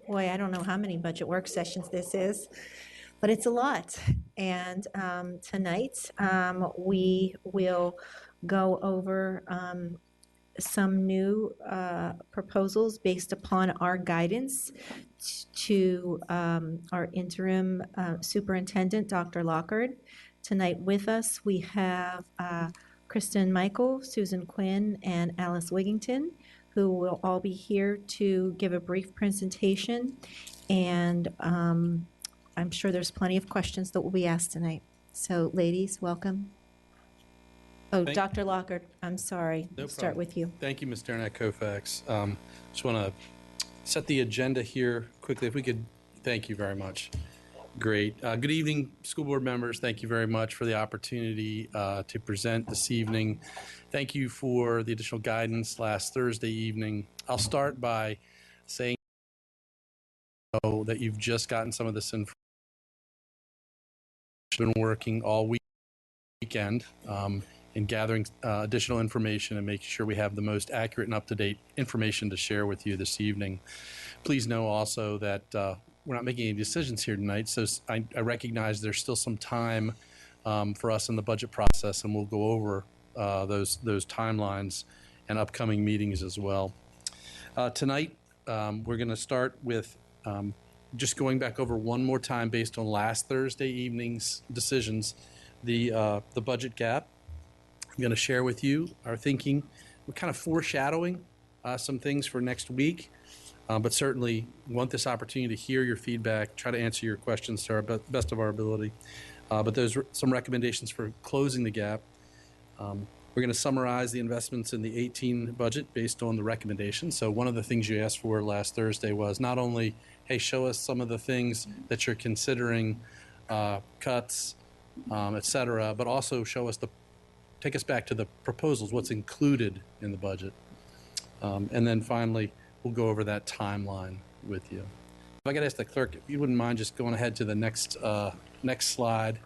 boy, I don't know how many budget work sessions this is, but it's a lot. And tonight, we will go over some new proposals based upon our guidance to our interim superintendent, Dr. Lockard. Tonight with us, we have Kristen Michael, Susan Quinn, and Alice Wigington, who will all be here to give a brief presentation. And I'm sure there's plenty of questions that will be asked tonight. So ladies, welcome. Oh, Dr. Lockard, I'm sorry. No I'll start problem. with you. Thank you, Ms. Dernak-Kofax. Just want to set the agenda here quickly. If we could, thank you very much. Great. Good evening, school board members. Thank you very much for the opportunity to present this evening. Thank you for the additional guidance last Thursday evening. I'll start by saying that you've just gotten some of this information. Been working all weekend in gathering additional information and making sure we have the most accurate and up-to-date information to share with you this evening. Please know also that we're not making any decisions here tonight, so I recognize there's still some time for us in the budget process, and we'll go over those timelines and upcoming meetings as well. Tonight, we're going to start with just going back over one more time based on last Thursday evening's decisions, the budget gap. I'm going to share with you our thinking. We're kind of foreshadowing some things for next week, but certainly want this opportunity to hear your feedback, try to answer your questions to our best of our ability. But there's some recommendations for closing the gap. We're going to summarize the investments in the 18 budget based on the recommendations. So one of the things you asked for last Thursday was not only, hey, show us some of the things that you're considering, cuts, et cetera, but also take us back to the proposals, what's included in the budget. And then finally, we'll go over that timeline with you. If I could ask the clerk, if you wouldn't mind just going ahead to the next slide,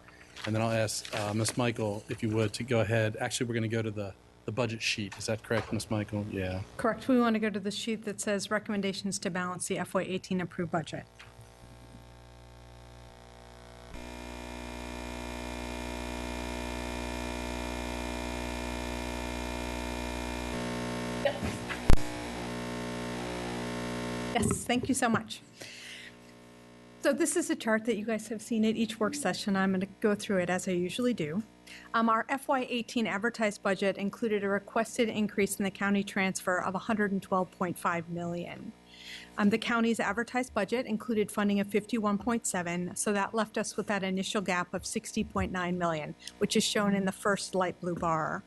and then I'll ask Ms. Michael, if you would, to go ahead. Actually, we're going to go to the budget sheet. Is that correct, Ms. Michael? Yeah. Correct. We want to go to the sheet that says recommendations to balance the FY18 approved budget. Yes, thank you so much. So this is a chart that you guys have seen at each work session. I'm going to go through it as I usually do. Our FY18 advertised budget included a requested increase in the county transfer of $112.5 million. The county's advertised budget included funding of 51.7, so that left us with that initial gap of 60.9 million, which is shown in the first light blue bar.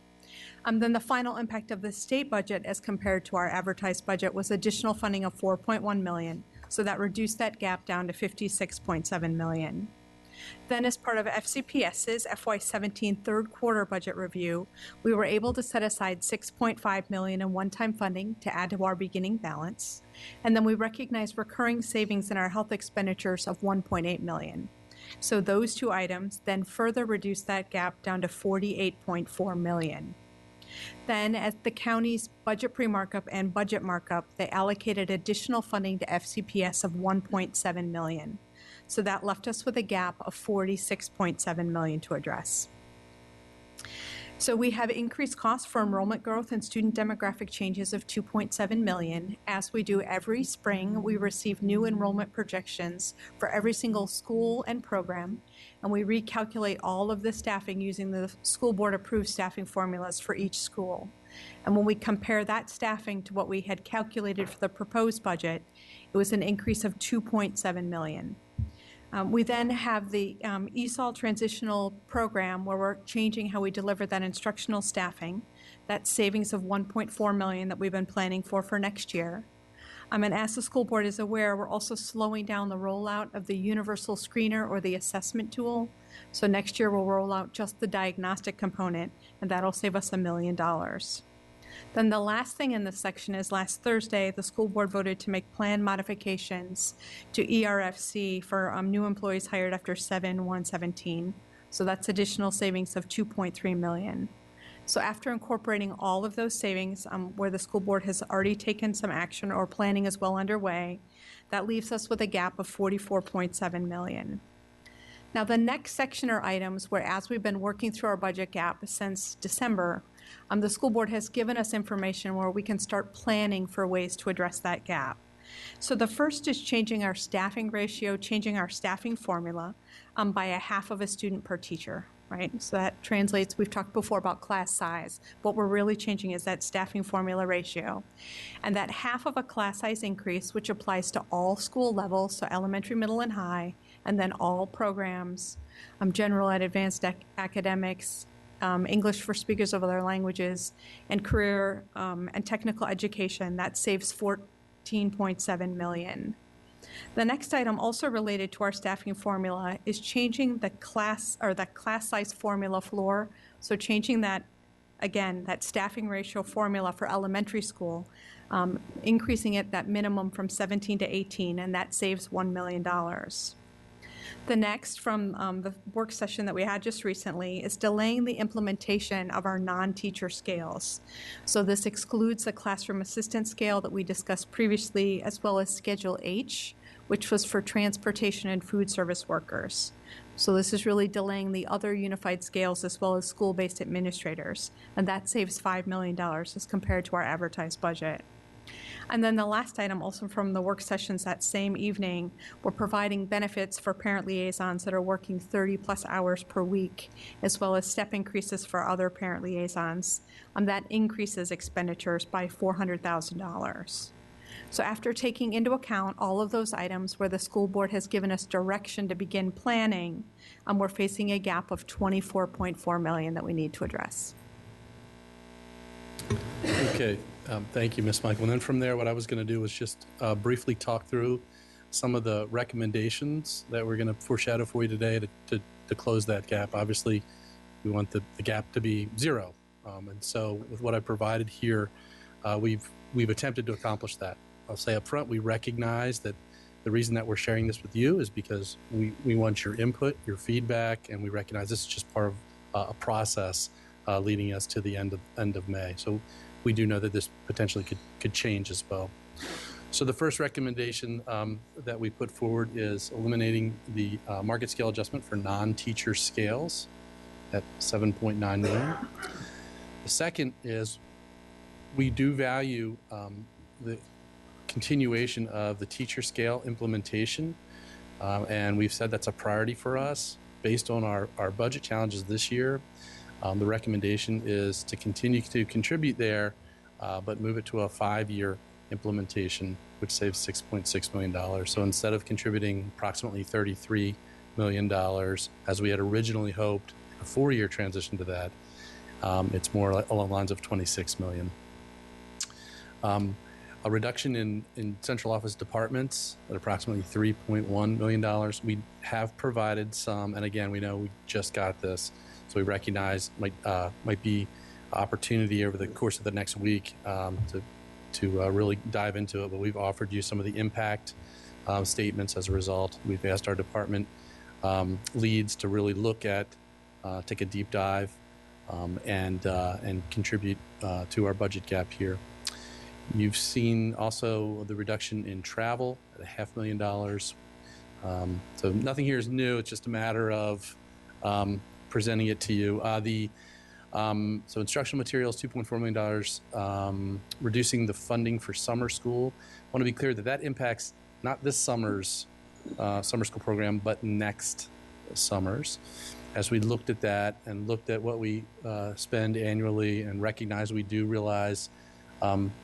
Then the final impact of the state budget as compared to our advertised budget was additional funding of 4.1 million. So that reduced that gap down to 56.7 million. Then as part of FCPS's FY17 third quarter budget review, we were able to set aside 6.5 million in one-time funding to add to our beginning balance. And then we recognized recurring savings in our health expenditures of 1.8 million. So those two items then further reduced that gap down to 48.4 million. Then, at the county's budget pre-markup and budget markup, they allocated additional funding to FCPS of 1.7 million. So that left us with a gap of 46.7 million to address. So we have increased costs for enrollment growth and student demographic changes of 2.7 million. As we do every spring, we receive new enrollment projections for every single school and program, and we recalculate all of the staffing using the school board approved staffing formulas for each school. And when we compare that staffing to what we had calculated for the proposed budget, it was an increase of 2.7 million. We then have the ESOL transitional program where we're changing how we deliver that instructional staffing. That's savings of 1.4 million that we've been planning for next year. And as the school board is aware, we're also slowing down the rollout of the universal screener or the assessment tool. So next year we'll roll out just the diagnostic component, and that'll save us $1 million. Then the last thing in this section is last Thursday, the school board voted to make plan modifications to ERFC for new employees hired after 7/1/17. So that's additional savings of 2.3 million. So after incorporating all of those savings, where the school board has already taken some action or planning is well underway, that leaves us with a gap of $44.7 million. Now, the next section are items where, as we've been working through our budget gap since December, the school board has given us information where we can start planning for ways to address that gap. So the first is changing our staffing ratio, changing our staffing formula by a half of a student per teacher, right? So that translates, we've talked before about class size. What we're really changing is that staffing formula ratio. And that half of a class size increase, which applies to all school levels, so elementary, middle, and high, and then all programs, general and advanced academics, English for speakers of other languages, and career and technical education, that saves $14.7 million. The next item, also related to our staffing formula, is changing the class size formula floor. So changing that, again, that staffing ratio formula for elementary school, increasing it, that minimum, from 17 to 18, and that saves $1 million. The next, from the work session that we had just recently, is delaying the implementation of our non-teacher scales. So this excludes the classroom assistant scale that we discussed previously, as well as Schedule H, which was for transportation and food service workers. So this is really delaying the other unified scales as well as school-based administrators, and that saves $5 million as compared to our advertised budget. And then the last item, also from the work sessions that same evening, we're providing benefits for parent liaisons that are working 30-plus hours per week, as well as step increases for other parent liaisons. That increases expenditures by $400,000. So after taking into account all of those items where the school board has given us direction to begin planning, we're facing a gap of $24.4 million that we need to address. Okay, thank you, Ms. Michael. And then from there, what I was going to do was just briefly talk through some of the recommendations that we're going to foreshadow for you today to close that gap. Obviously, we want the gap to be zero. And so with what I provided here, we've attempted to accomplish that. I'll say up front, we recognize that the reason that we're sharing this with you is because we want your input, your feedback, and we recognize this is just part of a process leading us to the end of May. So we do know that this potentially could change as well. So the first recommendation that we put forward is eliminating the market scale adjustment for non-teacher scales at $7.9 million. The second is we do value the continuation of the teacher scale implementation, and we've said that's a priority for us. Based on our budget challenges this year, the recommendation is to continue to contribute there, but move it to a 5-year implementation, which saves $6.6 million. So instead of contributing approximately $33 million, as we had originally hoped, a 4-year transition to that, it's more along the lines of $26 million. A reduction in central office departments at approximately $3.1 million. We have provided some, and again, we know we just got this, so we recognize might be opportunity over the course of the next week to really dive into it. But we've offered you some of the impact statements as a result. We've asked our department leads to really look at, take a deep dive, and contribute to our budget gap here. You've seen also the reduction in travel at $500,000. So nothing here is new. It's just a matter of presenting it to you. So instructional materials, $2.4 million, reducing the funding for summer school. I want to be clear that impacts not this summer's summer school program, but next summer's. As we looked at that and looked at what we spend annually and recognize we do realize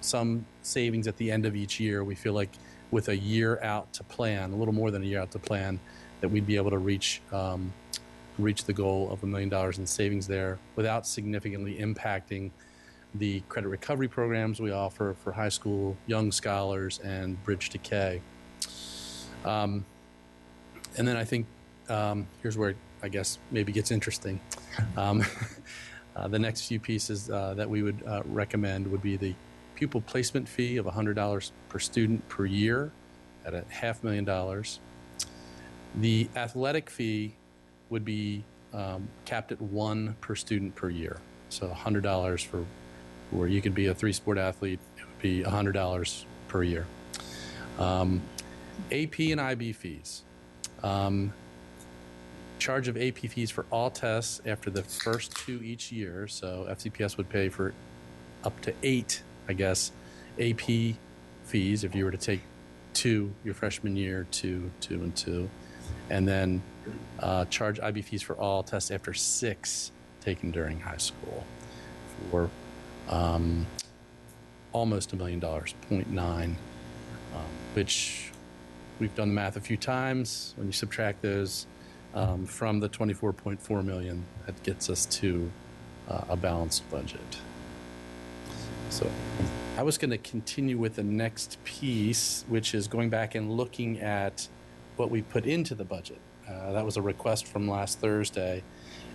some savings at the end of each year, we feel like with a year out to plan, a little more than a year out to plan, that we'd be able to reach the goal of $1 million in savings there without significantly impacting the credit recovery programs we offer for high school, young scholars, and Bridge to K. And then I think here's where I guess maybe gets interesting. The next few pieces that we would recommend would be the pupil placement fee of $100 per student per year at $500,000. The athletic fee would be capped at 1 per student per year. So $100 for where you could be a 3-sport athlete, it would be $100 per year. AP and IB fees. Charge of AP fees for all tests after the first 2 each year. So FCPS would pay for up to 8, I guess, AP fees if you were to take 2 your freshman year, 2, 2, and 2. And then charge IB fees for all tests after 6 taken during high school for almost $1 million, 0.9, which we've done the math a few times. When you subtract those from the 24.4 million, that gets us to a balanced budget. So I was going to continue with the next piece, which is going back and looking at what we put into the budget. That was a request from last Thursday.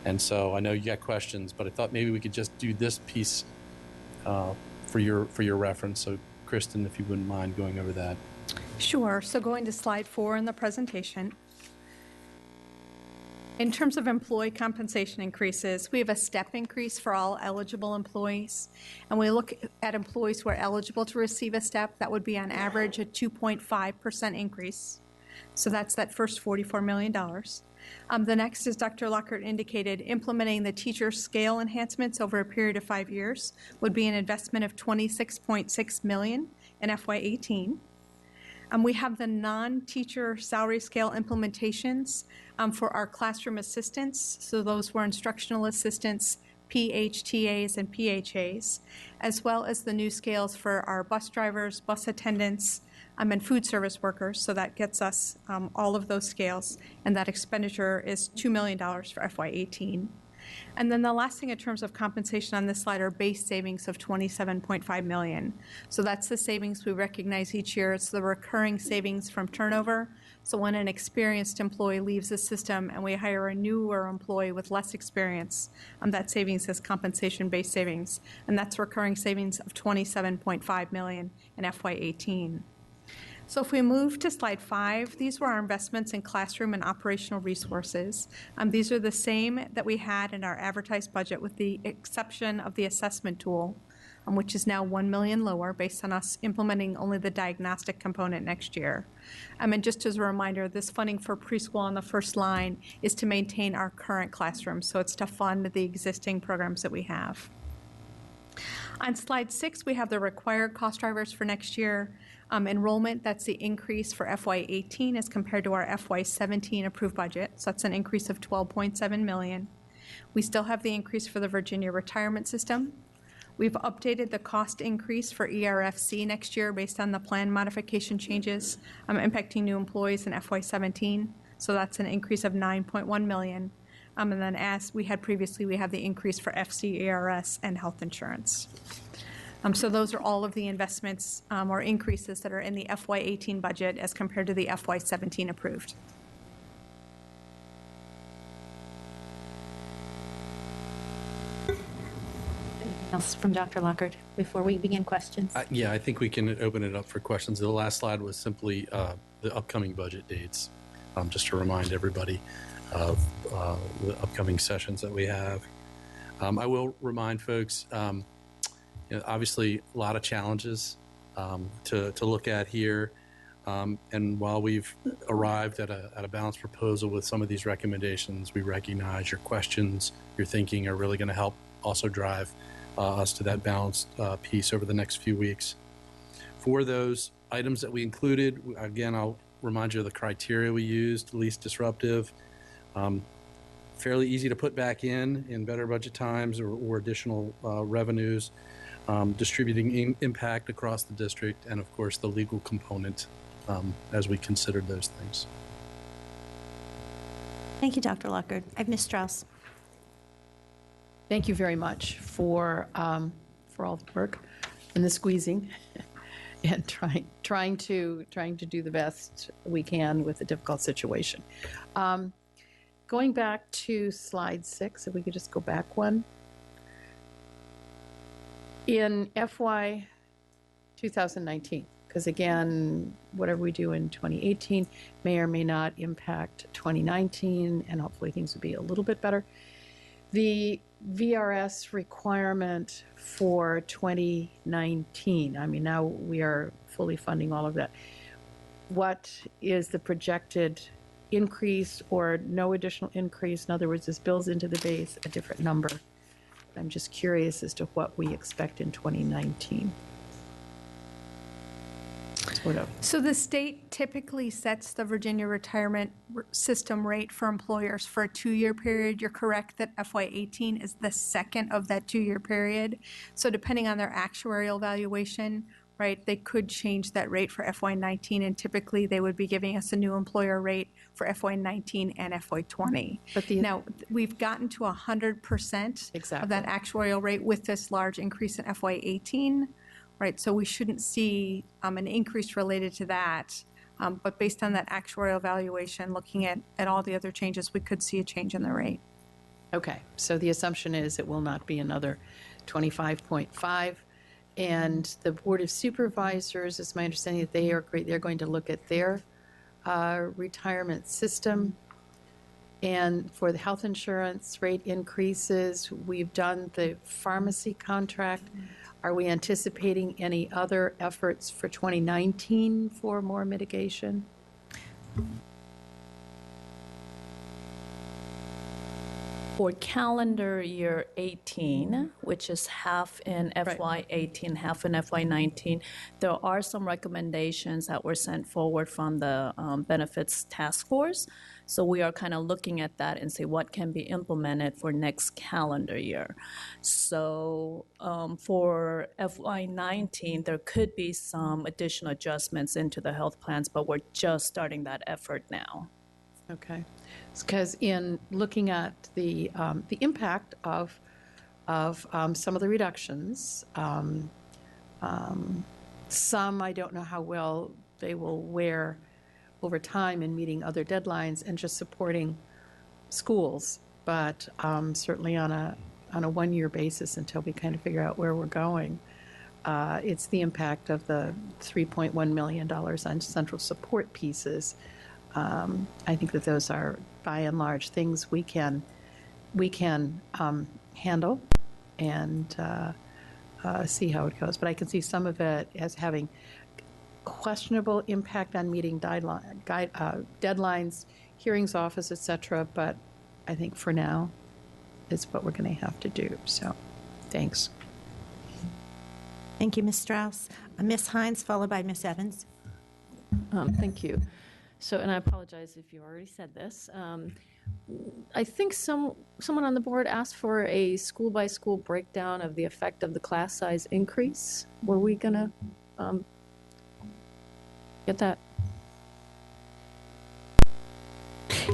And so I know you got questions, but I thought maybe we could just do this piece for your reference. So Kristen, if you wouldn't mind going over that. Sure. So going to slide 4 in the presentation. In terms of employee compensation increases, we have a step increase for all eligible employees. And we look at employees who are eligible to receive a step. That would be on average a 2.5% increase. So that's that first $44 million. The next, as Dr. Lockhart indicated, implementing the teacher scale enhancements over a period of 5 years would be an investment of $26.6 million in FY18. We have the non-teacher salary scale implementations for our classroom assistants. So those were instructional assistants, PHTAs, and PHAs, as well as the new scales for our bus drivers, bus attendants, and food service workers. So that gets us all of those scales. And that expenditure is $2 million for FY18. And then the last thing in terms of compensation on this slide are base savings of $27.5 million. So that's the savings we recognize each year. It's the recurring savings from turnover. So when an experienced employee leaves the system and we hire a newer employee with less experience, that savings is compensation-based savings. And that's recurring savings of $27.5 million in FY18. So if we move to slide 5, these were our investments in classroom and operational resources. These are the same that we had in our advertised budget with the exception of the assessment tool, which is now $1 million lower based on us implementing only the diagnostic component next year. And just as a reminder, this funding for preschool on the first line is to maintain our current classrooms. So it's to fund the existing programs that we have. On slide 6, we have the required cost drivers for next year. Enrollment, that's the increase for FY18 as compared to our FY17 approved budget. So that's an increase of $12.7 million. We still have the increase for the Virginia retirement system. We've updated the cost increase for ERFC next year based on the plan modification changes impacting new employees in FY17. So that's an increase of $9.1 million. And then as we had previously, we have the increase for FCARS and health insurance. So those are all of the investments or increases that are in the FY18 budget as compared to the FY17 approved. Anything else from Dr. Lockhart before we begin questions? Yeah, I think we can open it up for questions. The last slide was simply the upcoming budget dates, just to remind everybody of the upcoming sessions that we have. I will remind folks, obviously a lot of challenges to look at here. And while we've arrived at a balanced proposal with some of these recommendations, we recognize your questions, your thinking are really going to help also drive us to that balanced piece over the next few weeks. For those items that we included, again, I'll remind you of the criteria we used: least disruptive, fairly easy to put back in better budget times or additional revenues, distributing impact across the district, and of course the legal component as we considered those things. Thank you, Dr. Lockhart. Ms. Strauss. Thank you very much for all the work and the squeezing and trying to do the best we can with a difficult situation. Going back to slide 6, if we could just go back one. In FY 2019, because again, whatever we do in 2018 may or may not impact 2019, and hopefully things will be a little bit better. The VRS requirement for 2019, I mean, now we are fully funding all of that. What is the projected increase or no additional increase? In other words, this builds into the base a different number. I'm just curious as to what we expect in 2019. Sort of. So the state typically sets the Virginia retirement system rate for employers for a 2-year period. You're correct that FY18 is the second of that 2-year period. So depending on their actuarial valuation, right, they could change that rate for FY19, and typically they would be giving us a new employer rate for FY19 and FY20. But Now, we've gotten to 100% of that actuarial rate with this large increase in FY18. Right, so we shouldn't see an increase related to that. But based on that actuarial valuation, looking at all the other changes, we could see a change in the rate. Okay, so the assumption is it will not be another 25.5. And the Board of Supervisors, it's my understanding that they're going to look at their retirement system. And for the health insurance rate increases, we've done the pharmacy contract. Are we anticipating any other efforts for 2019 for more mitigation? For calendar year 18, which is half in FY18, half in FY19, there are some recommendations that were sent forward from the benefits task force. So we are kind of looking at that and say what can be implemented for next calendar year. So for FY19, there could be some additional adjustments into the health plans, but we're just starting that effort now. Okay, because in looking at the impact of some of the reductions, some I don't know how well they will wear over time in meeting other deadlines and just supporting schools, but certainly on a 1-year basis until we kind of figure out where we're going. It's the impact of the $3.1 million on central support pieces. I think that those are, by and large, things we can handle and see how it goes. But I can see some of it as having questionable impact on meeting deadlines, hearings office, et cetera. But I think for now, it's what we're going to have to do. So, thanks. Thank you, Ms. Strauss. Ms. Hines, followed by Ms. Evans. Thank you. So, and I apologize if you already said this. I think someone on the board asked for a school-by-school breakdown of the effect of the class size increase. Were we going to get that?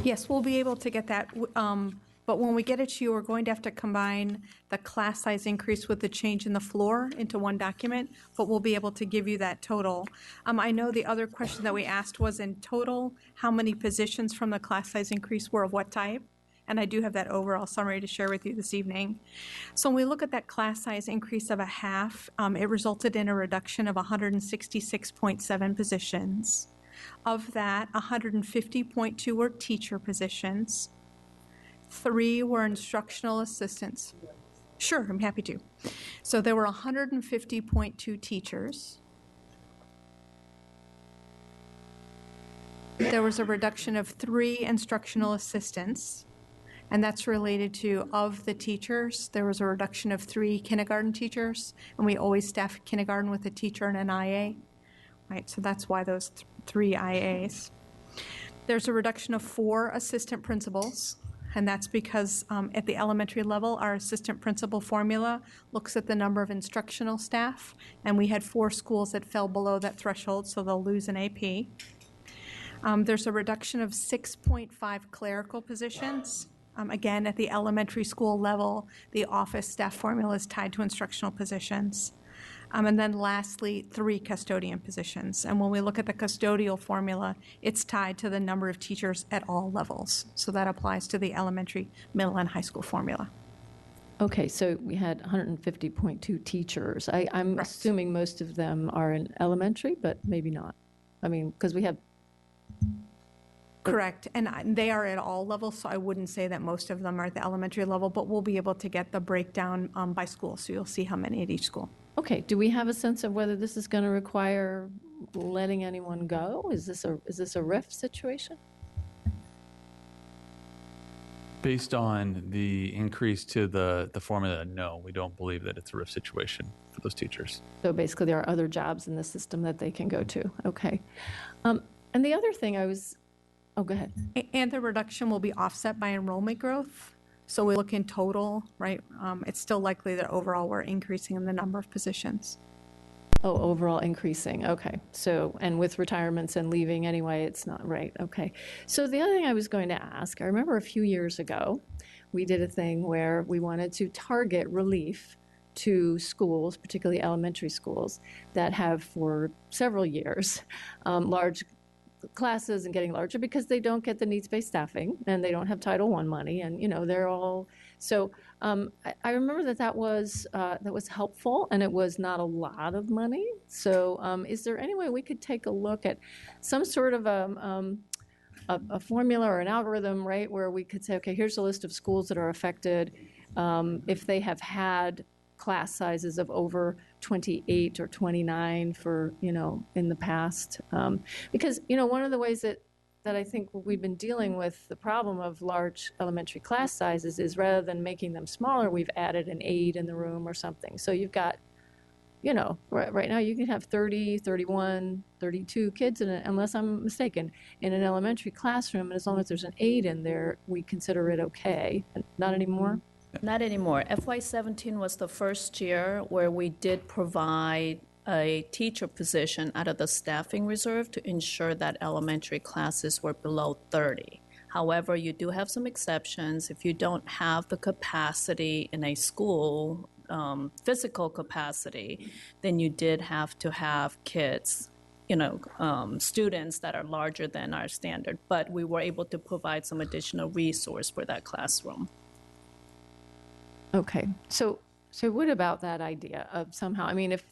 Yes, we'll be able to get that. But when we get it to you, we're going to have to combine the class size increase with the change in the floor into one document, but we'll be able to give you that total. I know the other question that we asked was in total, how many positions from the class size increase were of what type? And I do have that overall summary to share with you this evening. So when we look at that class size increase of a half, it resulted in a reduction of 166.7 positions. Of that, 150.2 were teacher positions. 3 were instructional assistants. Sure, I'm happy to. So there were 150.2 teachers. There was a reduction of 3 instructional assistants, and that's related to, of the teachers, there was a reduction of 3 kindergarten teachers, and we always staff kindergarten with a teacher and an IA, right? So that's why those 3 IAs. There's a reduction of 4 assistant principals. And that's because at the elementary level, our assistant principal formula looks at the number of instructional staff, and we had 4 schools that fell below that threshold, so they'll lose an AP. There's a reduction of 6.5 clerical positions. Again, at the elementary school level, the office staff formula is tied to instructional positions. And then lastly, 3 custodian positions. And when we look at the custodial formula, it's tied to the number of teachers at all levels. So that applies to the elementary, middle, and high school formula. Okay, so we had 150.2 teachers. I'm Correct. assuming most of them are in elementary, but maybe not. I mean, because we have Correct, and they are at all levels, so I wouldn't say that most of them are at the elementary level, but we'll be able to get the breakdown by school, so you'll see how many at each school. Okay, do we have a sense of whether this is going to require letting anyone go? Is this a RIF situation? Based on the increase to the formula, no, we don't believe that it's a RIF situation for those teachers. So basically, there are other jobs in the system that they can go to. Okay. And the other thing oh, go ahead. And the reduction will be offset by enrollment growth. So we look in total, right? It's still likely that overall we're increasing in the number of positions. Oh, overall increasing. Okay. So, and with retirements and leaving anyway, it's not right. Okay. So the other thing I was going to ask, I remember a few years ago, we did a thing where we wanted to target relief to schools, particularly elementary schools, that have for several years large classes and getting larger because they don't get the needs-based staffing and they don't have Title I money, and they're all so. I remember that was helpful, and it was not a lot of money. So, is there any way we could take a look at some sort of a formula or an algorithm, right, where we could say, okay, here's a list of schools that are affected if they have had class sizes of over 28 or 29 for, in the past. Because, one of the ways that I think we've been dealing with the problem of large elementary class sizes is rather than making them smaller, we've added an aide in the room or something. So you've got, right now you can have 30, 31, 32 kids, unless I'm mistaken, in an elementary classroom. And as long as there's an aide in there, we consider it okay. Not anymore? Not anymore. FY17 was the first year where we did provide a teacher position out of the staffing reserve to ensure that elementary classes were below 30. However, you do have some exceptions. If you don't have the capacity in a school, physical capacity, then you did have to have kids, students that are larger than our standard. But we were able to provide some additional resource for that classroom. Okay. So what about that idea of somehow, if,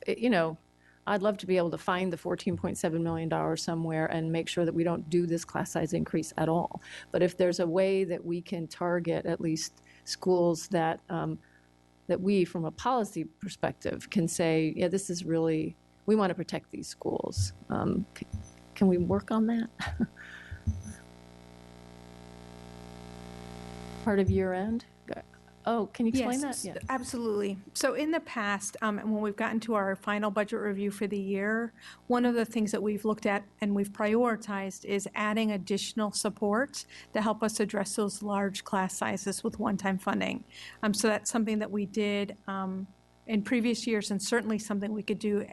I'd love to be able to find the $14.7 million somewhere and make sure that we don't do this class size increase at all. But if there's a way that we can target at least schools that we, from a policy perspective, can say, yeah, this is really, we want to protect these schools. Can we work on that? Part of year end? Oh, can you explain that? Yes, absolutely. So in the past, when we've gotten to our final budget review for the year, one of the things that we've looked at and we've prioritized is adding additional support to help us address those large class sizes with one-time funding. So that's something that we did in previous years, and certainly something we could do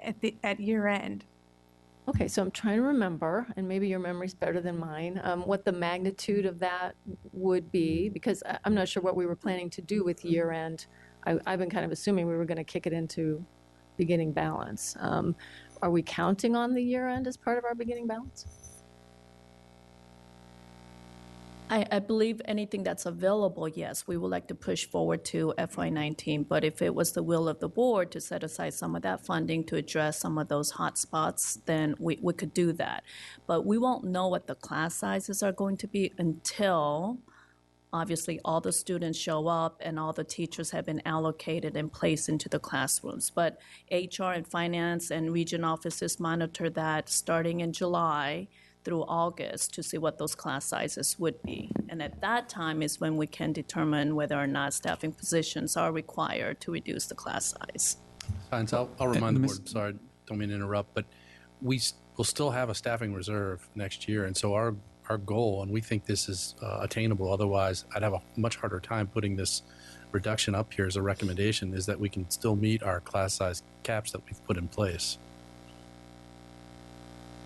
at year end. Okay, so I'm trying to remember, and maybe your memory's better than mine, what the magnitude of that would be, because I'm not sure what we were planning to do with year end. I've been kind of assuming we were going to kick it into beginning balance. Are we counting on the year end as part of our beginning balance? I believe anything that's available, yes, we would like to push forward to FY19. But if it was the will of the board to set aside some of that funding to address some of those hot spots, then we could do that. But we won't know what the class sizes are going to be until, obviously, all the students show up and all the teachers have been allocated and placed into the classrooms. But HR and finance and region offices monitor that starting in July through August to see what those class sizes would be. And at that time is when we can determine whether or not staffing positions are required to reduce the class size. Science, I'll remind the board, sorry, don't mean to interrupt, but we will still have a staffing reserve next year. And so our goal, and we think this is attainable, otherwise I'd have a much harder time putting this reduction up here as a recommendation, is that we can still meet our class size caps that we've put in place.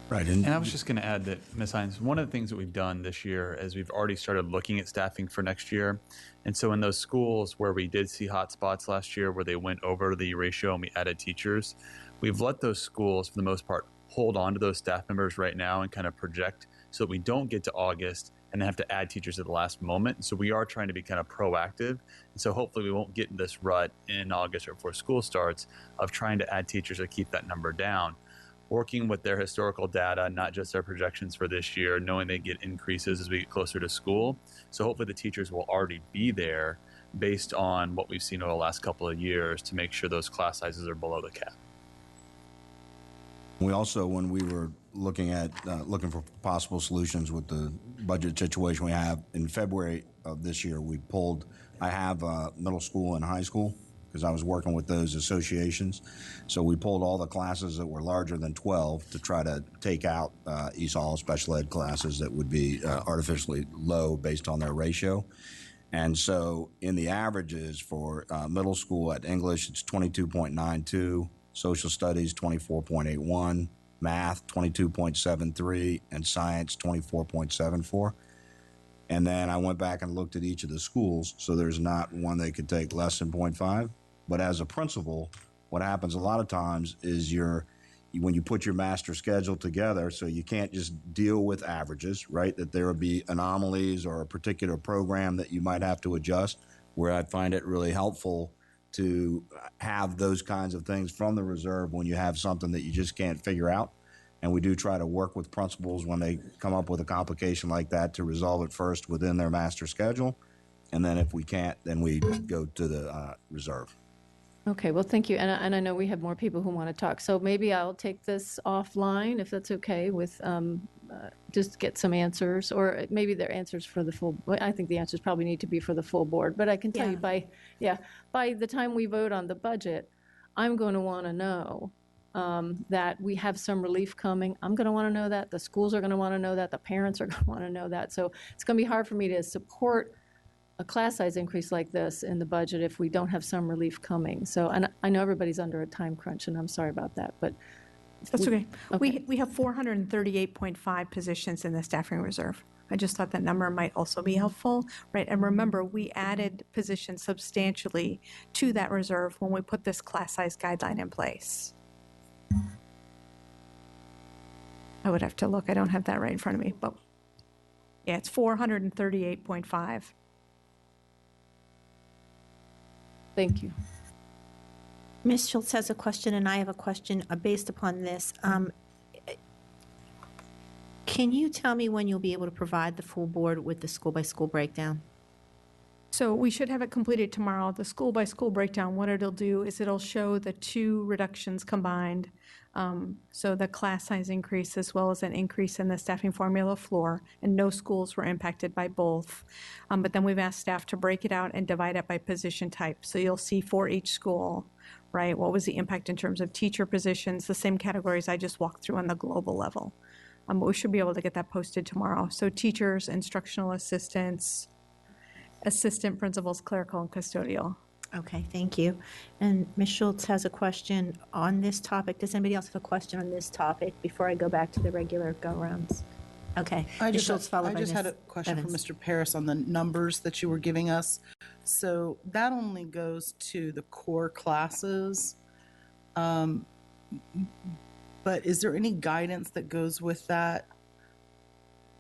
Right. And I was just going to add that, Ms. Hines, one of the things that we've done this year is we've already started looking at staffing for next year. And so in those schools where we did see hot spots last year where they went over the ratio and we added teachers, we've let those schools, for the most part, hold on to those staff members right now and kind of project so that we don't get to August and then have to add teachers at the last moment. And so we are trying to be kind of proactive. And so hopefully we won't get in this rut in August or before school starts of trying to add teachers or keep that number down. working with their historical data, not just their projections for this year, knowing they get increases as we get closer to school. So hopefully the teachers will already be there based on what we've seen over the last couple of years to make sure those class sizes are below the cap. We also, when we were looking for possible solutions with the budget situation we have, in February of this year, I have middle school and high school because I was working with those associations. So we pulled all the classes that were larger than 12 to try to take out ESOL special ed classes that would be artificially low based on their ratio. And so in the averages for middle school at English, it's 22.92, social studies 24.81, math 22.73, and science 24.74. And then I went back and looked at each of the schools, so there's not one they could take less than 0.5. But as a principal, what happens a lot of times is when you put your master schedule together, so you can't just deal with averages, right? That there will be anomalies or a particular program that you might have to adjust, where I find it really helpful to have those kinds of things from the reserve when you have something that you just can't figure out. And we do try to work with principals when they come up with a complication like that to resolve it first within their master schedule. And then if we can't, then we go to the reserve. Okay, well, thank you. And I know we have more people who want to talk. So maybe I'll take this offline, if that's okay, with just get some answers. Or maybe they're answers for the full, I think the answers probably need to be for the full board. But I can tell you by the time we vote on the budget, I'm going to want to know that we have some relief coming. I'm going to want to know that. The schools are going to want to know that. The parents are going to want to know that. So it's going to be hard for me to support a class size increase like this in the budget if we don't have some relief coming. So, and I know everybody's under a time crunch, and I'm sorry about that, but. That's okay. We have 438.5 positions in the staffing reserve. I just thought that number might also be helpful, right? And remember, we added positions substantially to that reserve when we put this class size guideline in place. I would have to look. I don't have that right in front of me, but yeah, it's 438.5. Thank you. Ms. Schultz has a question, and I have a question based upon this. Can you tell me when you'll be able to provide the full board with the school-by-school breakdown? So we should have it completed tomorrow. The school-by-school breakdown, what it'll do is it'll show the two reductions combined. So the class size increase as well as an increase in the staffing formula floor, and no schools were impacted by both. But then we've asked staff to break it out and divide it by position type. So you'll see for each school, right, what was the impact in terms of teacher positions, the same categories I just walked through on the global level. But we should be able to get that posted tomorrow. So teachers, instructional assistants, assistant principals, clerical, and custodial. Okay, thank you. And Ms. Schultz has a question on this topic. Does anybody else have a question on this topic before I go back to the regular go-rounds? Okay, Ms. Schultz, followed by Ms. had a question for Evans. Mr. Paris on the numbers that you were giving us. So that only goes to the core classes. But is there any guidance that goes with that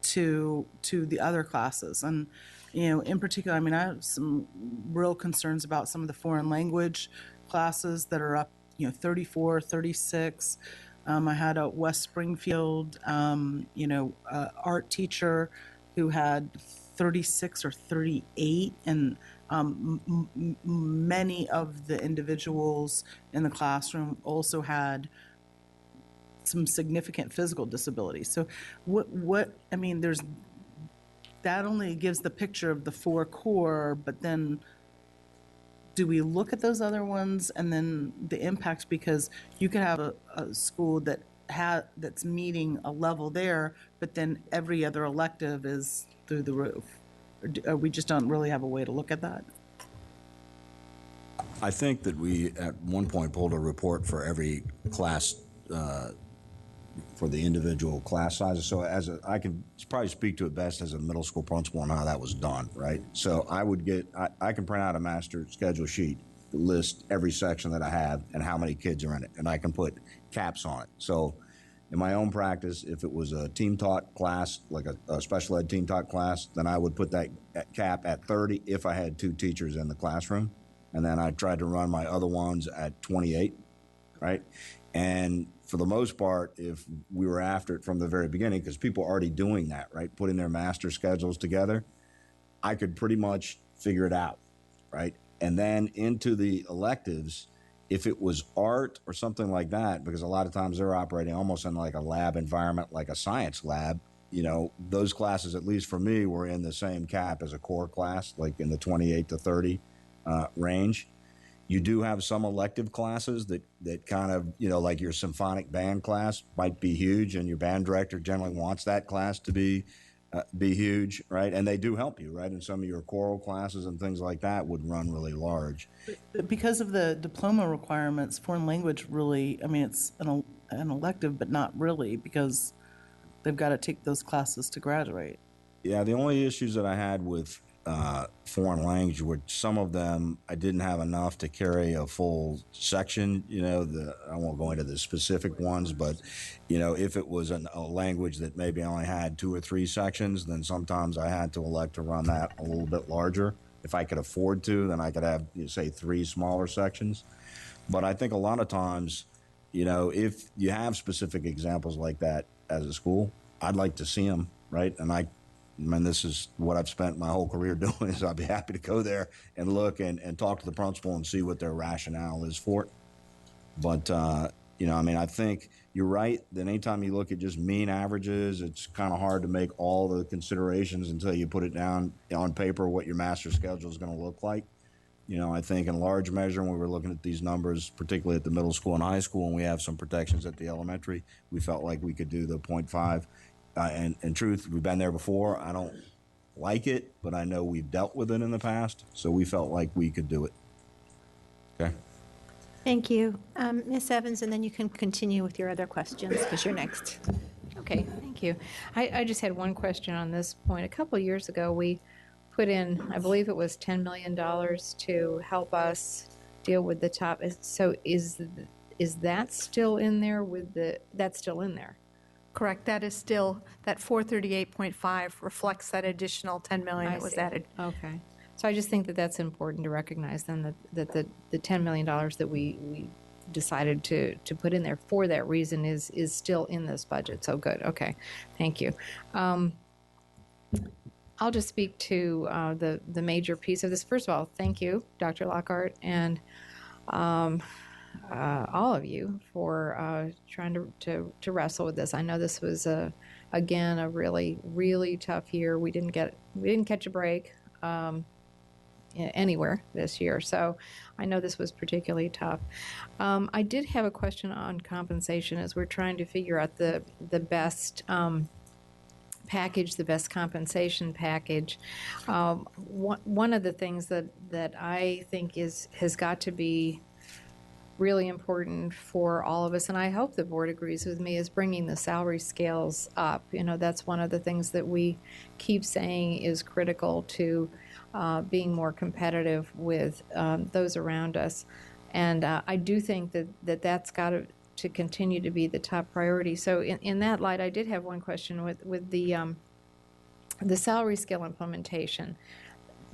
to the other classes? And in particular, I mean, I have some real concerns about some of the foreign language classes that are up, 34, 36. I had a West Springfield, art teacher who had 36 or 38, and many of the individuals in the classroom also had some significant physical disabilities. So there's that only gives the picture of the four core, but then do we look at those other ones and then the impacts? Because you could have a school that's meeting a level there, but then every other elective is through the roof. Or we just don't really have a way to look at that. I think that we at one point pulled a report for every class for the individual class sizes. So I can probably speak to it best as a middle school principal on how that was done, right? So I can print out a master schedule sheet that lists every section that I have and how many kids are in it, and I can put caps on it. So in my own practice, if it was a team taught class, like a special ed team taught class, then I would put that cap at 30 if I had 2 teachers in the classroom. And then I tried to run my other ones at 28, right? And for the most part, if we were after it from the very beginning, because people are already doing that, right? Putting their master schedules together, I could pretty much figure it out, right? And then into the electives, if it was art or something like that, because a lot of times they're operating almost in like a lab environment, like a science lab, you know, those classes, at least for me, were in the same cap as a core class, like in the 28 to 30 range. You do have some elective classes that kind of, you know, like your symphonic band class might be huge, and your band director generally wants that class to be huge, right? And they do help you, right? And some of your choral classes and things like that would run really large. Because of the diploma requirements, foreign language really, I mean, it's an elective, but not really, because they've got to take those classes to graduate. Yeah, the only issues that I had with foreign language were some of them I didn't have enough to carry a full section. You know, I won't go into the specific ones, but you know, if it was a language that maybe only had 2 or 3 sections, then sometimes I had to elect to run that a little bit larger. If I could afford to, then I could have, say, 3 smaller sections. But I think a lot of times, you know, if you have specific examples like that as a school, I'd like to see them, right? And I mean, this is what I've spent my whole career doing, is I'd be happy to go there and look and talk to the principal and see what their rationale is for it. But, you know, I mean, I think you're right that anytime you look at just mean averages, it's kind of hard to make all the considerations until you put it down on paper what your master schedule is going to look like. You know, I think in large measure, when we were looking at these numbers, particularly at the middle school and high school, and we have some protections at the elementary, we felt like we could do the 0.5. And in truth, we've been there before. I don't like it, but I know we've dealt with it in the past, so we felt like we could do it. Okay. Thank you. Ms. Evans, and then you can continue with your other questions, because you're next. Okay, thank you. I just had one question on this point. A couple of years ago, we put in, I believe it was $10 million to help us deal with the top. So is that still in there that's still in there? Correct, that is still, that 438.5 reflects that additional 10 million that was added. Okay. So I just think that that's important to recognize then that the $10 million that we decided to put in there for that reason is still in this budget. So good. Okay. Thank you. I'll just speak to the major piece of this. First of all, thank you, Dr. Lockhart, and all of you for trying to wrestle with this. I know this was again a really, really tough year. We didn't catch a break anywhere this year, so I know this was particularly tough. I did have a question on compensation as we're trying to figure out the best package, the best compensation package. One of the things that I think has got to be really important for all of us, and I hope the board agrees with me, is bringing the salary scales up. You know, that's one of the things that we keep saying is critical to being more competitive with those around us. And I do think that's got to continue to be the top priority. So in that light, I did have one question with the salary scale implementation.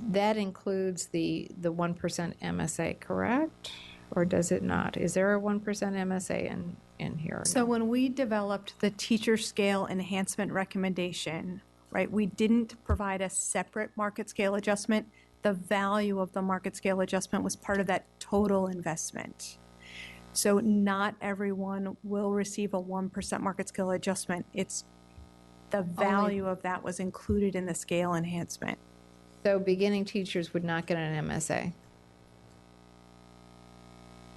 That includes the 1% MSA, correct? Or does it not? Is there a 1% MSA in here? So when we developed the teacher scale enhancement recommendation, right, we didn't provide a separate market scale adjustment. The value of the market scale adjustment was part of that total investment. So not everyone will receive a 1% market scale adjustment. It's the value of that was included in the scale enhancement. So beginning teachers would not get an MSA?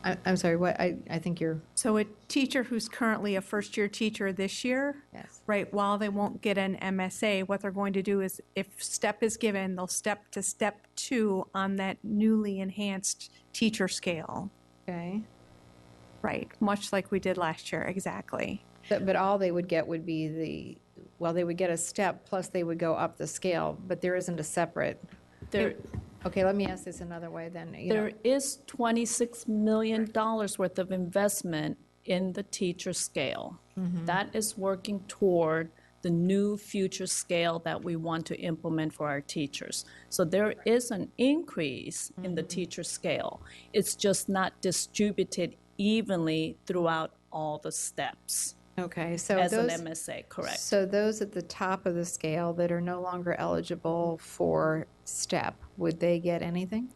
I'm sorry, what? I think you're... So a teacher who's currently a first-year teacher this year, Yes. right, while they won't get an MSA, what they're going to do is, if step is given, they'll step to step 2 on that newly enhanced teacher scale. Okay. Right, much like we did last year, exactly. But all they would get would be they would get a step, plus they would go up the scale, but there isn't a separate... Okay, let me ask this another way then. There is $26 million worth of investment in the teacher scale. Mm-hmm. That is working toward the new future scale that we want to implement for our teachers. So there is an increase in the teacher scale. It's just not distributed evenly throughout all the steps Okay, so as an those, MSA, correct? so those at the top of the scale that are no longer eligible for STEP, would they get anything?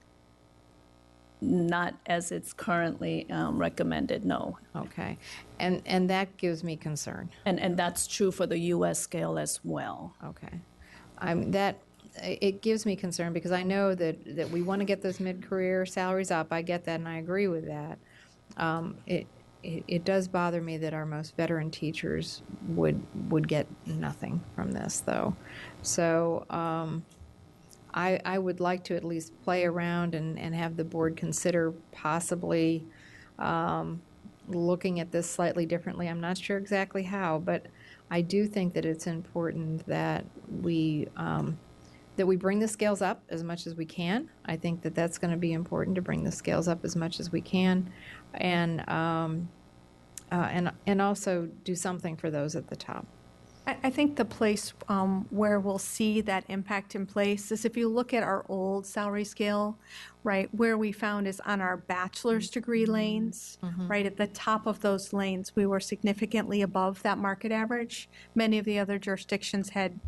Not as it's currently recommended, no. Okay, and that gives me concern. And that's true for the US scale as well. Okay. It gives me concern because I know that we want to get those mid-career salaries up. I get that and I agree with that. It does bother me that our most veteran teachers would get nothing from this, though. So I would like to at least play around and have the board consider possibly looking at this slightly differently. I'm not sure exactly how, but I do think that it's important that we bring the scales up as much as we can. I think that that's going to be important to bring the scales up as much as we can, and also do something for those at the top. I think the place where we'll see that impact in place is if you look at our old salary scale, right, where we found is on our bachelor's degree lanes, right, at the top of those lanes, we were significantly above that market average. Many of the other jurisdictions had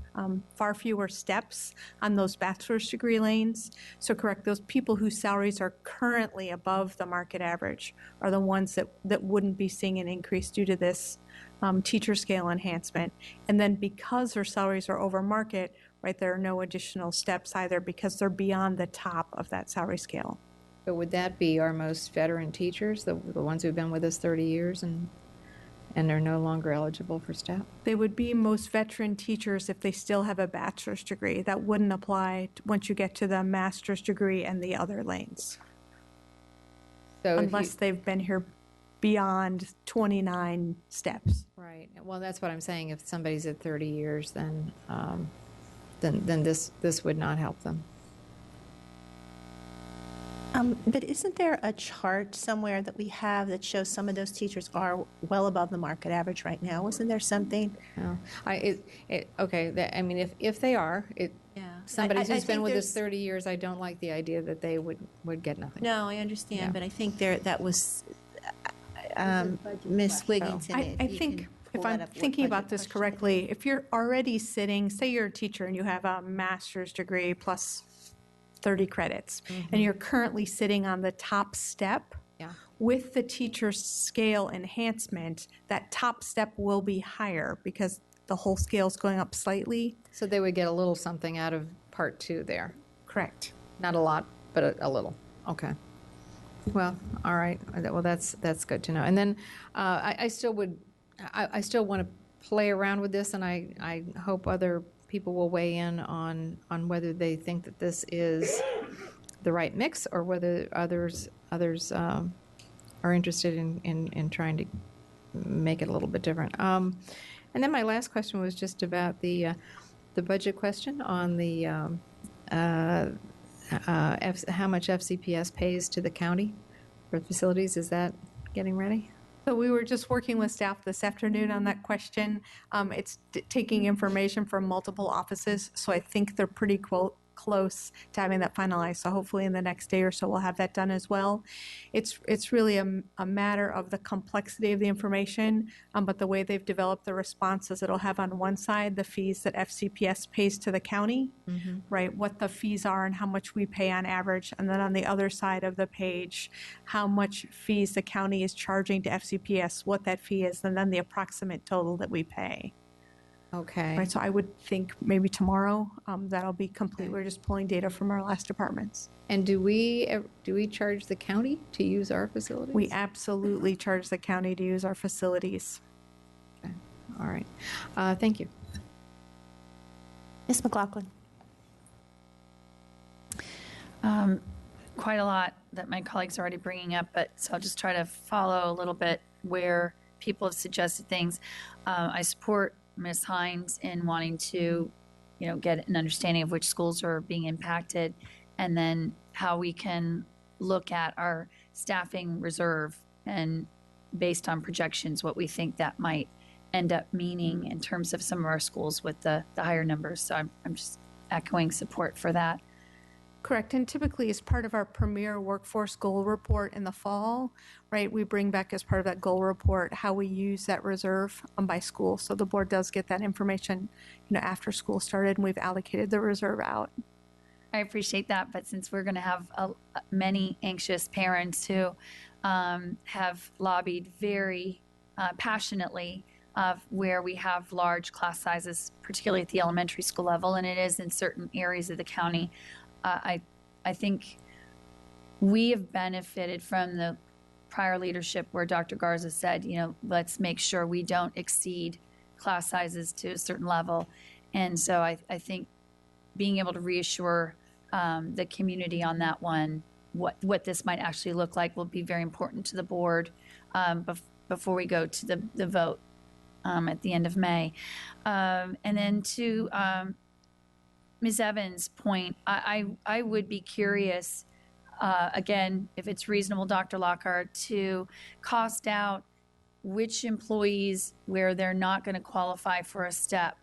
far fewer steps on those bachelor's degree lanes. So correct, those people whose salaries are currently above the market average are the ones that wouldn't be seeing an increase due to this teacher scale enhancement. And then because their salaries are over market, right, there are no additional steps either because they're beyond the top of that salary scale. But would that be our most veteran teachers, the ones who've been with us 30 years and are no longer eligible for STEP? They would be most veteran teachers if they still have a bachelor's degree. That wouldn't apply once you get to the master's degree and the other lanes, So unless they've been here beyond 29 steps. right. Well, that's what I'm saying. If somebody's at 30 years, then this would not help them. But isn't there a chart somewhere that we have that shows some of those teachers are well above the market average right now? Wasn't there something? No. Okay. I mean, if they are, Yeah. somebody I who's been think with us there's- 30 years, I don't like the idea that they would get nothing. No, I understand, Yeah. but I think that was Ms. Wigginton. I you think can if pull I'm that up, what thinking about budget this question it correctly, if you're already sitting, say you're a teacher and you have a master's degree plus 30 credits, and you're currently sitting on the top step, Yeah. with the teacher scale enhancement, that top step will be higher because the whole scale is going up slightly. So they would get a little something out of part 2 there. Correct. Not a lot, but a little. Okay. Well, all right. Well, that's good to know. And then I still want to play around with this, and I hope other people will weigh in on whether they think that this is the right mix or whether others are interested in trying to make it a little bit different. And then my last question was just about the budget question on the how much FCPS pays to the county for facilities. Is that getting ready? So we were just working with staff this afternoon on that question. It's taking information from multiple offices, so I think they're pretty close to having that finalized. So hopefully in the next day or so we'll have that done as well. It's really a matter of the complexity of the information, but the way they've developed the responses, it'll have on one side the fees that FCPS pays to the county, right? What the fees are and how much we pay on average, and then on the other side of the page, how much fees the county is charging to FCPS, what that fee is, and then the approximate total that we pay. Okay. Right, so I would think maybe tomorrow that'll be complete. We're just pulling data from our last departments. And do we charge the county to use our facilities? We absolutely charge the county to use our facilities. Okay. All right. Thank you. Ms. McLaughlin. Quite a lot that my colleagues are already bringing up, but so I'll just try to follow a little bit where people have suggested things. I support Ms. Hines in wanting to, get an understanding of which schools are being impacted, and then how we can look at our staffing reserve and based on projections, what we think that might end up meaning in terms of some of our schools with the higher numbers. So I'm just echoing support for that. Correct, and typically as part of our premier workforce goal report in the fall, right, we bring back as part of that goal report how we use that reserve by school. So the board does get that information, after school started, and we've allocated the reserve out. I appreciate that, but since we're going to have many anxious parents who have lobbied very passionately of where we have large class sizes, particularly at the elementary school level, and it is in certain areas of the county, I think we have benefited from the prior leadership where Dr. Garza said, let's make sure we don't exceed class sizes to a certain level. And so I think being able to reassure the community on that one, what this might actually look like, will be very important to the board before we go to the vote at the end of May. And then to Ms. Evans' point, I would be curious, again, if it's reasonable, Dr. Lockhart, to cost out which employees where they're not going to qualify for a step.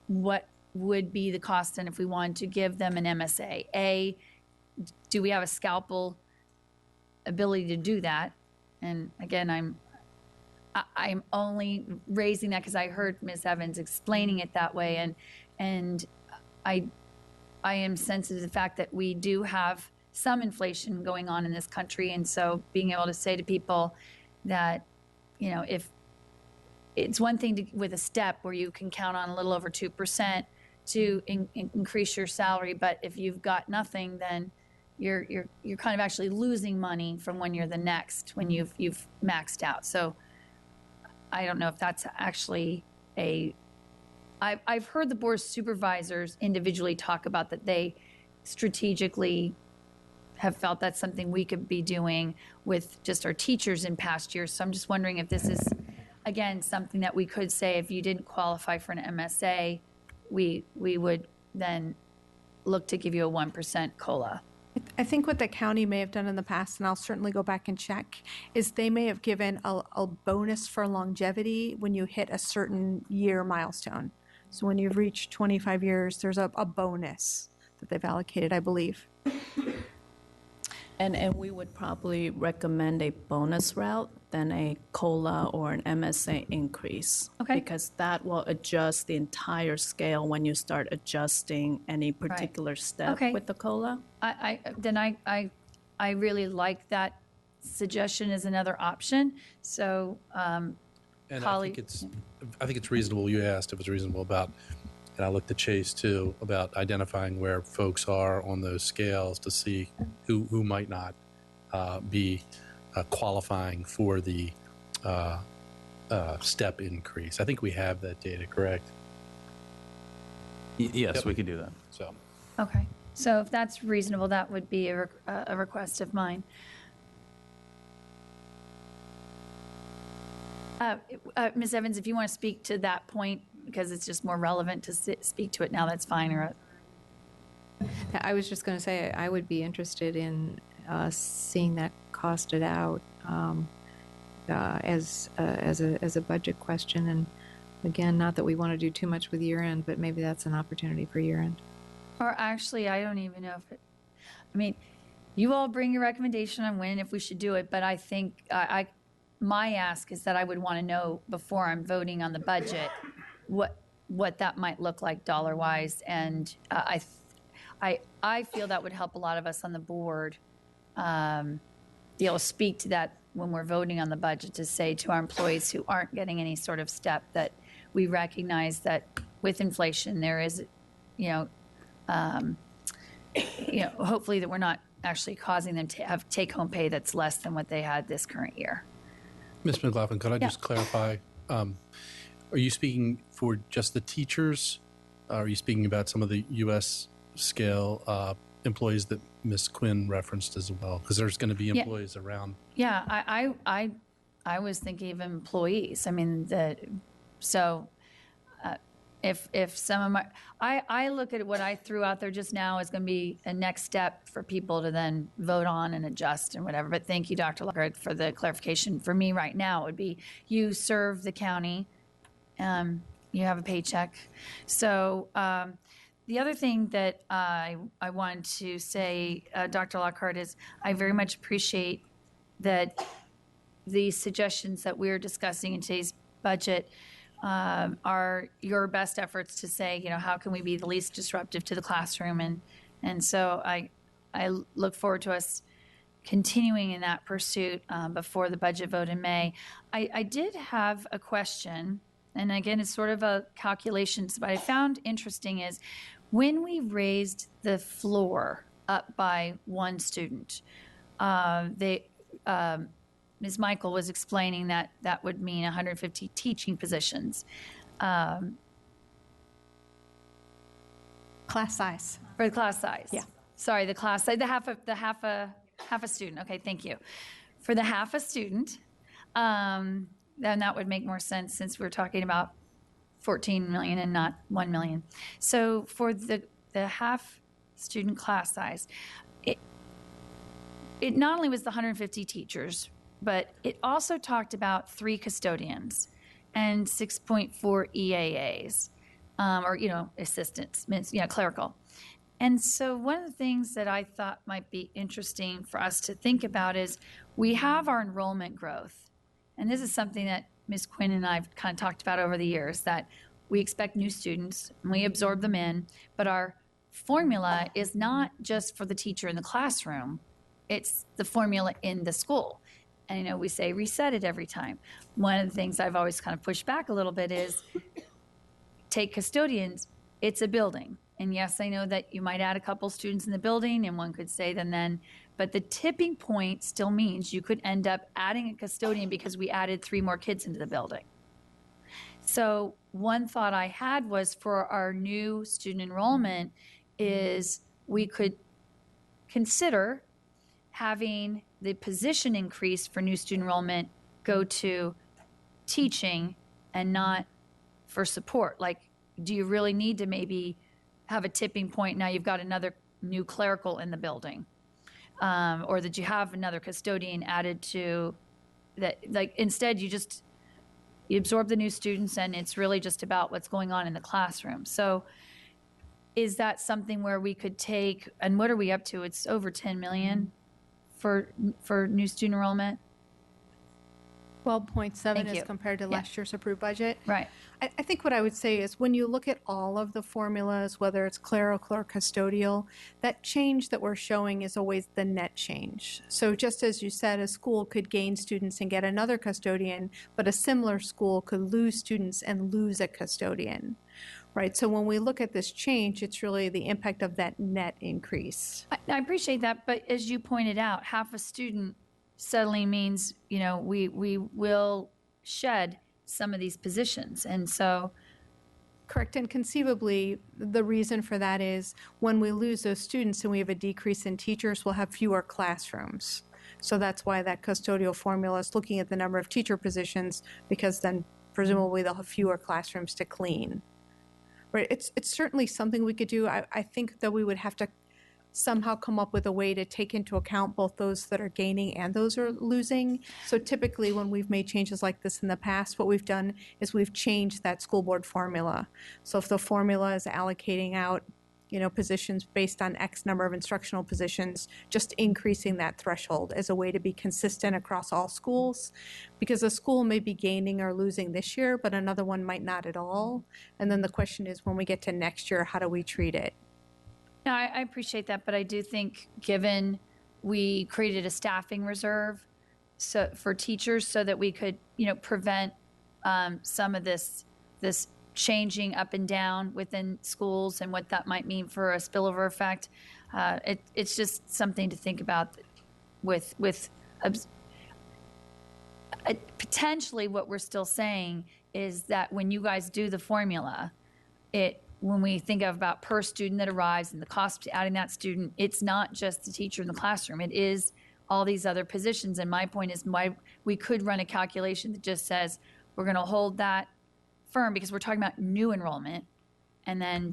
What would be the cost, and if we wanted to give them an MSA? Do we have a scalpel ability to do that? And again, I'm only raising that because I heard Ms. Evans explaining it that way, and I am sensitive to the fact that we do have some inflation going on in this country, and so being able to say to people that, if it's one thing with a step where you can count on a little over 2% to increase your salary, but if you've got nothing, then you're kind of actually losing money from when you're the next, when you've maxed out. So I don't know if that's actually I've heard the board of supervisors individually talk about that they strategically have felt that's something we could be doing with just our teachers in past years. So I'm just wondering if this is, again, something that we could say, if you didn't qualify for an MSA, we would then look to give you a 1% COLA. I think what the county may have done in the past, and I'll certainly go back and check, is they may have given a bonus for longevity when you hit a certain year milestone. So when you've reached 25 years, there's a bonus that they've allocated, I believe. And we would probably recommend a bonus route than a COLA or an MSA increase. Okay. Because that will adjust the entire scale when you start adjusting any particular step Okay. with the COLA. I really like that suggestion as another option. So, And colleague- I think it's reasonable. You asked if it's reasonable about, and I looked at Chase too, about identifying where folks are on those scales to see who might not be qualifying for the step increase. I think we have that data, correct? Yes, Yep. we could do that. So, okay. So if that's reasonable, that would be a request of mine. Ms. Evans, if you want to speak to that point, because it's just more relevant to speak to it now, that's fine. Or I was just going to say, I would be interested in seeing that costed out as a budget question. And again, not that we want to do too much with year end, but maybe that's an opportunity for year end. Or actually, I don't even know if it, I mean, you all bring your recommendation on when and if we should do it, but I think my ask is that I would want to know before I'm voting on the budget what that might look like dollar-wise. And I feel that would help a lot of us on the board be able to speak to that when we're voting on the budget, to say to our employees who aren't getting any sort of step that we recognize that with inflation there is, hopefully that we're not actually causing them to have take-home pay that's less than what they had this current year. Ms. McLaughlin, could I just clarify? Are you speaking for just the teachers? Are you speaking about some of the U.S. scale employees that Ms. Quinn referenced as well? Because there's going to be employees around. Yeah, I was thinking of employees. I mean, if some of my, I look at what I threw out there just now as going to be a next step for people to then vote on and adjust and whatever. But thank you, Dr. Lockhart, for the clarification. For me right now, it would be you serve the county, you have a paycheck. So The other thing that I wanted to say, Dr. Lockhart, is I very much appreciate that the suggestions that we're discussing in today's budget are your best efforts to say, how can we be the least disruptive to the classroom? And so I look forward to us continuing in that pursuit before the budget vote in May. I did have a question, and again, it's sort of a calculation, but I found interesting is when we raised the floor up by one student, Ms. Michael was explaining that that would mean 150 teaching positions. Class size. For the class size. Yeah. Sorry, the class size, the half a student. Okay, thank you. For the half a student, then that would make more sense since we're talking about 14 million and not 1 million. So for the half student class size, it not only was the 150 teachers, but it also talked about 3 custodians and 6.4 EAAs, or, assistants, clerical. And so one of the things that I thought might be interesting for us to think about is we have our enrollment growth. And this is something that Ms. Quinn and I have kind of talked about over the years, that we expect new students and we absorb them in, but our formula is not just for the teacher in the classroom, it's the formula in the school. And we say reset it every time. One of the things I've always kind of pushed back a little bit is take custodians, it's a building. And yes, I know that you might add a couple students in the building and one could say then, but the tipping point still means you could end up adding a custodian because we added 3 more kids into the building. So one thought I had was for our new student enrollment is we could consider having the position increase for new student enrollment go to teaching and not for support. Like, do you really need to maybe have a tipping point now you've got another new clerical in the building? Or that you have another custodian added to that? Like, instead you absorb the new students and it's really just about what's going on in the classroom. So is that something where we could take, and what are we up to? It's over 10 million for new student enrollment? 12.7 Thank as you. compared to Yeah. last year's approved budget. Right. I think what I would say is when you look at all of the formulas, whether it's clerical or custodial, that change that we're showing is always the net change. So just as you said, a school could gain students and get another custodian, but a similar school could lose students and lose a custodian, right? So when we look at this change, it's really the impact of that net increase. I appreciate that, but as you pointed out, half a student suddenly means, we will shed some of these positions. And so, Correct. And conceivably, the reason for that is when we lose those students and we have a decrease in teachers, we'll have fewer classrooms. So that's why that custodial formula is looking at the number of teacher positions, because then presumably they'll have fewer classrooms to clean. Right. It's certainly something we could do. I think that we would have to somehow come up with a way to take into account both those that are gaining and those are losing. So typically when we've made changes like this in the past, what we've done is we've changed that school board formula. So if the formula is allocating out, positions based on X number of instructional positions, just increasing that threshold as a way to be consistent across all schools, because a school may be gaining or losing this year, but another one might not at all. And then the question is, when we get to next year, how do we treat it? no, I appreciate that, but I do think given we created a staffing reserve for teachers so that we could, prevent some of this changing up and down within schools and what that might mean for a spillover effect. It's just something to think about with potentially what we're still saying is that when you guys do the formula, when we think about per student that arrives and the cost of adding that student, it's not just the teacher in the classroom. It is all these other positions. And my point is why we could run a calculation that just says we're going to hold that firm because we're talking about new enrollment, and then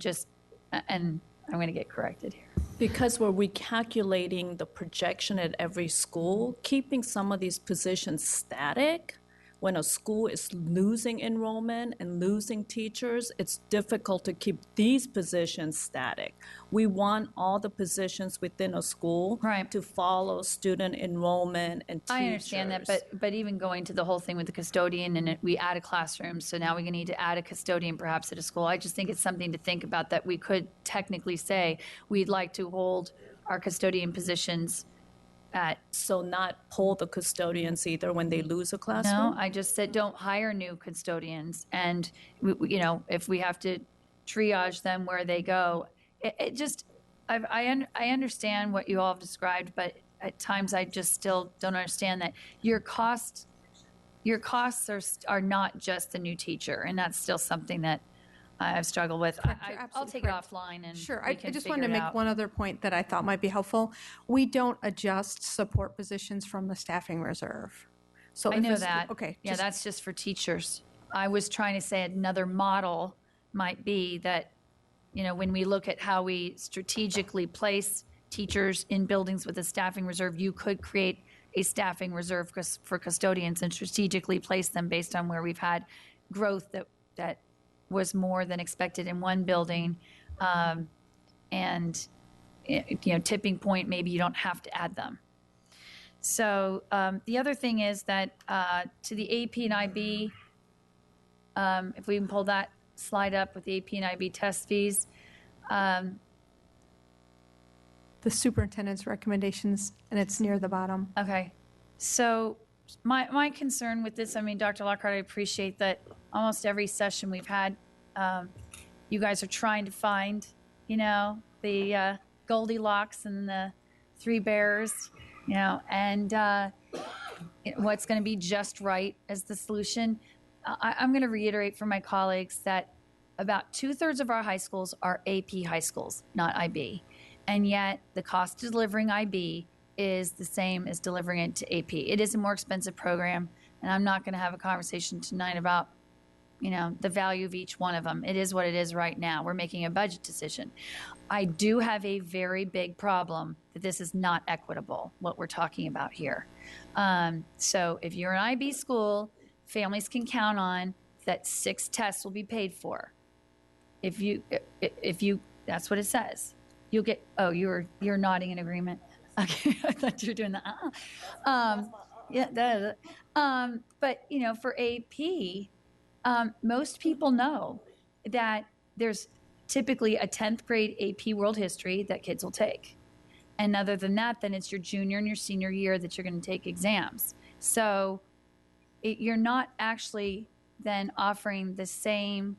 and I'm going to get corrected here. Because we're recalculating the projection at every school, keeping some of these positions static when a school is losing enrollment and losing teachers, it's difficult to keep these positions static. We want all the positions within a school Right. to follow student enrollment and teachers. I understand that, but even going to the whole thing with the custodian and we add a classroom, so now we're going to need to add a custodian perhaps at a school. I just think it's something to think about, that we could technically say we'd like to hold our custodian positions at. So not pull the custodians either when they lose a classroom? No, I just said don't hire new custodians, and if we have to triage them where they go, it just I understand what you all have described, but at times I just still don't understand that your costs are not just the new teacher, and that's still something that I've struggled with. You're I'll absolutely take it correct. offline and Sure, we I can just figure wanted to it make out. one other point that I thought might be helpful. We don't adjust support positions from the staffing reserve. So I if know a sch- that. Okay. Yeah, just- that's just for teachers. I was trying to say another model might be that, when we look at how we strategically place teachers in buildings with a staffing reserve, you could create a staffing reserve for custodians and strategically place them based on where we've had growth that was more than expected in one building. And, tipping point, maybe you don't have to add them. So the other thing is that to the AP and IB, if we can pull that slide up with the AP and IB test fees, The superintendent's recommendations, and it's near the bottom. okay. So my concern with this, Dr. Lockhart, I appreciate that almost every session we've had, you guys are trying to find, the Goldilocks and the three bears, and what's going to be just right as the solution. I'm going to reiterate for my colleagues that about 2/3 of our high schools are AP high schools, not IB. And yet the cost of delivering IB is the same as delivering it to AP. It is a more expensive program, and I'm not going to have a conversation tonight about, the value of each one of them. It is what it is right now. We're making a budget decision. I do have a very big problem that this is not equitable, what we're talking about here. So if you're an IB school, families can count on that 6 tests will be paid for. If you, that's what it says. You'll get, oh, you're nodding in agreement. Okay, I thought you were doing the, yeah, but, for AP, most people know that there's typically a 10th grade AP World History that kids will take. And other than that, then it's your junior and your senior year that you're going to take exams. So you're not actually then offering the same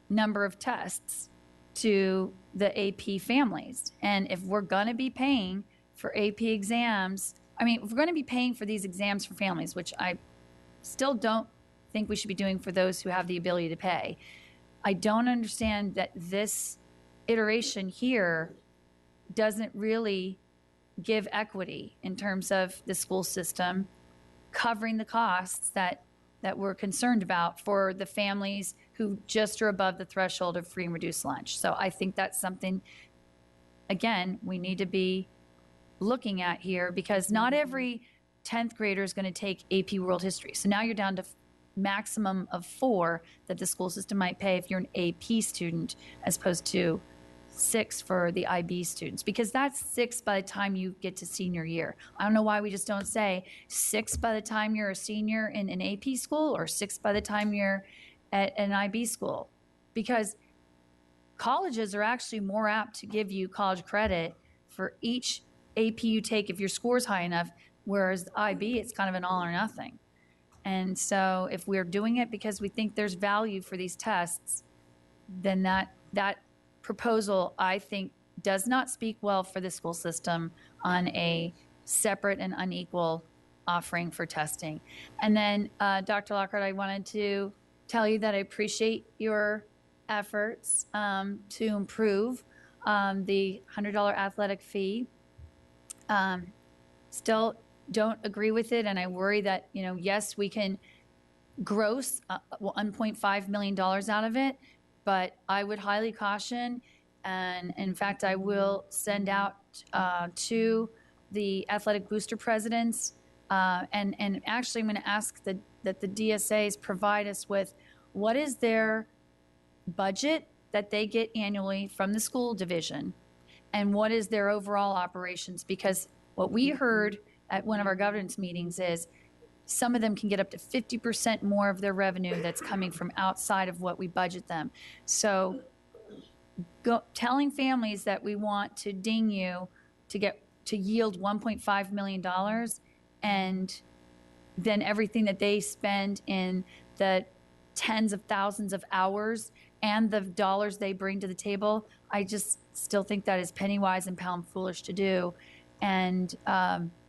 number of tests to the AP families. And if we're going to be paying for AP exams, if we're going to be paying for these exams for families, which I still don't think we should be doing for those who have the ability to pay, I don't understand that this iteration here doesn't really give equity in terms of the school system covering the costs that we're concerned about for the families who just are above the threshold of free and reduced lunch. So I think that's something, again, we need to be looking at here, because not every 10th grader is going to take AP World History. So now you're down to maximum of 4 that the school system might pay if you're an AP student, as opposed to 6 for the IB students, because that's 6 by the time you get to senior year. I don't know why we just don't say 6 by the time you're a senior in an AP school, or 6 by the time you're at an IB school, because colleges are actually more apt to give you college credit for each AP you take if your score's high enough, whereas IB, it's kind of an all or nothing. And so if we're doing it because we think there's value for these tests, then that proposal, I think, does not speak well for the school system on a separate and unequal offering for testing. And then, Dr. Lockhart, I wanted to tell you that I appreciate your efforts to improve the $100 athletic fee. Still don't agree with it, and I worry that, yes, we can gross $1.5 million out of it, but I would highly caution, and in fact, I will send out to the athletic booster presidents, and actually I'm going to ask that the DSAs provide us with what is their budget that they get annually from the school division and what is their overall operations. Because what we heard at one of our governance meetings is some of them can get up to 50% more of their revenue that's coming from outside of what we budget them. So telling families that we want to ding you to yield $1.5 million, and then everything that they spend in the tens of thousands of hours and the dollars they bring to the table, I just still think that is penny wise and pound foolish to do. And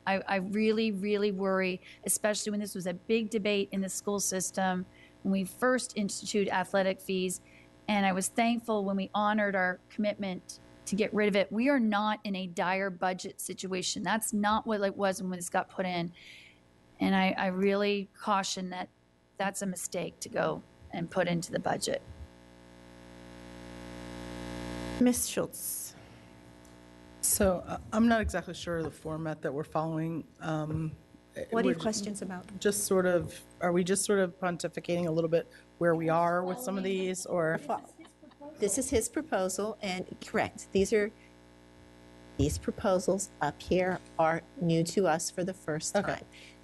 I really, really worry, especially when this was a big debate in the school system when we first instituted athletic fees. And I was thankful when we honored our commitment to get rid of it. We are not in a dire budget situation. That's not what it was when this got put in. And I really caution that that's a mistake to go and put into the budget. Ms. Schultz. So I'm not exactly sure of the format that we're following. What are your questions about? Just sort of, are we just sort of pontificating a little bit where we are with some of these, or? This is his proposal, and correct, these proposals up here are new to us for the first time. Okay.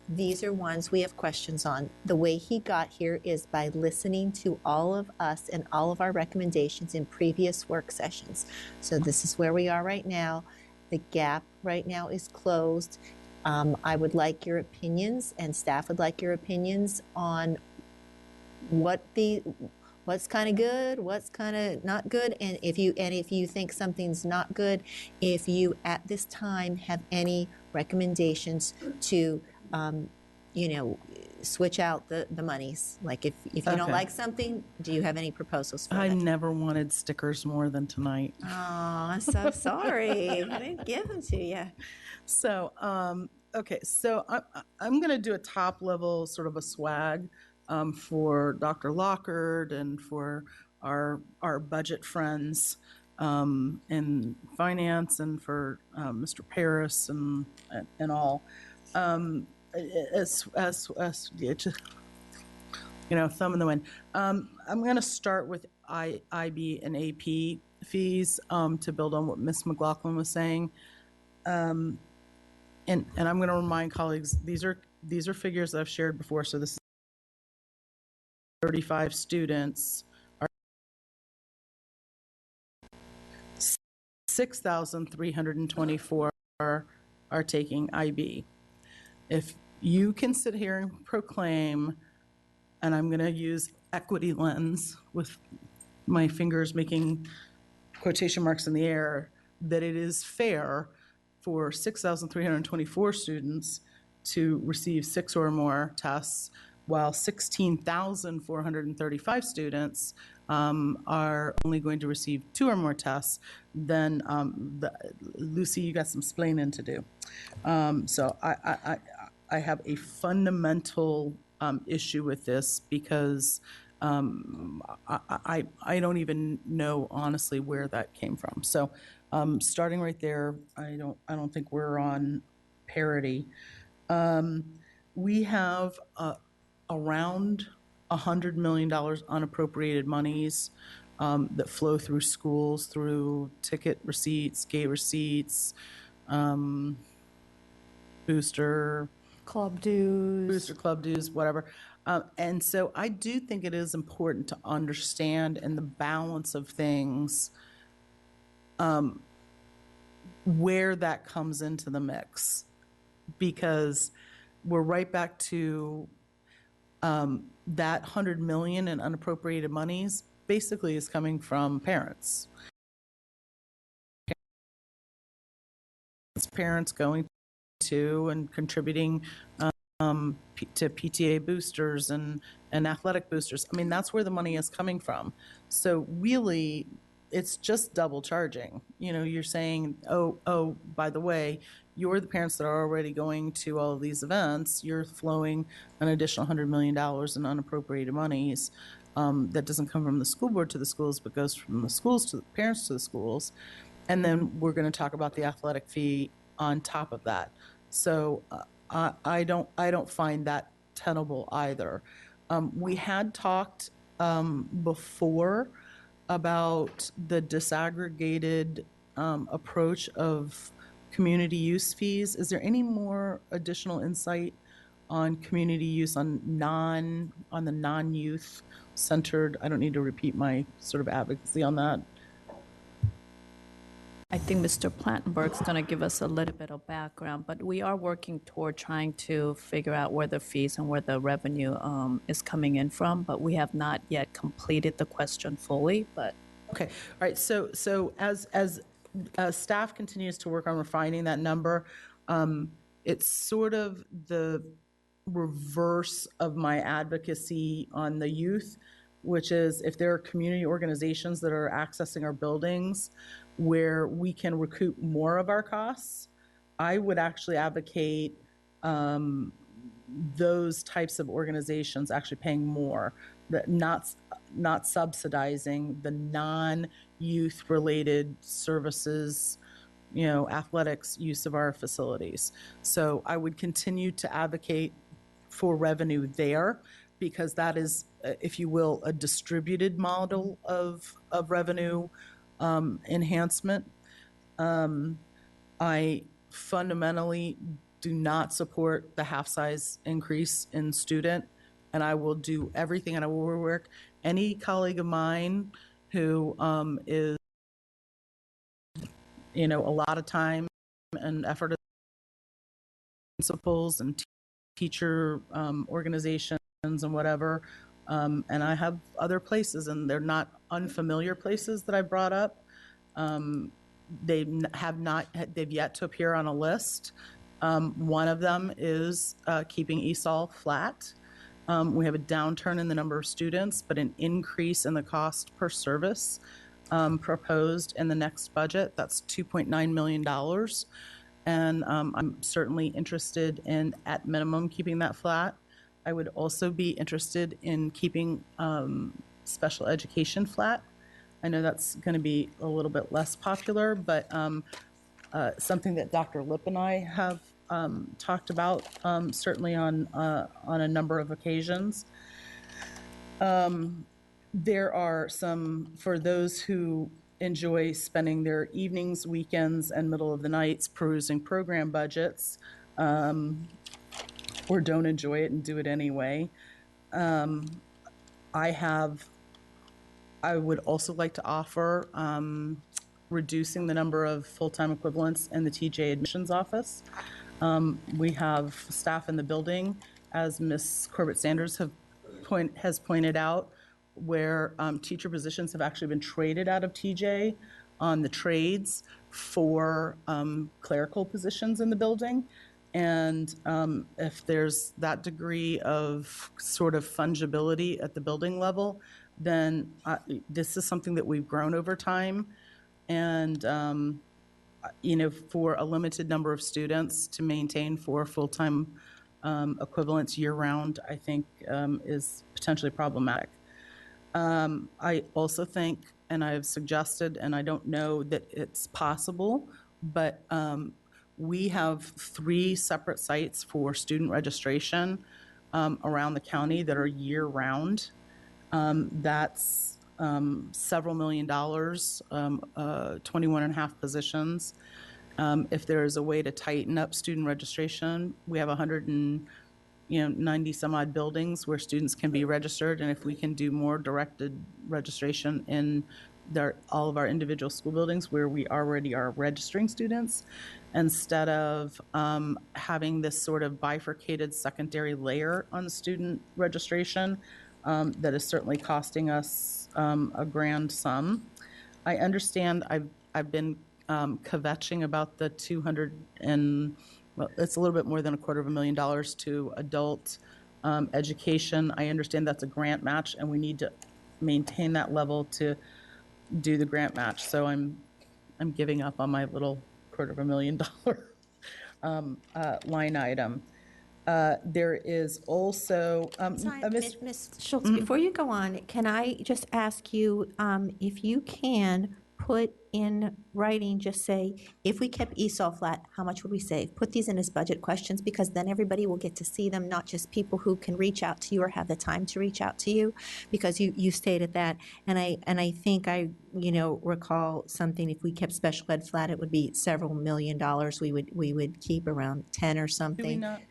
These are ones we have questions on. The way he got here is by listening to all of us and all of our recommendations in previous work sessions. So this is where we are right now. The gap right now is closed. I would like your opinions, and staff would like your opinions on what's kind of good, what's kind of not good, and if you think something's not good, if you at this time have any recommendations to switch out the monies. Like if you don't like something, do you have any proposals for I that? never wanted stickers more than tonight. Oh, I'm so sorry. I didn't give them to you. So, okay, so I'm going to do a top level sort of a swag for Dr. Lockard and for our budget friends in finance, and for Mr. Paris and all. As thumb in the wind. I'm going to start with IB and AP fees to build on what Ms. McLaughlin was saying. And I'm going to remind colleagues, these are figures that I've shared before. So this is 35 students, are 6,324 are taking IB. If you can sit here and proclaim, and I'm going to use equity lens with my fingers making quotation marks in the air, that it is fair for 6,324 students to receive 6 or more tests, while 16,435 students are only going to receive 2 or more tests, then Lucy, you got some splaining to do. So I have a fundamental issue with this, because I don't even know honestly where that came from. So starting right there, I don't think we're on parity. We have around $100 million unappropriated monies that flow through schools through ticket receipts, gate receipts, booster club dues, whatever. And so I do think it is important to understand in the balance of things where that comes into the mix, because we're right back to that $100 million in unappropriated monies basically is coming from parents. Parents going to and contributing to PTA boosters and athletic boosters. I mean, that's where the money is coming from. So really, it's just double charging. You're saying, oh, by the way, you're the parents that are already going to all of these events. You're flowing an additional $100 million in unappropriated monies that doesn't come from the school board to the schools, but goes from the schools to the parents to the schools. And then we're going to talk about the athletic fee on top of that. So I don't find that tenable either. We had talked before about the disaggregated approach of community use fees. Is there any more additional insight on community use on the non-youth centered? I don't need to repeat my sort of advocacy on that. I think Mr. Plattenberg's going to give us a little bit of background, but we are working toward trying to figure out where the fees and where the revenue is coming in from, but we have not yet completed the question fully, but. Okay, all right, so as staff continues to work on refining that number, it's sort of the reverse of my advocacy on the youth, which is if there are community organizations that are accessing our buildings where we can recoup more of our costs, I would actually advocate those types of organizations actually paying more, that not subsidizing the non-youth related services, athletics use of our facilities. So I would continue to advocate for revenue there, because that is, if you will, a distributed model of revenue enhancement. I fundamentally do not support the half-size increase in student, and I will do everything, and I will work any colleague of mine who is, a lot of time and effort, principals and teacher organizations and whatever. And I have other places, and they're not unfamiliar places that I brought up. They've yet to appear on a list. One of them is keeping ESOL flat. We have a downturn in the number of students, but an increase in the cost per service proposed in the next budget. That's $2.9 million. And I'm certainly interested in, at minimum, keeping that flat. I would also be interested in keeping special education flat. I know that's going to be a little bit less popular, but something that Dr. Lipp and I have talked about, certainly on a number of occasions. There are some, for those who enjoy spending their evenings, weekends, and middle of the nights perusing program budgets, or don't enjoy it and do it anyway. I would also like to offer reducing the number of full-time equivalents in the TJ admissions office. We have staff in the building, as Ms. Corbett-Sanders has pointed out, where teacher positions have actually been traded out of TJ on the trades for clerical positions in the building. And if there's that degree of sort of fungibility at the building level, then this is something that we've grown over time. And, for a limited number of students to maintain 4 full-time equivalents year-round, I think is potentially problematic. I also think, and I have suggested, and I don't know that it's possible, but we have 3 separate sites for student registration around the county that are year-round. That's several $1 million, 21 and a half positions. If there is a way to tighten up student registration, we have 190 some odd buildings where students can be registered, and if we can do more directed registration in all of our individual school buildings where we already are registering students, instead of having this sort of bifurcated secondary layer on the student registration that is certainly costing us a grand sum. I understand I've been kvetching about the it's a little bit more than $250,000 to adult education. I understand that's a grant match, and we need to maintain that level to do the grant match. So I'm giving up on my little $250,000 line item. There is also Ms. Schultz, before you go on, can I just ask you if you can put in writing, just say, if we kept ESOL flat, how much would we save? Put these in as budget questions, because then everybody will get to see them, not just people who can reach out to you or have the time to reach out to you, because you stated that. And I think I, recall something, if we kept special ed flat, it would be several $1 million we would keep, around 10 or something. Do we not?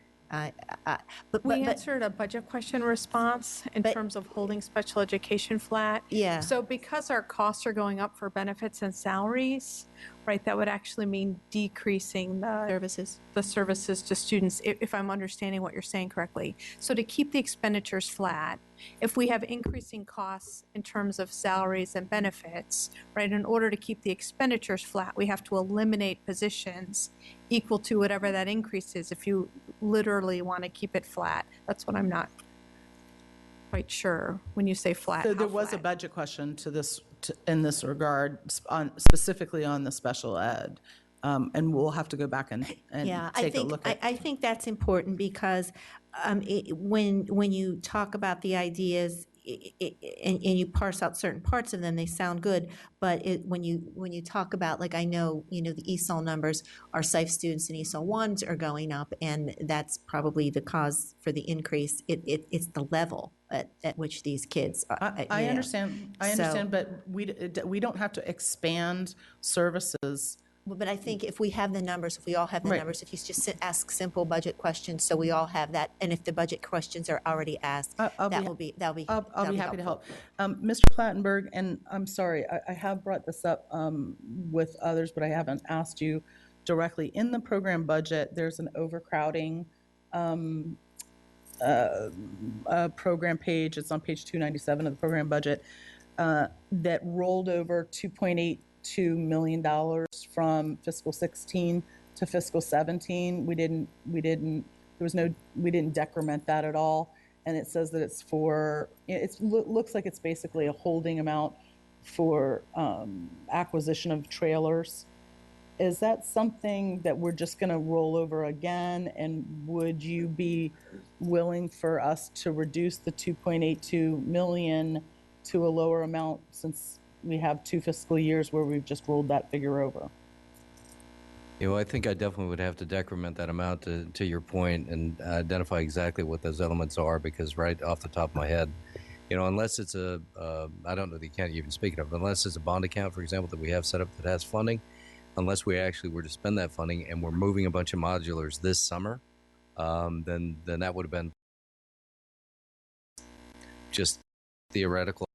We answered a budget question response in terms of holding special education flat. Yeah. So because our costs are going up for benefits and salaries, right, that would actually mean decreasing the services to students, if I'm understanding what you're saying correctly. So to keep the expenditures flat, if we have increasing costs in terms of salaries and benefits, right, in order to keep the expenditures flat, we have to eliminate positions equal to whatever that increase is if you literally want to keep it flat. That's what I'm not quite sure when you say flat. So how there was a flat? budget question in this regard, specifically on the special ed. And we'll have to go back and take a look at. I think that's important, because when you talk about the ideas, and you parse out certain parts of them, they sound good. But when you talk about, like, I know, the ESOL numbers, our SIFE students and ESOL 1s are going up, and that's probably the cause for the increase. It's the level at which these kids are. I understand. But we don't have to expand services. But I think if we have the numbers, if we all have the Right. numbers, if you just ask simple budget questions, so we all have that, and if the budget questions are already asked, I'll that'll be happy to helpful. help. Mr. Plattenberg, and I'm sorry, I have brought this up with others, but I haven't asked you directly. In the program budget, there's an overcrowding program page. It's on page 297 of the program budget that rolled over $2.82 million from fiscal 16 to fiscal 17. We didn't decrement that at all. And it says that it's for, looks like it's basically a holding amount for acquisition of trailers. Is that something that we're just going to roll over again? And would you be willing for us to reduce the 2.82 million to a lower amount, since we have 2 fiscal years where we've just rolled that figure over? I think I definitely would have to decrement that amount to your point and identify exactly what those elements are, because right off the top of my head, unless it's I don't know the account you even speaking of, unless it's a bond account, for example, that we have set up that has funding, unless we actually were to spend that funding and we're moving a bunch of modulars this summer, then that would have been just theoretical.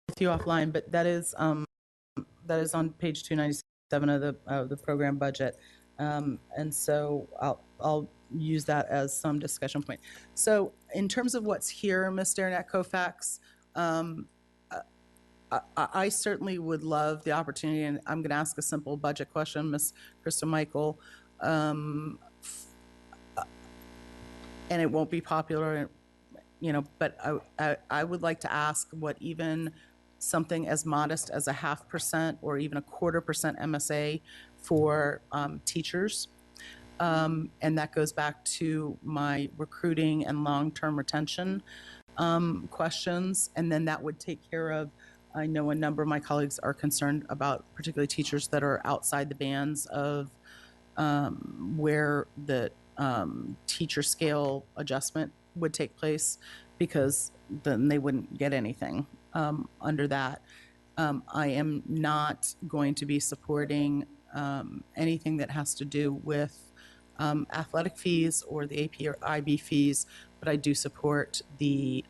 With you offline, but that is on page 297 of the program budget, and so I'll use that as some discussion point. So in terms of what's here, Ms. Derenak Kofax, I certainly would love the opportunity, and I'm going to ask a simple budget question, Ms. Krista Michael, and it won't be popular, but I would like to ask what even something as modest as 0.5% or even 0.25% MSA for teachers. And that goes back to my recruiting and long-term retention questions. And then that would take care of, I know a number of my colleagues are concerned about particularly teachers that are outside the bands of where the teacher scale adjustment would take place, because then they wouldn't get anything under that. I am not going to be supporting anything that has to do with athletic fees or the AP or IB fees, but I do support the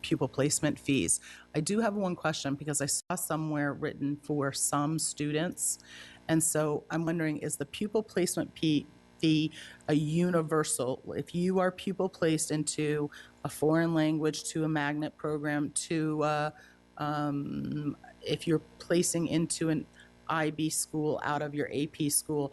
pupil placement fees. I do have one question, because I saw somewhere written for some students, and so I'm wondering, is the pupil placement fee a universal? If you are pupil placed into a foreign language, to a magnet program, to if you're placing into an IB school out of your AP school,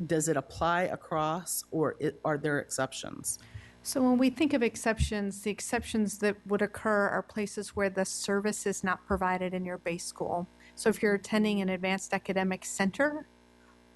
does it apply across, or are there exceptions? So when we think of exceptions, the exceptions that would occur are places where the service is not provided in your base school. So if you're attending an advanced academic center,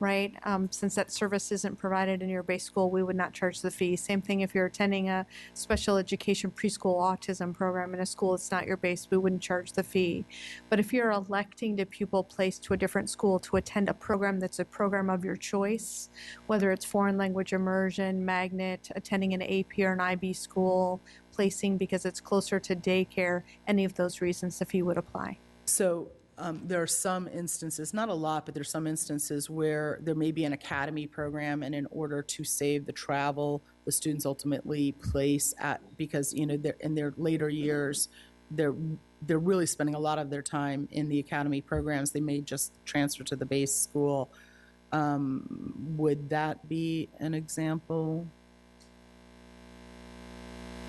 right? Since that service isn't provided in your base school, we would not charge the fee. Same thing if you're attending a special education preschool autism program in a school that's not your base, we wouldn't charge the fee. But if you're electing to pupil placed to a different school to attend a program that's a program of your choice, whether it's foreign language immersion, magnet, attending an AP or an IB school, placing because it's closer to daycare, any of those reasons, the fee would apply. So there are some instances, not a lot, but there's some instances where there may be an academy program, and in order to save the travel, the students ultimately place at, because they're in their later years, they're really spending a lot of their time in the academy programs. They may just transfer to the base school. Would that be an example?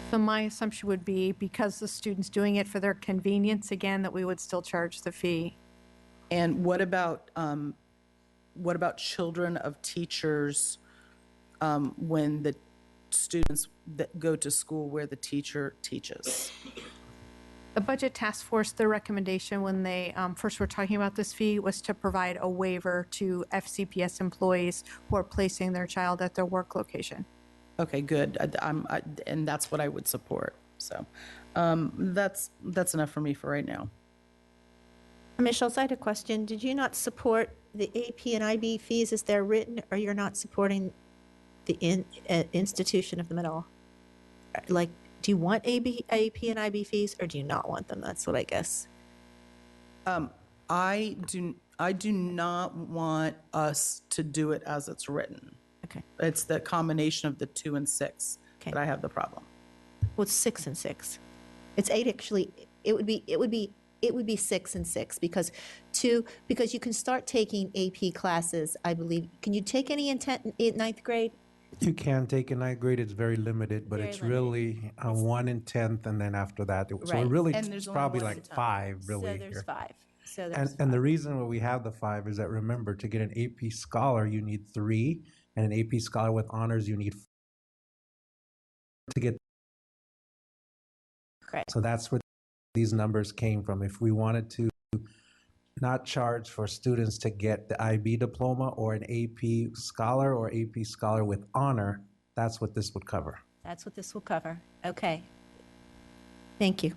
So my assumption would be because the student's doing it for their convenience, again, that we would still charge the fee. And what about children of teachers when the students that go to school where the teacher teaches? The Budget Task Force, their recommendation when they first were talking about this fee was to provide a waiver to FCPS employees who are placing their child at their work location. Okay, good. And that's what I would support. So that's enough for me for right now. Michelle, I had a question. Did you not support the AP and IB fees as they're written, or you're not supporting the institution of the middle? Like, do you want AP and IB fees, or do you not want them? That's what I guess. I do not want us to do it as it's written. Okay. It's the combination of the 2 and 6 that I have the problem. Well, it's 6 and 6. It's 8 actually. It would be 6 and 6 because you can start taking AP classes. I believe. Can you take any in 9th grade? You can take in 9th grade. It's very limited, but Very it's limited. really 1 in 10th, and then after that, so Right. it really And there's it's only probably one like at a time. 5 really So there's here. 5. So there's And the reason why we have the 5 is that, remember, to get an AP scholar, you need 3, and an AP scholar with honors, you need 4 to get. Right. So that's where these numbers came from. If we wanted to not charge for students to get the IB diploma or an AP scholar or AP scholar with honor, that's what this would cover. That's what this will cover. Okay. Thank you.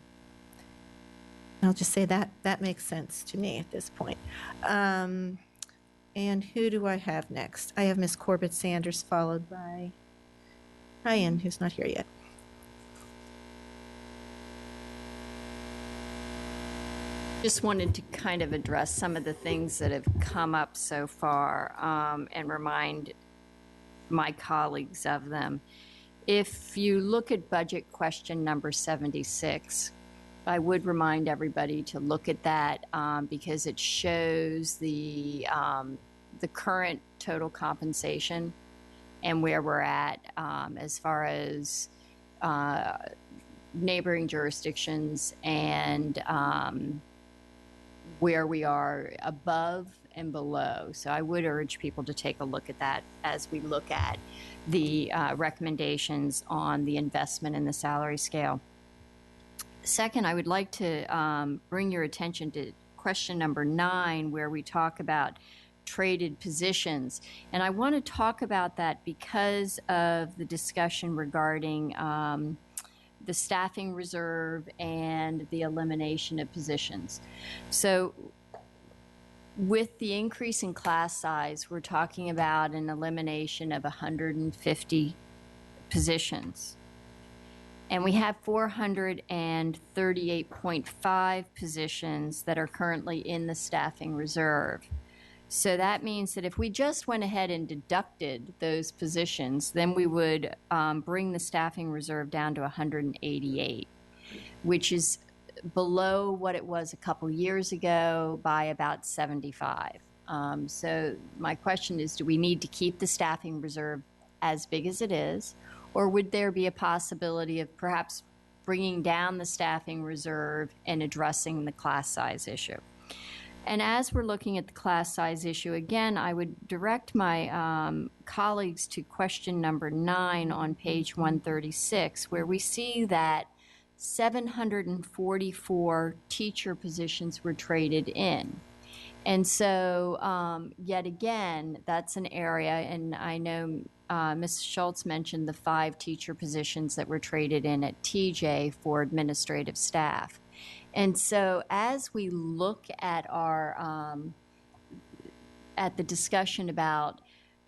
I'll just say that makes sense to me at this point. And who do I have next? I have Ms. Corbett Sanders, followed by Ryan, who's not here yet. Just wanted to kind of address some of the things that have come up so far and remind my colleagues of them. If you look at budget question number 76, I would remind everybody to look at that because it shows the current total compensation and where we're at as far as neighboring jurisdictions and where we are above and below. So I would urge people to take a look at that as we look at the recommendations on the investment in the salary scale. Second, I would like to bring your attention to question number 9, where we talk about traded positions. And I want to talk about that because of the discussion regarding the staffing reserve and the elimination of positions. So with the increase in class size, we're talking about an elimination of 150 positions. And we have 438.5 positions that are currently in the staffing reserve. So that means that if we just went ahead and deducted those positions, then we would bring the staffing reserve down to 188, which is below what it was a couple years ago by about 75. So my question is, do we need to keep the staffing reserve as big as it is? Or would there be a possibility of perhaps bringing down the staffing reserve and addressing the class size issue? And as we're looking at the class size issue, again, I would direct my colleagues to question number 9 on page 136, where we see that 744 teacher positions were traded in. And so, yet again, that's an area, and I know Ms. Schultz mentioned the 5 teacher positions that were traded in at TJ for administrative staff. And so as we look at our, at the discussion about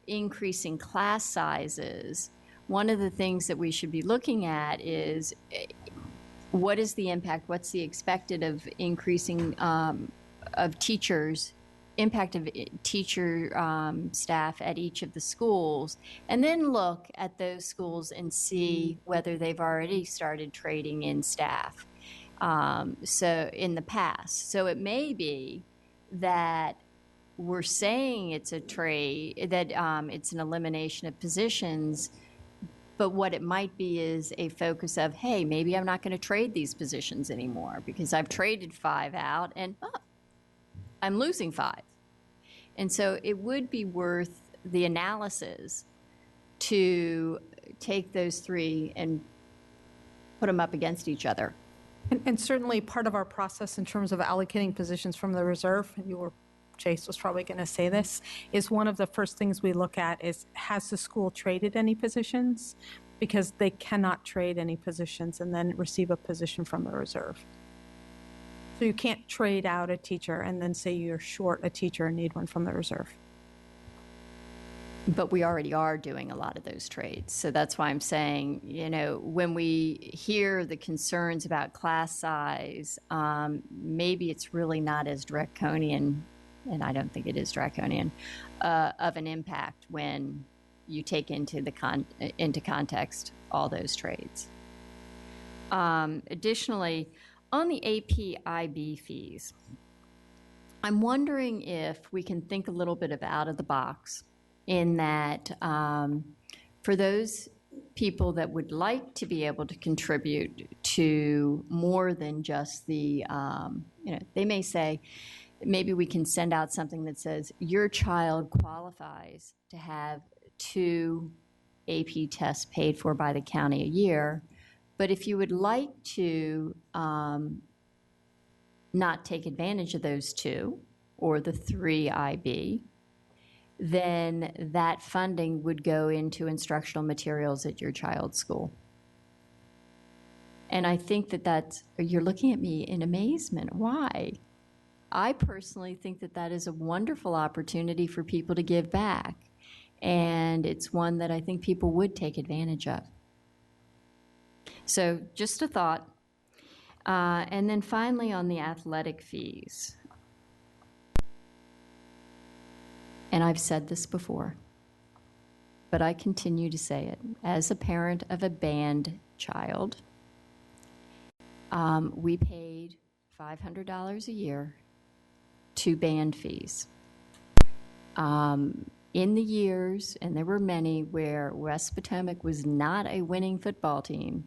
increasing class sizes, one of the things that we should be looking at is what is the impact, what's the expected of increasing of teachers, impact of teacher staff at each of the schools, and then look at those schools and see whether they've already started trading in staff. So in the past. So it may be that we're saying it's a trade, that it's an elimination of positions, but what it might be is a focus of, hey, maybe I'm not going to trade these positions anymore because I've traded 5 out and I'm losing 5. And so it would be worth the analysis to take those 3 and put them up against each other. And certainly part of our process in terms of allocating positions from the reserve, Chase was probably going to say this, is one of the first things we look at is, has the school traded any positions? Because they cannot trade any positions and then receive a position from the reserve. So you can't trade out a teacher and then say you're short a teacher and need one from the reserve. But we already are doing a lot of those trades. So that's why I'm saying, when we hear the concerns about class size, maybe it's really not as draconian, and I don't think it is draconian, of an impact when you take into context all those trades. Additionally, on the AP/IB fees, I'm wondering if we can think a little bit of out of the box in that for those people that would like to be able to contribute to more than just the, they may say, maybe we can send out something that says your child qualifies to have 2 AP tests paid for by the county a year. But if you would like to not take advantage of those 2 or the 3 IB, then that funding would go into instructional materials at your child's school. And I think that you're looking at me in amazement. Why? I personally think that is a wonderful opportunity for people to give back. And it's one that I think people would take advantage of. So just a thought. And then finally on the athletic fees. And I've said this before, but I continue to say it. As a parent of a band child, we paid $500 a year to band fees. In the years, and there were many, where West Potomac was not a winning football team,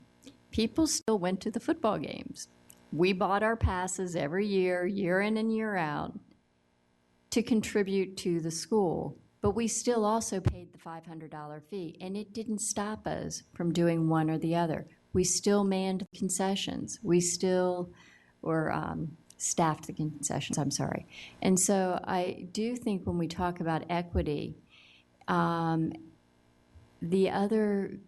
people still went to the football games. We bought our passes every year, year in and year out, to contribute to the school. But we still also paid the $500 fee, and it didn't stop us from doing one or the other. We still manned concessions. We still were staffed the concessions, I'm sorry. And so I do think when we talk about equity, the other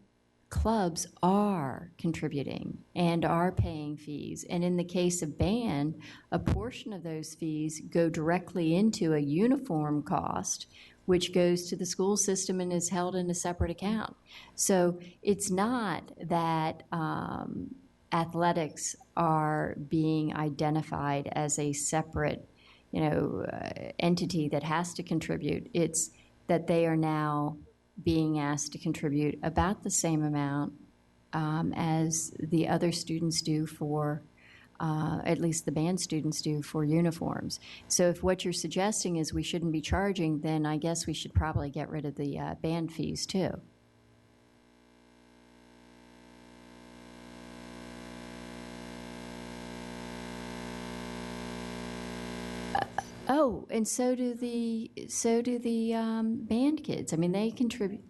clubs are contributing and are paying fees. And in the case of band, a portion of those fees go directly into a uniform cost, which goes to the school system and is held in a separate account. So it's not that athletics are being identified as a separate, entity that has to contribute. It's that they are now being asked to contribute about the same amount as the other students do for, at least the band students do for uniforms. So if what you're suggesting is we shouldn't be charging, then I guess we should probably get rid of the band fees too. Oh, and so do the band kids. I mean, they contribute.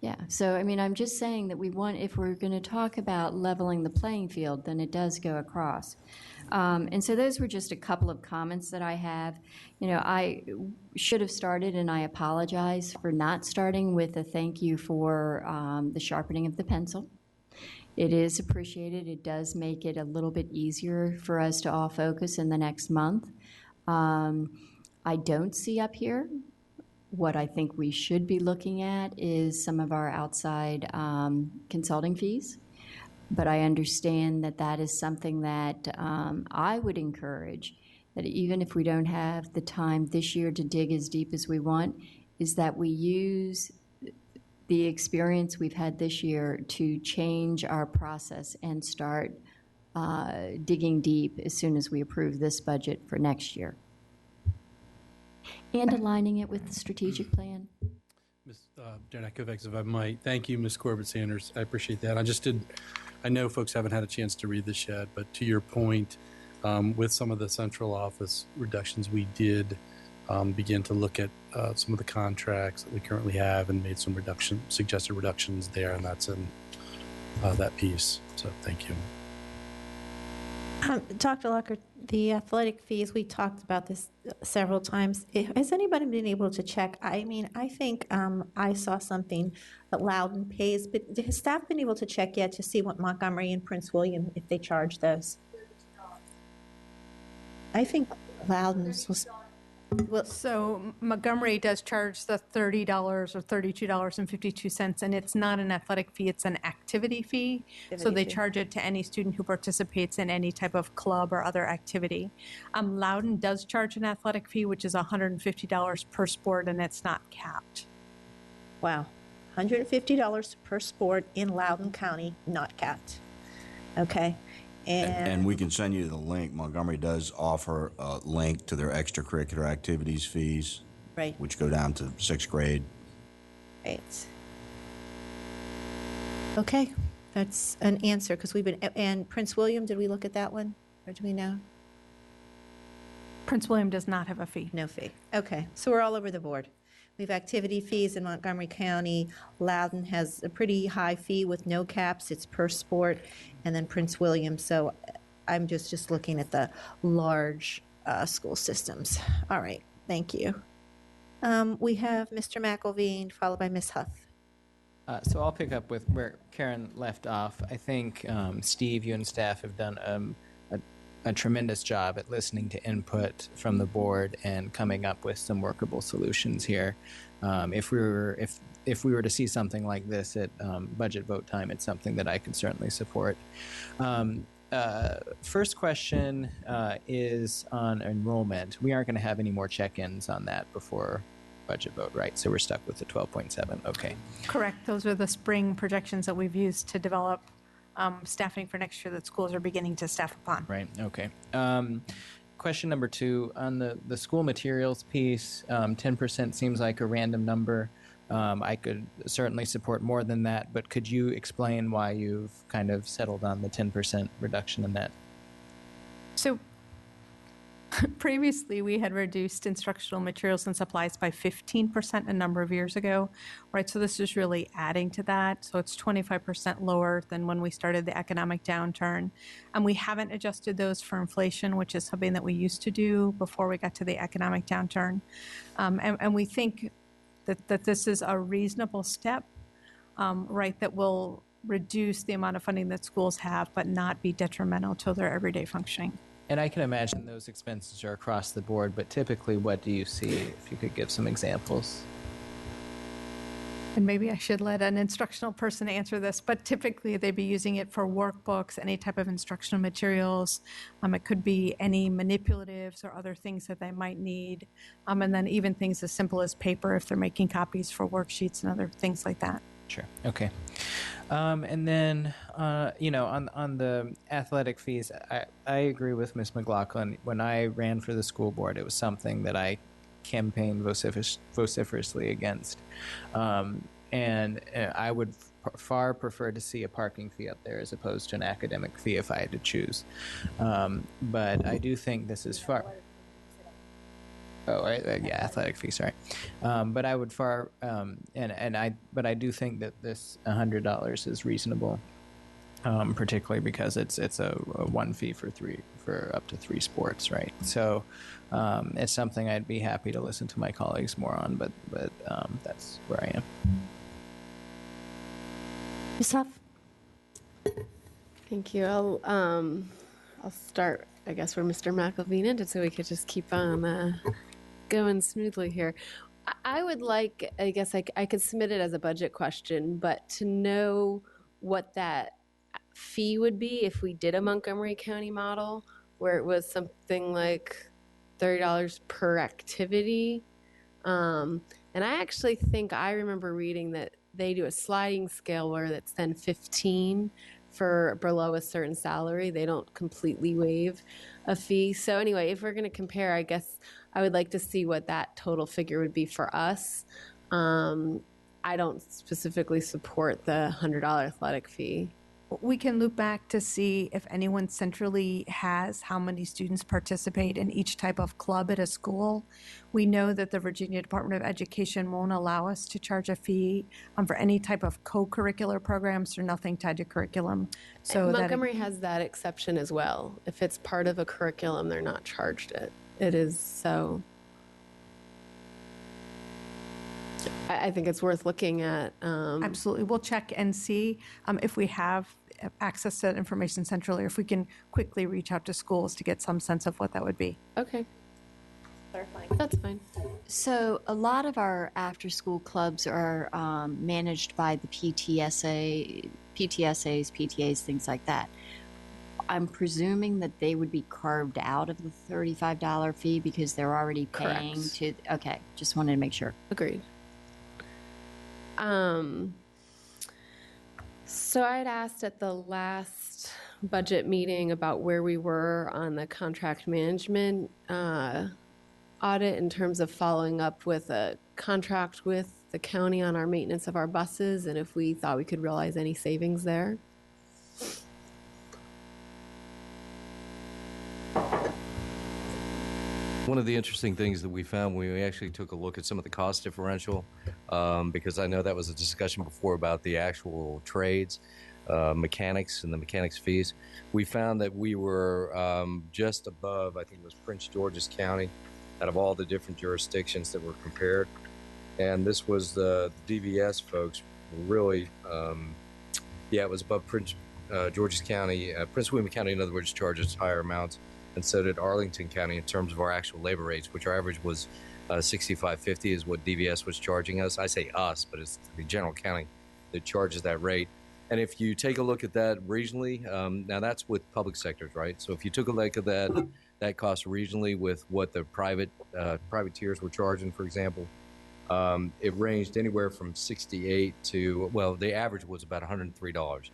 Yeah. So I mean, I'm just saying that if we're going to talk about leveling the playing field, then it does go across. And so those were just a couple of comments that I have. I should have started, and I apologize for not starting with a thank you for the sharpening of the pencil. It is appreciated. It does make it a little bit easier for us to all focus in the next month. I don't see up here what I think we should be looking at is some of our outside consulting fees. But I understand that that is something that I would encourage, that even if we don't have the time this year to dig as deep as we want, is that we use the experience we've had this year to change our process and start digging deep as soon as we approve this budget for next year. And aligning it with the strategic plan. Ms. Dernakovics, if I might, thank you, Ms. Corbett-Sanders. I appreciate that. I know folks haven't had a chance to read this yet, but to your point, with some of the central office reductions, we did begin to look at some of the contracts that we currently have and made some suggested reductions there, and that's in that piece. So thank you. Dr. Locker, the athletic fees, we talked about this several times. Has anybody been able to check? I mean, I think I saw something that Loudon pays, but has staff been able to check yet to see what Montgomery and Prince William, if they charge those? I think Loudon's was... Well, So Montgomery does charge the $30 or $32.52, and it's not an athletic fee, it's an activity fee. So Activity they fee. charge it to any student who participates in any type of club or other activity. Loudon does charge an athletic fee, which is $150 per sport, and it's not capped. wow, $150 per sport in Loudoun County, not capped. Okay. And we can send you the link. Montgomery does offer a link to their extracurricular activities fees, Right, which go down to 6th grade. right. Okay, that's an answer, because we've been, and Prince William, did we look at that one? Or do we know? Prince William does not have a fee. No fee. Okay, so we're all over the board. We have activity fees in Montgomery County. Loudoun has a pretty high fee with no caps. It's per sport. And then Prince William. So I'm just looking at the large school systems. All right, thank you. We have Mr. McElveen, followed by Ms. Huff. So I'll pick up with where Karen left off. I think, Steve, you and staff have done a tremendous job at listening to input from the board and coming up with some workable solutions here. If we were to see something like this at budget vote time, it's something that I could certainly support. First question is on enrollment. We aren't going to have any more check-ins on that before budget vote, right? So we're stuck with the 12.7. Okay. Correct. Those are the spring projections that we've used to develop staffing for next year that schools are beginning to staff upon. Right. Okay. Question number 2 on the school materials piece. 10% seems like a random number. I could certainly support more than that, but could you explain why you've kind of settled on the 10% reduction in that? So previously, we had reduced instructional materials and supplies by 15% a number of years ago, right? So this is really adding to that. So it's 25% lower than when we started the economic downturn. And we haven't adjusted those for inflation, which is something that we used to do before we got to the economic downturn. And we think that this is a reasonable step, right, that will reduce the amount of funding that schools have, but not be detrimental to their everyday functioning. And I can imagine those expenses are across the board, but typically what do you see, if you could give some examples? And maybe I should let an instructional person answer this, but typically they'd be using it for workbooks, any type of instructional materials. It could be any manipulatives or other things that they might need. And then even things as simple as paper if they're making copies for worksheets and other things like that. Sure. Okay. And then, on the athletic fees, I agree with Ms. McLaughlin. When I ran for the school board, it was something that I campaigned vociferously against. And I would far prefer to see a parking fee up there as opposed to an academic fee if I had to choose. But I do think this is far... Oh, yeah, athletic fee, sorry. But I would but I do think that this $100 is reasonable. particularly because it's a one fee for up to 3 sports, right? So it's something I'd be happy to listen to my colleagues more on, but that's where I am. Yourself. Thank you. I'll start, I guess, where Mr. McElveen ended, so we could just keep on going smoothly here. I would like, I guess I could submit it as a budget question, but to know what that fee would be if we did a Montgomery County model where it was something like $30 per activity. And I actually think I remember reading that they do a sliding scale where it's then 15 for below a certain salary. They don't completely waive a fee. So anyway, if we're going to compare, I guess I would like to see what that total figure would be for us. I don't specifically support the $100 athletic fee. We can loop back to see if anyone centrally has how many students participate in each type of club at a school. We know that the Virginia Department of Education won't allow us to charge a fee for any type of co-curricular programs or nothing tied to curriculum. So Montgomery has that exception as well. If it's part of a curriculum, they're not charged it. It is so. I think it's worth looking at. Absolutely. We'll check and see if we have access to that information centrally, or if we can quickly reach out to schools to get some sense of what that would be. Okay. Clarifying. That's fine. So a lot of our after-school clubs are managed by the PTSAs, PTAs, things like that. I'm presuming that they would be carved out of the $35 fee because they're already paying Correct. to. Okay, just wanted to make sure. Agreed. So I'd asked at the last budget meeting about where we were on the contract management audit in terms of following up with a contract with the county on our maintenance of our buses, and if we thought we could realize any savings there. One of the interesting things that we found when we actually took a look at some of the cost differential, because I know that was a discussion before about the actual trades, mechanics and the mechanics fees, we found that we were just above, I think it was Prince George's County, out of all the different jurisdictions that were compared. And this was the DVS folks really, it was above Prince George's County. Prince William County, in other words, charges higher amounts. And so did Arlington County in terms of our actual labor rates, which our average was $65.50 is what DVS was charging us. I say us, but it's the general county that charges that rate. And if you take a look at that regionally, now that's with public sectors, right? So if you took a look at that cost regionally with what the private tiers were charging, for example, it ranged anywhere from 68 to, well, the average was about $103.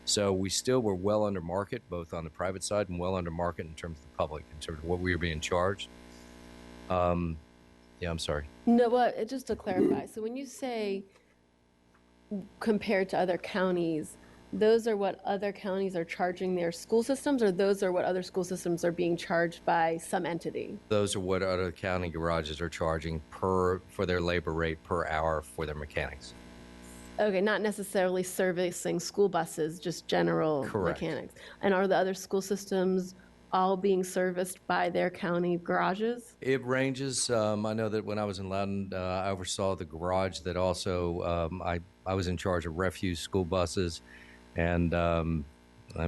So we still were well under market, both on the private side and well under market in terms of the public, in terms of what we were being charged. I'm sorry. No, well, just to clarify, so when you say compared to other counties, those are what other counties are charging their school systems, or those are what other school systems are being charged by some entity? Those are what other county garages are charging for their labor rate per hour for their mechanics. Okay, not necessarily servicing school buses, just general Correct. mechanics. And are the other school systems all being serviced by their county garages? It ranges. I know that when I was in Loudon, I oversaw the garage that also, I was in charge of refuse school buses and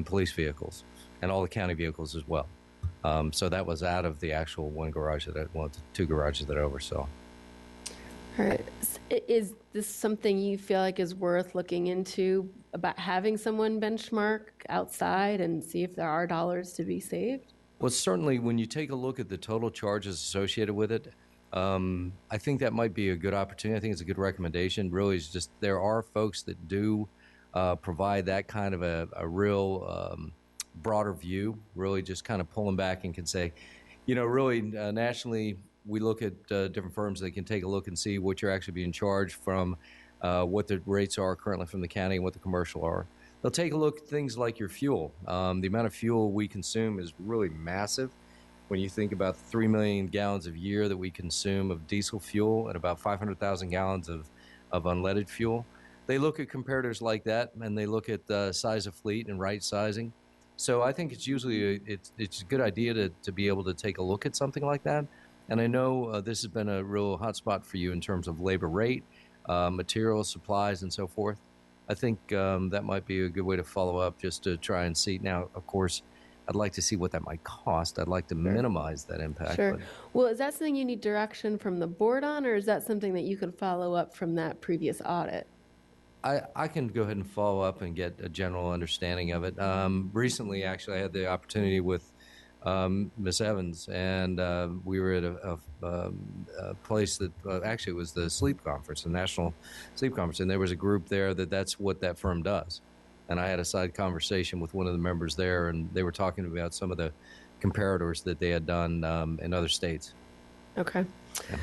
police vehicles and all the county vehicles as well. So that was out of the actual two garages that I oversaw. All right. Is this something you feel like is worth looking into about having someone benchmark outside and see if there are dollars to be saved? Well, certainly when you take a look at the total charges associated with it, I think that might be a good opportunity. I think it's a good recommendation. Really, it's just there are folks that do provide that kind of a real broader view, really just kind of pulling back and can say, really nationally, we look at different firms that can take a look and see what you're actually being charged from, what the rates are currently from the county and what the commercial are. They'll take a look at things like your fuel. The amount of fuel we consume is really massive. When you think about 3 million gallons a year that we consume of diesel fuel and about 500,000 gallons of unleaded fuel, they look at comparators like that, and they look at the size of fleet and right sizing. So I think it's usually it's a good idea to be able to take a look at something like that. And I know this has been a real hot spot for you in terms of labor rate, materials, supplies, and so forth. I think that might be a good way to follow up, just to try and see. Now, of course, I'd like to see what that might cost. I'd like to minimize that impact. Sure. But Well, is that something you need direction from the board on, or is that something that you can follow up from that previous audit? I can go ahead and follow up and get a general understanding of it. Recently, actually, I had the opportunity with Miss Evans, and we were at a place that actually was the sleep conference, the National Sleep Conference, and there was a group there that's what that firm does. And I had a side conversation with one of the members there, and they were talking about some of the comparators that they had done in other states. Okay. Yeah.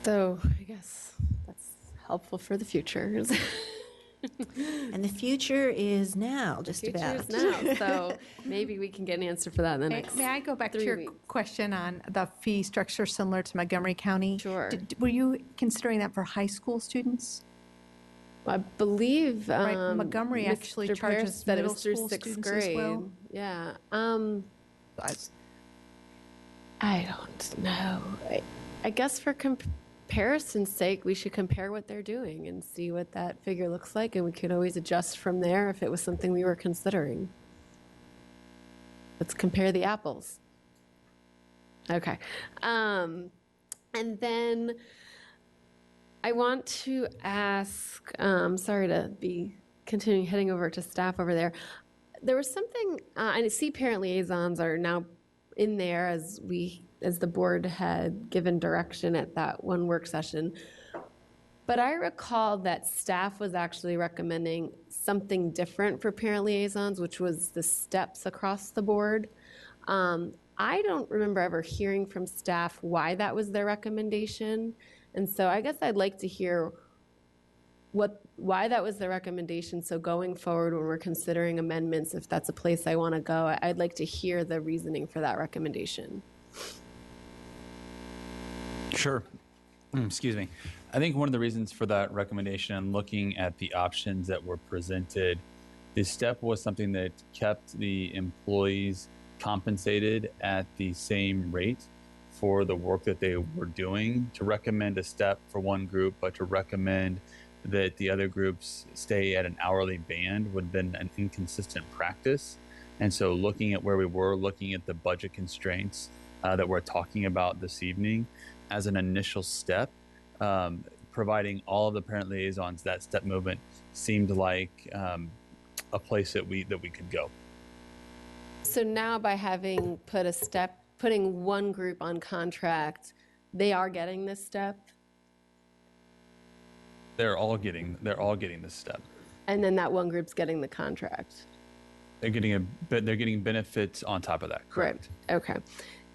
So I guess that's helpful for the future. And the future is now, just Future about. is now, so maybe we can get an answer for that in the next. May I go back to 3 your weeks. question on the fee structure similar to Montgomery County? Sure. Were you considering that for high school students? I believe Right, Montgomery Mr. actually Pierce charges said it middle was through school sixth students as grade. well? Yeah. I don't know. I guess for comparison's sake, we should compare what they're doing and see what that figure looks like, and we could always adjust from there if it was something we were considering. Let's compare the apples. Okay. And then I want to ask, sorry to be continuing heading over to staff over there. There was something, I see parent liaisons are now in there as the board had given direction at that one work session. But I recall that staff was actually recommending something different for parent liaisons, which was the steps across the board. I don't remember ever hearing from staff why that was their recommendation. And so I guess I'd like to hear why that was the recommendation. So going forward, when we're considering amendments, if that's a place I want to go, I'd like to hear the reasoning for that recommendation. Sure. Excuse me. I think one of the reasons for that recommendation and looking at the options that were presented, the step was something that kept the employees compensated at the same rate for the work that they were doing. To recommend a step for one group, but to recommend that the other groups stay at an hourly band would have been an inconsistent practice. And so looking at where we were, looking at the budget constraints that we're talking about this evening, as an initial step, providing all of the parent liaisons that step movement seemed like a place that we could go. So now by having putting one group on contract, they are getting this step? They're all getting this step. And then that one group's getting the contract? They're getting benefits on top of that, correct? Right. Okay.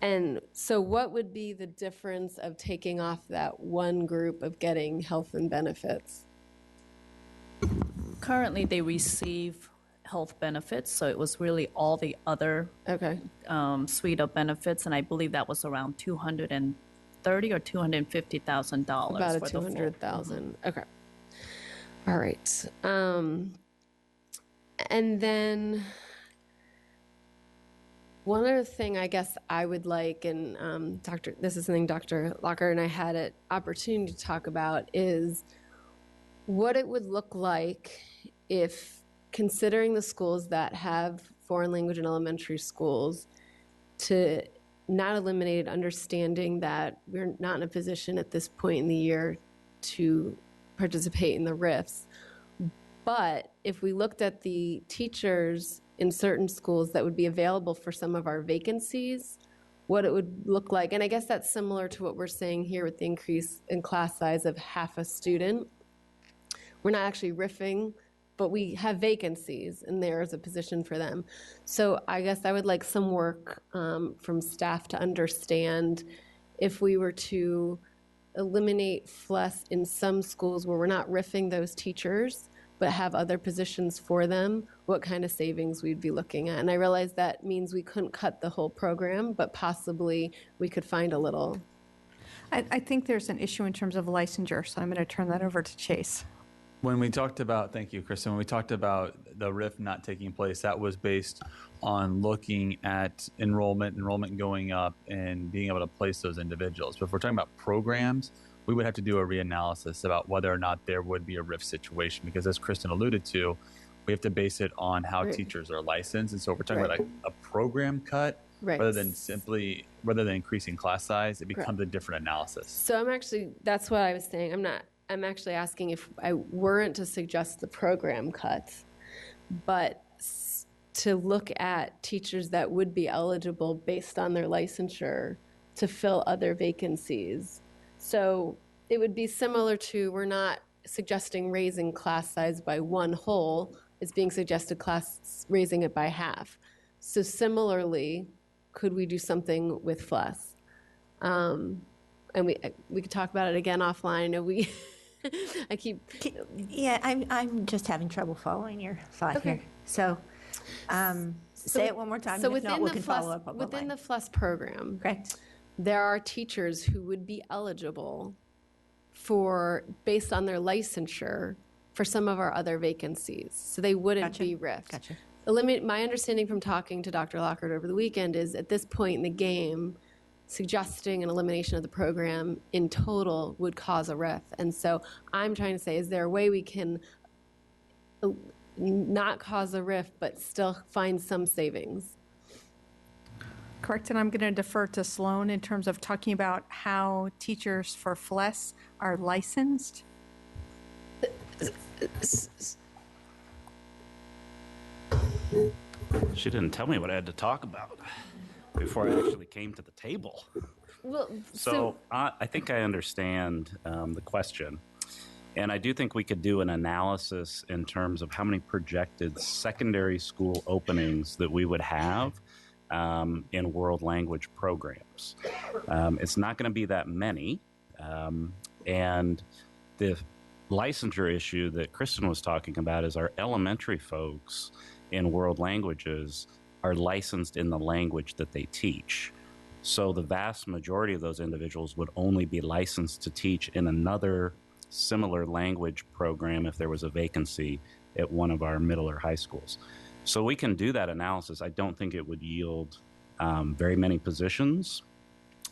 And so what would be the difference of taking off that one group of getting health and benefits? Currently, they receive health benefits, so it was really all the other suite of benefits, and I believe that was around $230,000 or $250,000. About a $200,000. Okay. All right. And then one other thing I guess I would like, and this is something Dr. Locker and I had an opportunity to talk about, is what it would look like if, considering the schools that have foreign language in elementary schools, to not eliminate understanding that we're not in a position at this point in the year to participate in the RIFs. But if we looked at the teachers in certain schools that would be available for some of our vacancies, what it would look like. And I guess that's similar to what we're saying here with the increase in class size of half a student. We're not actually riffing, but we have vacancies and there is a position for them. So I guess I would like some work from staff to understand if we were to eliminate FLES in some schools where we're not riffing those teachers, but have other positions for them, what kind of savings we'd be looking at. And I realize that means we couldn't cut the whole program, but possibly we could find a little. I think there's an issue in terms of licensure, so I'm going to turn that over to Chase. When we talked about, thank you, Kristen, when we talked about the RIF not taking place, that was based on looking at enrollment going up and being able to place those individuals. But if we're talking about programs, we would have to do a reanalysis about whether or not there would be a RIF situation, because as Kristen alluded to, we have to base it on how teachers are licensed. And so if we're talking about a program cut, rather than increasing class size, it becomes a different analysis. So that's what I was saying. I'm actually asking if I weren't to suggest the program cuts, but to look at teachers that would be eligible based on their licensure to fill other vacancies. So it would be similar to, we're not suggesting raising class size by one whole, it's being suggested raising it by half. So similarly, could we do something with FLES? And we could talk about it again offline. I know I'm just having trouble following your thought here. So, say it one more time. So if not, we can follow up within the FLES program, correct? There are teachers who would be eligible based on their licensure for some of our other vacancies. So they wouldn't be RIF'd. Gotcha. My understanding from talking to Dr. Lockhart over the weekend is at this point in the game, suggesting an elimination of the program in total would cause a RIF. And so I'm trying to say, is there a way we can not cause a RIF but still find some savings? Correct, and I'm going to defer to Sloan in terms of talking about how teachers for FLES are licensed. She didn't tell me what I had to talk about before I actually came to the table. Well, so I think I understand the question. And I do think we could do an analysis in terms of how many projected secondary school openings that we would have in world language programs. It's not going to be that many. And the licensure issue that Kristen was talking about is our elementary folks in world languages are licensed in the language that they teach. So the vast majority of those individuals would only be licensed to teach in another similar language program if there was a vacancy at one of our middle or high schools. So we can do that analysis. I don't think it would yield very many positions.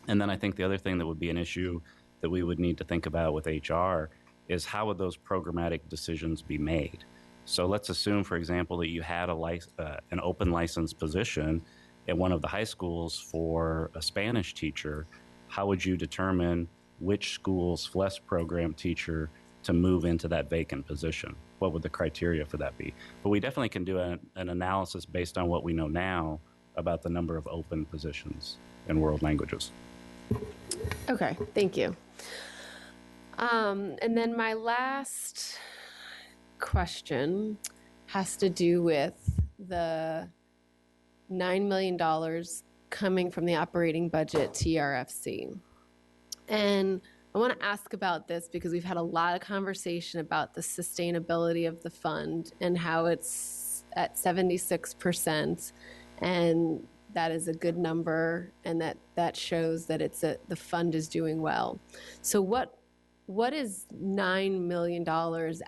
And then I think the other thing that would be an issue that we would need to think about with HR is how would those programmatic decisions be made? So let's assume, for example, that you had an open license position at one of the high schools for a Spanish teacher. How would you determine which school's FLES program teacher to move into that vacant position? What would the criteria for that be? But we definitely can do an analysis based on what we know now about the number of open positions in world languages. Okay, thank you. And then my last question has to do with the $9 million coming from the operating budget TRFC. And I want to ask about this because we've had a lot of conversation about the sustainability of the fund and how it's at 76%, and that is a good number, and that shows that the fund is doing well. So what is $9 million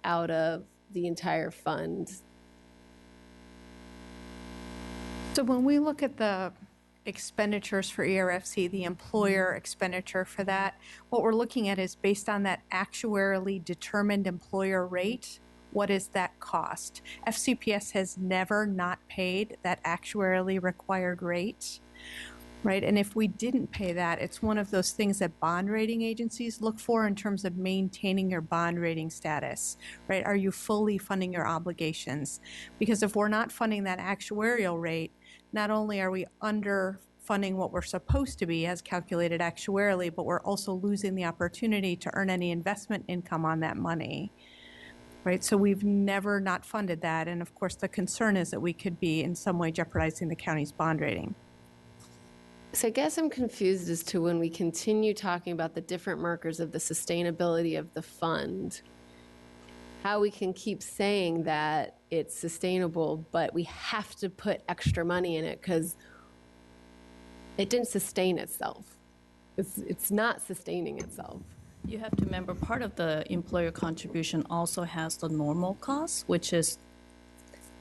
out of the entire fund? So when we look at the expenditures for ERFC, the employer expenditure for that, what we're looking at is based on that actuarially determined employer rate, what is that cost? FCPS has never not paid that actuarially required rate, right? And if we didn't pay that, it's one of those things that bond rating agencies look for in terms of maintaining your bond rating status, right? Are you fully funding your obligations? Because if we're not funding that actuarial rate, not only are we underfunding what we're supposed to be as calculated actuarially, but we're also losing the opportunity to earn any investment income on that money, right? So we've never not funded that. And of course, the concern is that we could be in some way jeopardizing the county's bond rating. So I guess I'm confused as to when we continue talking about the different markers of the sustainability of the fund, how we can keep saying that it's sustainable, but we have to put extra money in it because it didn't sustain itself. It's not sustaining itself. You have to remember, part of the employer contribution also has the normal cost, which is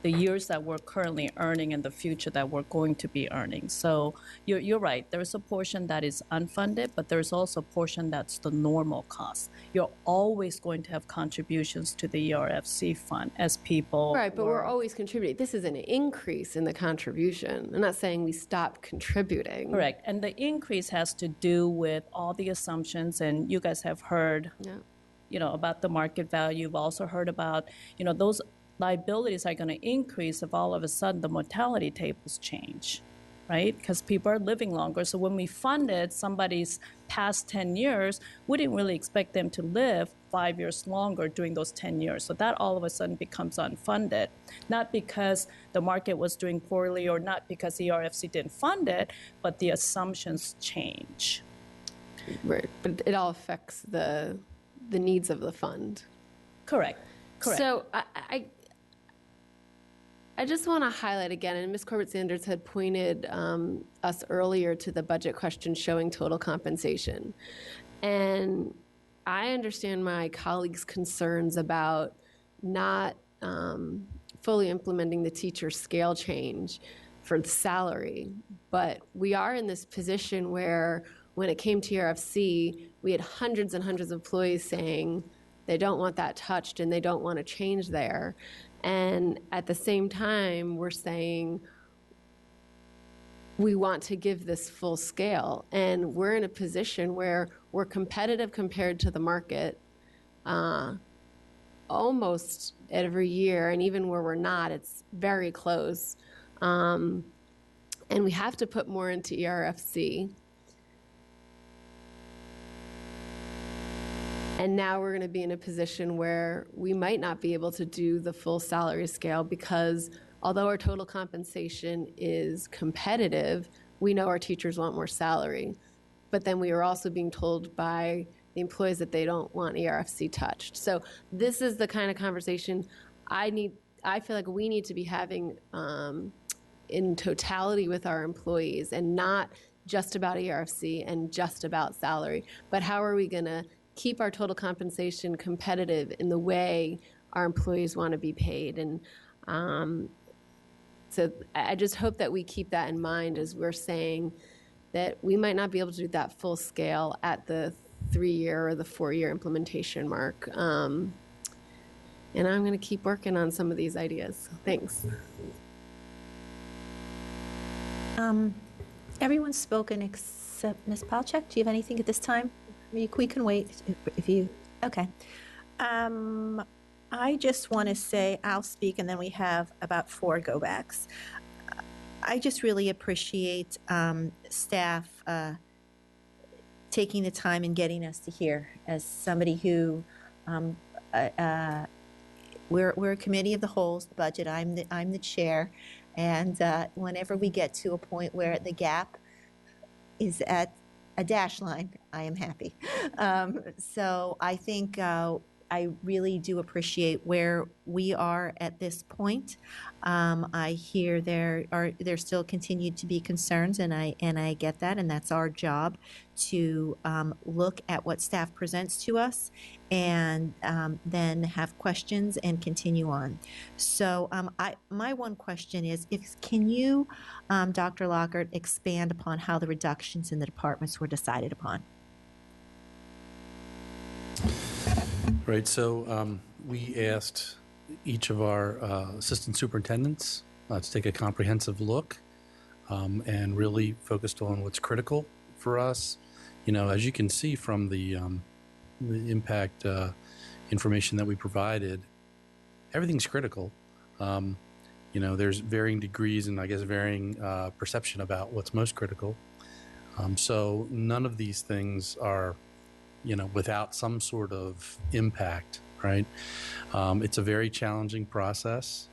the years that we're currently earning in the future that we're going to be earning. So you're right. There's a portion that is unfunded, but there's also a portion that's the normal cost. You're always going to have contributions to the ERFC fund as people. Right, but we're always contributing. This is an increase in the contribution. I'm not saying we stop contributing. Correct. And the increase has to do with all the assumptions, and you guys have heard, about the market value. You've also heard about, those liabilities are going to increase if all of a sudden the mortality tables change, right? Because people are living longer. So when we funded somebody's past 10 years, we didn't really expect them to live 5 years longer during those 10 years. So that all of a sudden becomes unfunded, not because the market was doing poorly or not because the ERFC didn't fund it, but the assumptions change. Right, but it all affects the needs of the fund. Correct. So I just want to highlight again, and Ms. Corbett-Sanders had pointed us earlier to the budget question showing total compensation. And I understand my colleagues' concerns about not fully implementing the teacher scale change for the salary. But we are in this position where when it came to ERFC, we had hundreds and hundreds of employees saying they don't want that touched and they don't want to change there. And at the same time, we're saying we want to give this full scale. And we're in a position where we're competitive compared to the market almost every year. And even where we're not, it's very close. And we have to put more into ERFC. And now we're going to be in a position where we might not be able to do the full salary scale because although our total compensation is competitive, we know our teachers want more salary. But then we are also being told by the employees that they don't want ERFC touched. So this is the kind of conversation I feel like we need to be having in totality with our employees, and not just about ERFC and just about salary, but how are we going to keep our total compensation competitive in the way our employees want to be paid. And so I just hope that we keep that in mind as we're saying that we might not be able to do that full scale at the 3-year or the 4-year implementation mark. And I'm going to keep working on some of these ideas. Thanks. Everyone's spoken except Ms. Palchak. Do you have anything at this time? We can wait if you, okay. I just want to say, I'll speak and then we have about 4 go-backs. I just really appreciate staff taking the time and getting us to here. As somebody who, we're a committee of the whole budget. I'm the chair, and whenever we get to a point where the gap is at a dash line, I am happy. So I think I really do appreciate where we are at this point. I hear there still continue to be concerns, and I get that, and that's our job to look at what staff presents to us and then have questions and continue on. So my one question is, can you, Dr. Lockhart, expand upon how the reductions in the departments were decided upon? Right, so we asked each of our assistant superintendents to take a comprehensive look and really focused on what's critical for us. As you can see from the impact information that we provided, everything's critical. There's varying degrees and I guess varying perception about what's most critical. So none of these things are without some sort of impact, right? It's a very challenging process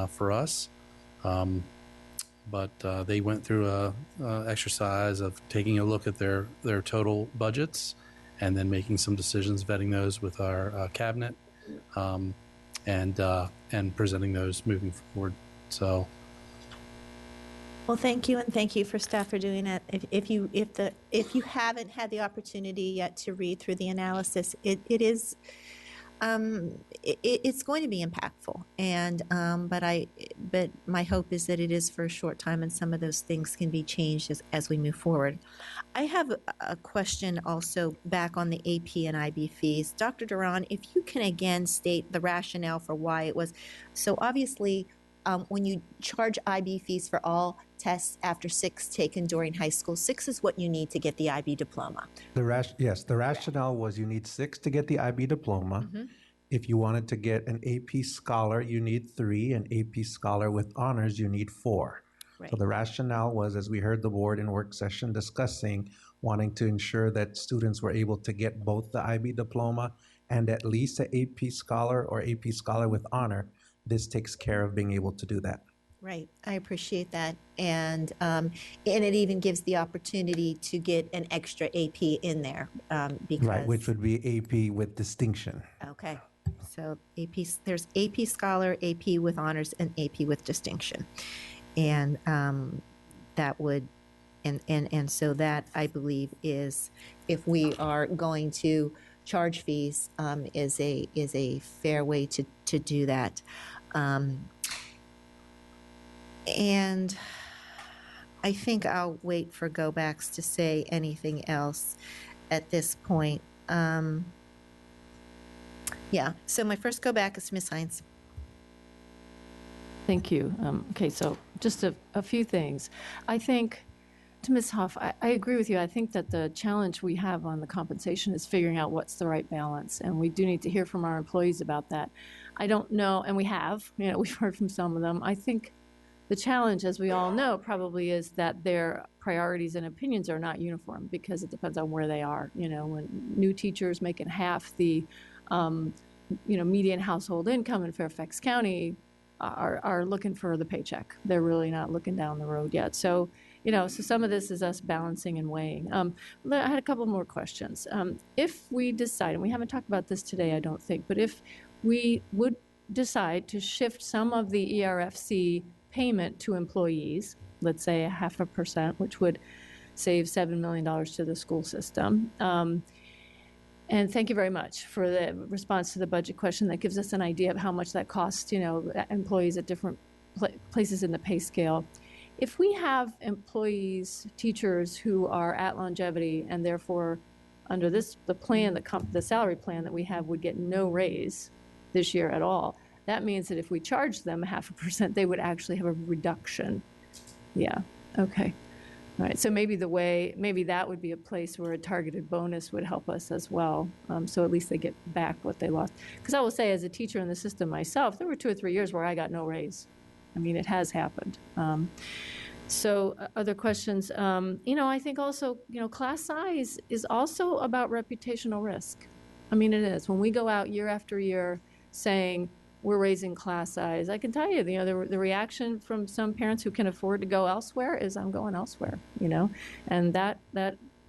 for us, but they went through a exercise of taking a look at their total budgets and then making some decisions, vetting those with our cabinet, and presenting those moving forward. So Well, thank you, and thank you for staff for doing that. If you haven't had the opportunity yet to read through the analysis, it's going to be impactful, and but my hope is that it is for a short time, and some of those things can be changed as we move forward. I have a question also back on the AP and IB fees. Dr. Duran, if you can again state the rationale for why it was, so obviously when you charge IB fees for all tests after 6 taken during high school, 6 is what you need to get the IB diploma. Yes, the rationale was you need 6 to get the IB diploma. Mm-hmm. If you wanted to get an AP Scholar, you need 3, an AP Scholar with honors, you need 4. Right. So the rationale was, as we heard the board in work session discussing, wanting to ensure that students were able to get both the IB diploma and at least an AP Scholar or AP Scholar with honor. This takes care of being able to do that. Right, I appreciate that, and it even gives the opportunity to get an extra AP in there because Right, which would be AP with distinction. Okay, so there's AP Scholar, AP with honors, and AP with distinction, and that would, and so that I believe is, if we are going to charge fees, is a fair way to do that. And I think I'll wait for Go Backs to say anything else at this point. Yeah, so my first Go Back is to Ms. Hines. Thank you. Okay, so just a few things. I think, to Ms. Huff, I agree with you. I think that the challenge we have on the compensation is figuring out what's the right balance, and we do need to hear from our employees about that. I don't know, and we've heard from some of them. I think the challenge, as we all know, probably is that their priorities and opinions are not uniform because it depends on where they are. When new teachers making half the, median household income in Fairfax County are looking for the paycheck. They're really not looking down the road yet. So, so some of this is us balancing and weighing. I had a couple more questions. If we decide, and we haven't talked about this today, I don't think, but if we would decide to shift some of the ERFC payment to employees, let's say 0.5%, which would save $7 million to the school system. And thank you very much for the response to the budget question. That gives us an idea of how much that costs, employees at different places in the pay scale. If we have employees, teachers who are at longevity and therefore under the plan, the salary plan that we have would get no raise this year at all, that means that if we charge them 0.5%, they would actually have a reduction. Yeah, okay. All right, so maybe that would be a place where a targeted bonus would help us as well. So at least they get back what they lost. Because I will say, as a teacher in the system myself, there were 2 or 3 years where I got no raise. I mean, it has happened. So other questions? I think also, class size is also about reputational risk. I mean, it is. When we go out year after year saying, we're raising class size, I can tell you, the reaction from some parents who can afford to go elsewhere is, I'm going elsewhere, and that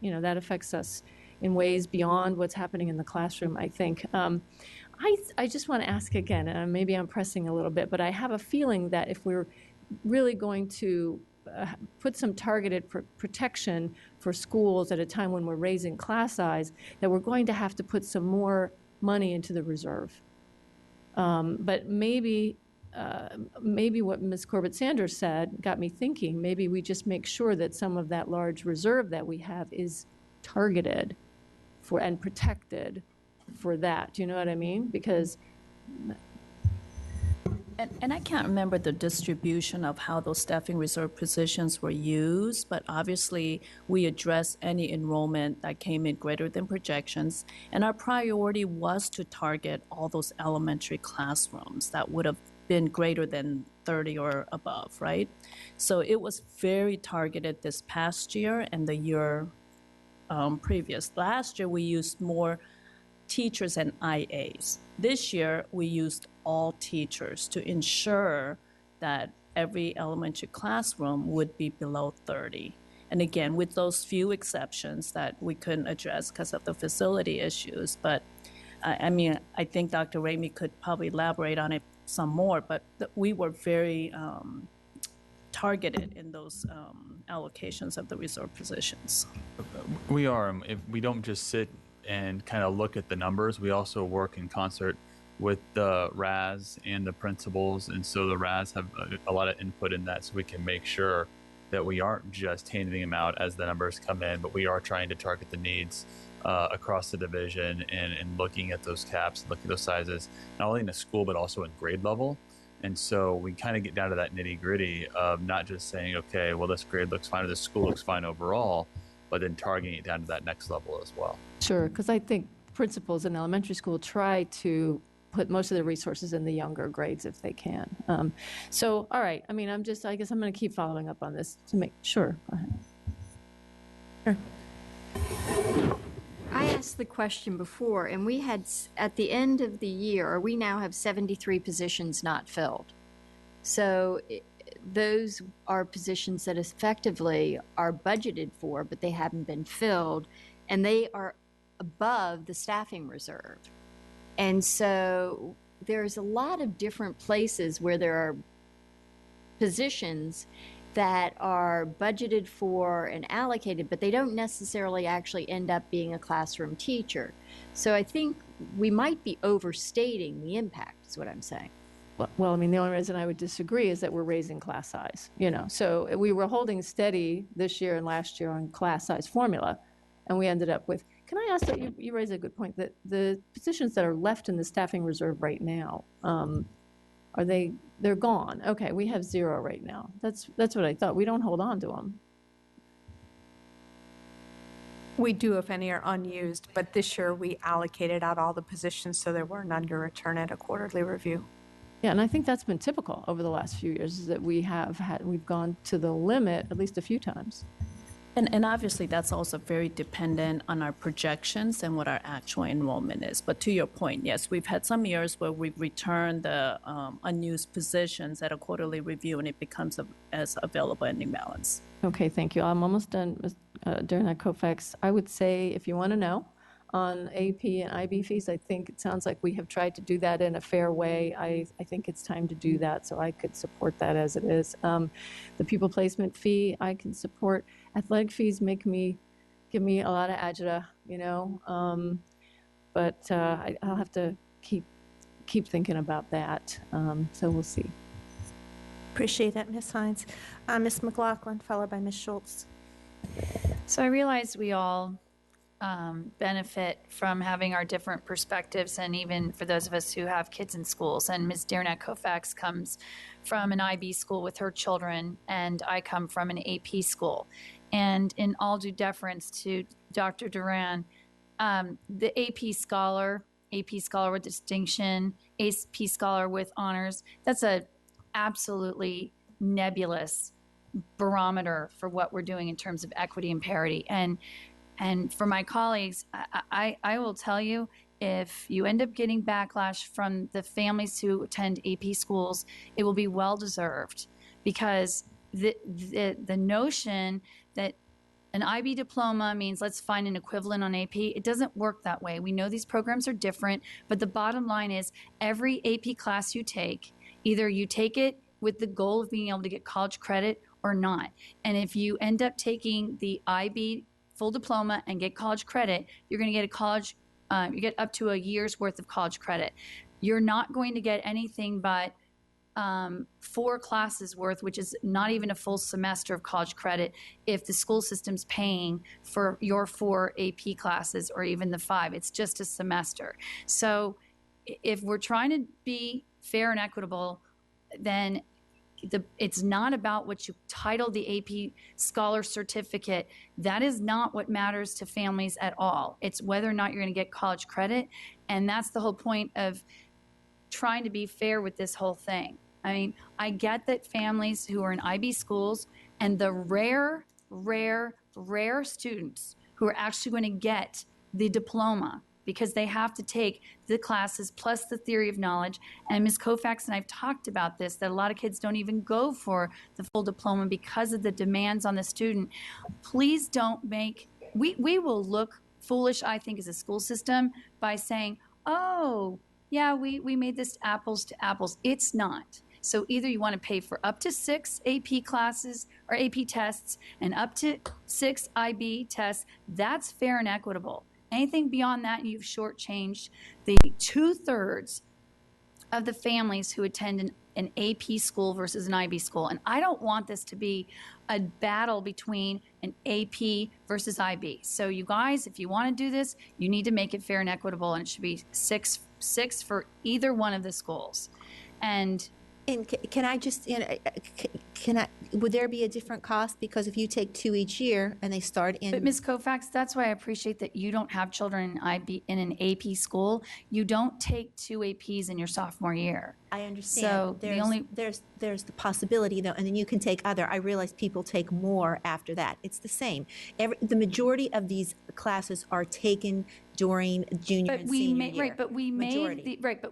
affects us in ways beyond what's happening in the classroom, I think. I just want to ask again, and maybe I'm pressing a little bit, but I have a feeling that if we're really going to put some targeted protection for schools at a time when we're raising class size, that we're going to have to put some more money into the reserve. But maybe what Ms. Corbett-Sanders said got me thinking. Maybe we just make sure that some of that large reserve that we have is targeted for and protected for that. Do you know what I mean? Because And I can't remember the distribution of how those staffing reserve positions were used, but obviously we addressed any enrollment that came in greater than projections, and our priority was to target all those elementary classrooms that would have been greater than 30 or above, right? So it was very targeted this past year and the year previous. Last year we used more teachers and IAs. This year, we used all teachers to ensure that every elementary classroom would be below 30. And again, with those few exceptions that we couldn't address because of the facility issues. But I think Dr. Ramey could probably elaborate on it some more, but we were very targeted in those allocations of the reserve positions. We are. If we don't just sit and kind of look at the numbers, we also work in concert with the RAS and the principals. And so the RAS have a lot of input in that, so we can make sure that we aren't just handing them out as the numbers come in, but we are trying to target the needs across the division and looking at those caps, looking at those sizes, not only in the school, but also in grade level. And so we kind of get down to that nitty gritty of not just saying, okay, well, this grade looks fine or this school looks fine overall, but then targeting it down to that next level as well. Sure, because I think principals in elementary school try to put most of their resources in the younger grades if they can. So, all right, I mean, I guess I'm going to keep following up on this to make sure. Go ahead. Sure. I asked the question before, and we had, at the end of the year, we now have 73 positions not filled. So those are positions that effectively are budgeted for, but they haven't been filled, and they are above the staffing reserve. And so there's a lot of different places where there are positions that are budgeted for and allocated, but they don't necessarily actually end up being a classroom teacher. So I think we might be overstating the impact, is what I'm saying. Well, I mean, the only reason I would disagree is that we're raising class size, you know. So we were holding steady this year and last year on class size formula, and we ended up with, can I ask that you raise a good point, that the positions that are left in the staffing reserve right now, they're gone. Okay, we have 0 right now. That's what I thought. We don't hold on to them. We do if any are unused, but this year we allocated out all the positions so there were none to return at a quarterly review. Yeah, and I think that's been typical over the last few years, is that we've gone to the limit at least a few times. And obviously, that's also very dependent on our projections and what our actual enrollment is. But to your point, yes, we've had some years where we've returned the unused positions at a quarterly review, and it becomes as available ending balance. Okay, thank you. I'm almost done during that COFAX. I would say, if you want to know, on AP and IB fees, I think it sounds like we have tried to do that in a fair way. I think it's time to do that, so I could support that as it is. The pupil placement fee, I can support. Athletic fees give me a lot of agita, you know, but I'll have to keep thinking about that, so we'll see. Appreciate that, Ms. Hines. Ms. McLaughlin, followed by Ms. Schultz. So I realize we all benefit from having our different perspectives, and even for those of us who have kids in schools. And Ms. Dearnat Kofax comes from an IB school with her children, and I come from an AP school. And in all due deference to Dr. Duran, the AP scholar with distinction, AP scholar with honors, that's a absolutely nebulous barometer for what we're doing in terms of equity and parity. And for my colleagues, I will tell you, if you end up getting backlash from the families who attend AP schools, it will be well-deserved, because the notion that an IB diploma means let's find an equivalent on AP, it doesn't work that way. We know these programs are different, but the bottom line is every AP class you take, either you take it with the goal of being able to get college credit or not. And if you end up taking the IB full diploma and get college credit, you're going to get you get up to a year's worth of college credit. You're not going to get anything but 4 classes worth, which is not even a full semester of college credit, if the school system's paying for your 4 AP classes or even the 5. It's just a semester. So if we're trying to be fair and equitable, then it's not about what you title the AP Scholar Certificate. That is not what matters to families at all. It's whether or not you're going to get college credit, and that's the whole point of trying to be fair with this whole thing. I mean, I get that families who are in IB schools and the rare students who are actually going to get the diploma, because they have to take the classes plus the theory of knowledge. And Ms. Kofax and I've talked about this, that a lot of kids don't even go for the full diploma because of the demands on the student. Please don't we will look foolish, I think, as a school system by saying, oh, yeah, we made this apples to apples. It's not. So either you want to pay for up to 6 AP classes or AP tests and up to 6 IB tests. That's fair and equitable. Anything beyond that, you've shortchanged the 2/3 of the families who attend an AP school versus an IB school. And I don't want this to be a battle between an AP versus IB. So you guys, if you want to do this, you need to make it fair and equitable, and it should be six for either one of the schools. And can I just, would there be a different cost? Because if you take 2 each year and they start in. But Ms. Koufax, that's why I appreciate that you don't have children in an AP school. You don't take 2 APs in your sophomore year. I understand. So there's the possibility though, and then you can take other. I realize people take more after that. It's the same. The majority of these classes are taken during junior and senior year. Right, but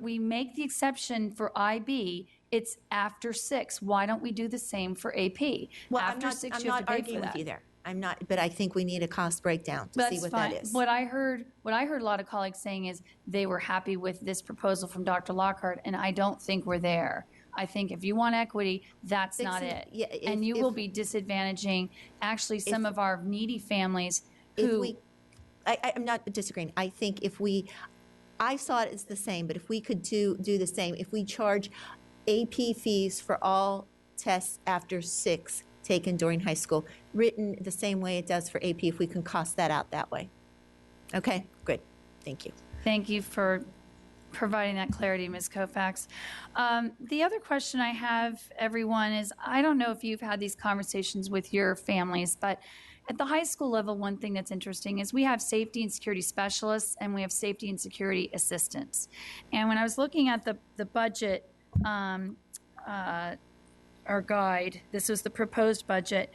we make the exception for IB. It's after 6. Why don't we do the same for AP? Well, after 6, you have to pay for arguing that. with you there. I'm not, but I think we need a cost breakdown to see what fine. that is. What I heard a lot of colleagues saying is they were happy with this proposal from Dr. Lockhart, and I don't think we're there. I think if you want equity, that's not it. Yeah, and you will be disadvantaging actually some of our needy families who. I'm not disagreeing. I think I saw it as the same, but if we could do the same, if we charge AP fees for all tests after 6 taken during high school, written the same way it does for AP, if we can cost that out that way. Okay, good. Thank you. Thank you for providing that clarity, Ms. Koufax. The other question I have, everyone, is I don't know if you've had these conversations with your families, but at the high school level, one thing that's interesting is we have safety and security specialists and we have safety and security assistants. And when I was looking at the budget, our guide, this was the proposed budget,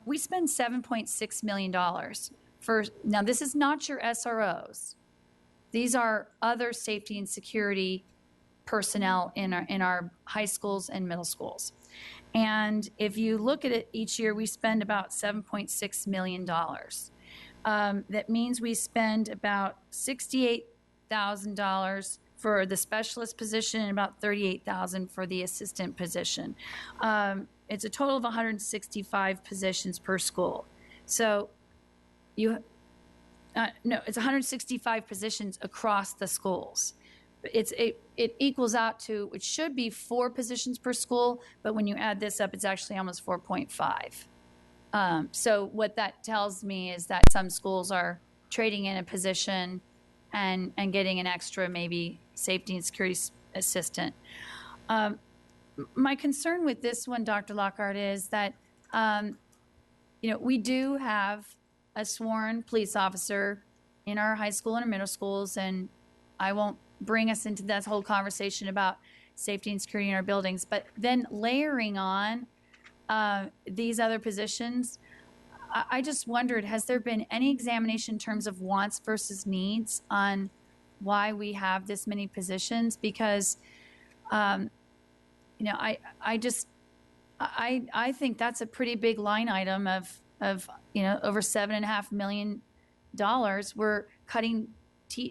we spend $7.6 million now this is not your SROs. These are other safety and security personnel in our high schools and middle schools. And if you look at it each year, we spend about $7.6 million. That means we spend about $68,000 for the specialist position and about $38,000 for the assistant position. It's a total of 165 positions per school. So it's 165 positions across the schools. It equals out to, it should be 4 positions per school, but when you add this up, it's actually almost 4.5. So what that tells me is that some schools are trading in a position and getting an extra maybe safety and security assistant. My concern with this one, Dr. Lockhart, is that we do have a sworn police officer in our high school and our middle schools, and I won't bring us into that whole conversation about safety and security in our buildings, but then layering on these other positions, I just wondered, has there been any examination in terms of wants versus needs on why we have this many positions? Because, I think that's a pretty big line item of over $7.5 million. We're cutting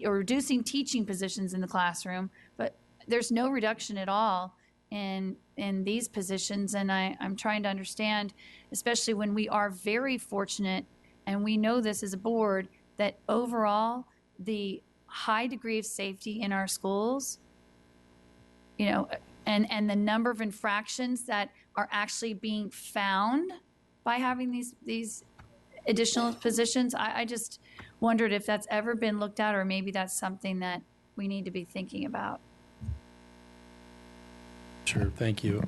or reducing teaching positions in the classroom, but there's no reduction at all in these positions. And I'm trying to understand, especially when we are very fortunate, and we know this as a board, that overall the high degree of safety in our schools, and the number of infractions that are actually being found by having these additional positions, I just wondered if that's ever been looked at, or maybe that's something that we need to be thinking about. Sure, thank you.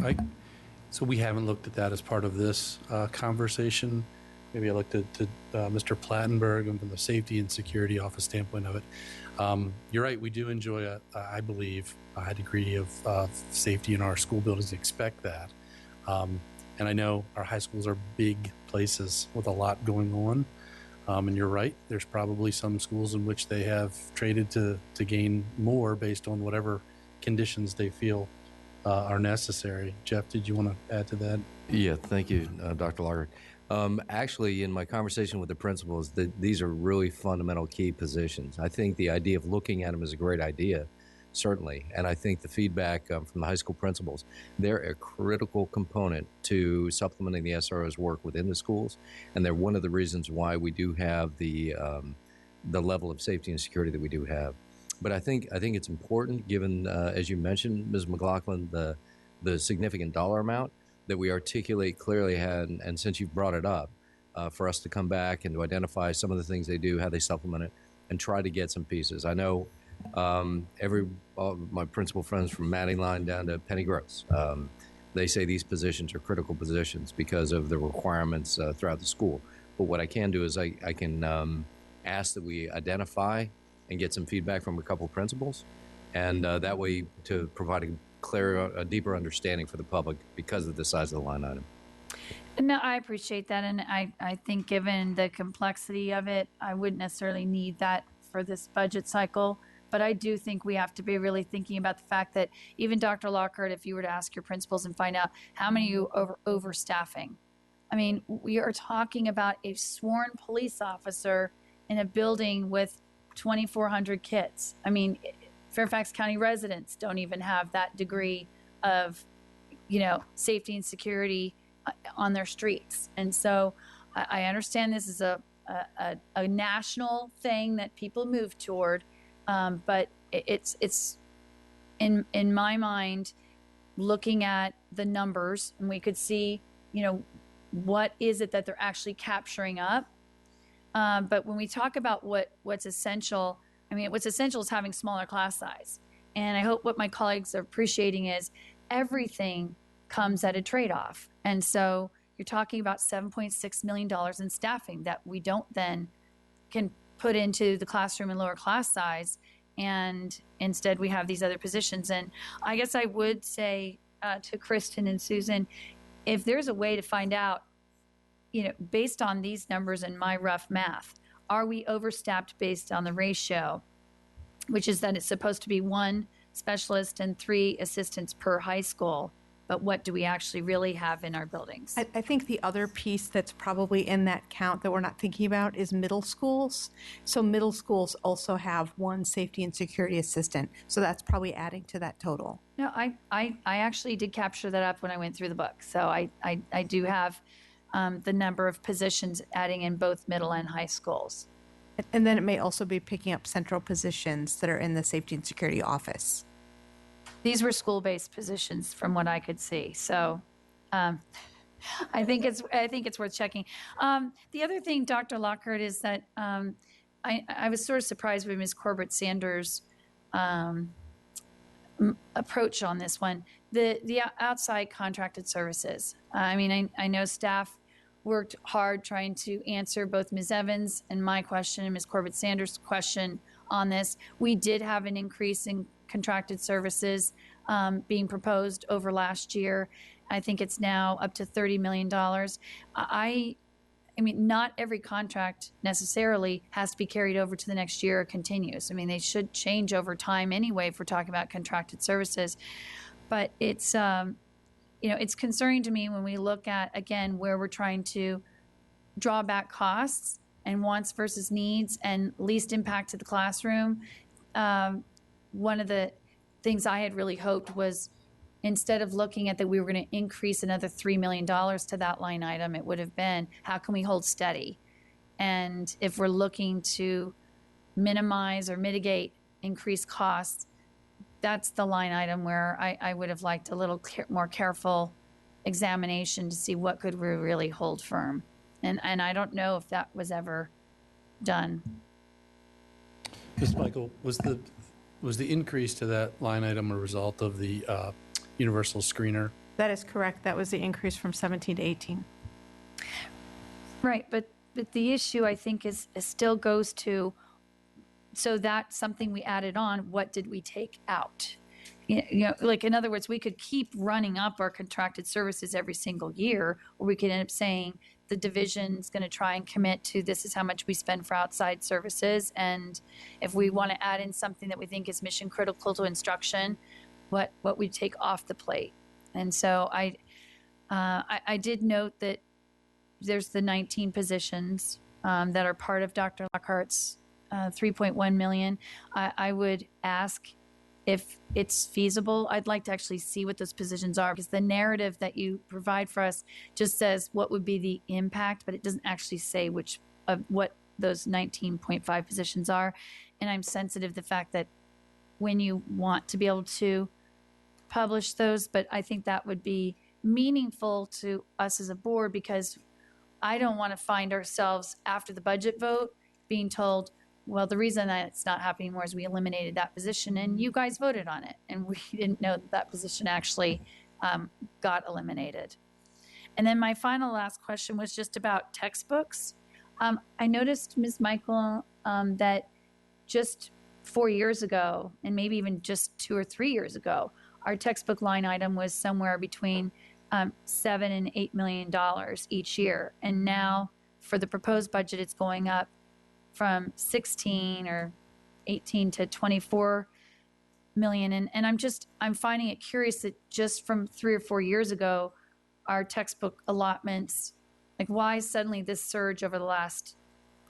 So we haven't looked at that as part of this conversation. Maybe I looked at Mr. Plattenberg and from the safety and security office standpoint of it. You're right, we do enjoy, I believe, a high degree of safety in our school buildings. Expect that. And I know our high schools are big places with a lot going on. And you're right, there's probably some schools in which they have traded to gain more based on whatever conditions they feel are necessary. Jeff, did you want to add to that? Yeah, thank you, Dr. Lockhart. Actually, in my conversation with the principals, these are really fundamental key positions. I think the idea of looking at them is a great idea. certainly. And I think the feedback from the high school principals, they're a critical component to supplementing the SRO's work within the schools. And they're one of the reasons why we do have the level of safety and security that we do have. But I think it's important, given, as you mentioned, Ms. McLaughlin, the significant dollar amount, that we articulate clearly, and since you've brought it up, for us to come back and to identify some of the things they do, how they supplement it, and try to get some pieces. I know all of my principal friends from Matting Line down to Penny Gross, they say these positions are critical positions because of the requirements throughout the school. But what I can do is I can ask that we identify and get some feedback from a couple of principals, and that way to provide a deeper understanding for the public because of the size of the line item. No, I appreciate that. And I think given the complexity of it, I wouldn't necessarily need that for this budget cycle. But I do think we have to be really thinking about the fact that even Dr. Lockhart, if you were to ask your principals and find out how many you overstaffing, I mean, we are talking about a sworn police officer in a building with 2,400 kids. I mean, Fairfax County residents don't even have that degree of, safety and security on their streets. And so I understand this is a national thing that people move toward, but it's in my mind, looking at the numbers, and we could see, what is it that they're actually capturing up. But when we talk about what's essential, what's essential is having smaller class size. And I hope what my colleagues are appreciating is everything comes at a trade-off. And so you're talking about $7.6 million in staffing that we don't then can put into the classroom and lower class size. And instead we have these other positions. And I guess I would say to Kristen and Susan, if there's a way to find out, based on these numbers and my rough math, are we overstaffed based on the ratio, which is that it's supposed to be 1 specialist and 3 assistants per high school. But what do we actually really have in our buildings? I think the other piece that's probably in that count that we're not thinking about is middle schools. So middle schools also have 1 safety and security assistant. So that's probably adding to that total. No, I actually did capture that up when I went through the book. So I do have the number of positions adding in both middle and high schools. And then it may also be picking up central positions that are in the safety and security office. These were school-based positions from what I could see. So I think it's worth checking. The other thing, Dr. Lockhart, is that I was sort of surprised with Ms. Corbett Sanders' approach on this one. The outside contracted services. I know staff worked hard trying to answer both Ms. Evans and my question and Ms. Corbett Sanders' question on this. We did have an increase in contracted services being proposed over last year. I think it's now up to $30 million. Not every contract necessarily has to be carried over to the next year or continues. They should change over time anyway if we're talking about contracted services. But it's concerning to me when we look at, again, where we're trying to draw back costs and wants versus needs and least impact to the classroom. One of the things I had really hoped was, instead of looking at that we were going to increase another $3 million to that line item, it would have been, how can we hold steady? And if we're looking to minimize or mitigate increased costs, that's the line item where I would have liked a little more careful examination to see what could we really hold firm. And I don't know if that was ever done. Ms. Michael, was the increase to that line item a result of the universal screener? That is correct. That was the increase from 17 to 18. Right, but the issue, I think, is still goes to, so that's something we added on, what did we take out? Like, in other words, we could keep running up our contracted services every single year, or we could end up saying the division's going to try and commit to, this is how much we spend for outside services, and if we want to add in something that we think is mission critical to instruction, what we take off the plate. And so I did note that there's the 19 positions that are part of Dr. Lockhart's $3.1 million. I would ask if it's feasible, I'd like to actually see what those positions are, because the narrative that you provide for us just says what would be the impact, but it doesn't actually say what those 19.5 positions are. And I'm sensitive to the fact that when you want to be able to publish those, but I think that would be meaningful to us as a board, because I don't want to find ourselves after the budget vote being told, well, the reason that it's not happening more is we eliminated that position and you guys voted on it. And we didn't know that that position actually got eliminated. And then my last question was just about textbooks. I noticed, Ms. Michael, that just 4 years ago, and maybe even just 2 or 3 years ago, our textbook line item was somewhere between $7 and $8 million each year. And now for the proposed budget, it's going up from 16 or 18 to 24 million. And I'm finding it curious that just from 3 or 4 years ago, our textbook allotments, like why suddenly this surge over the last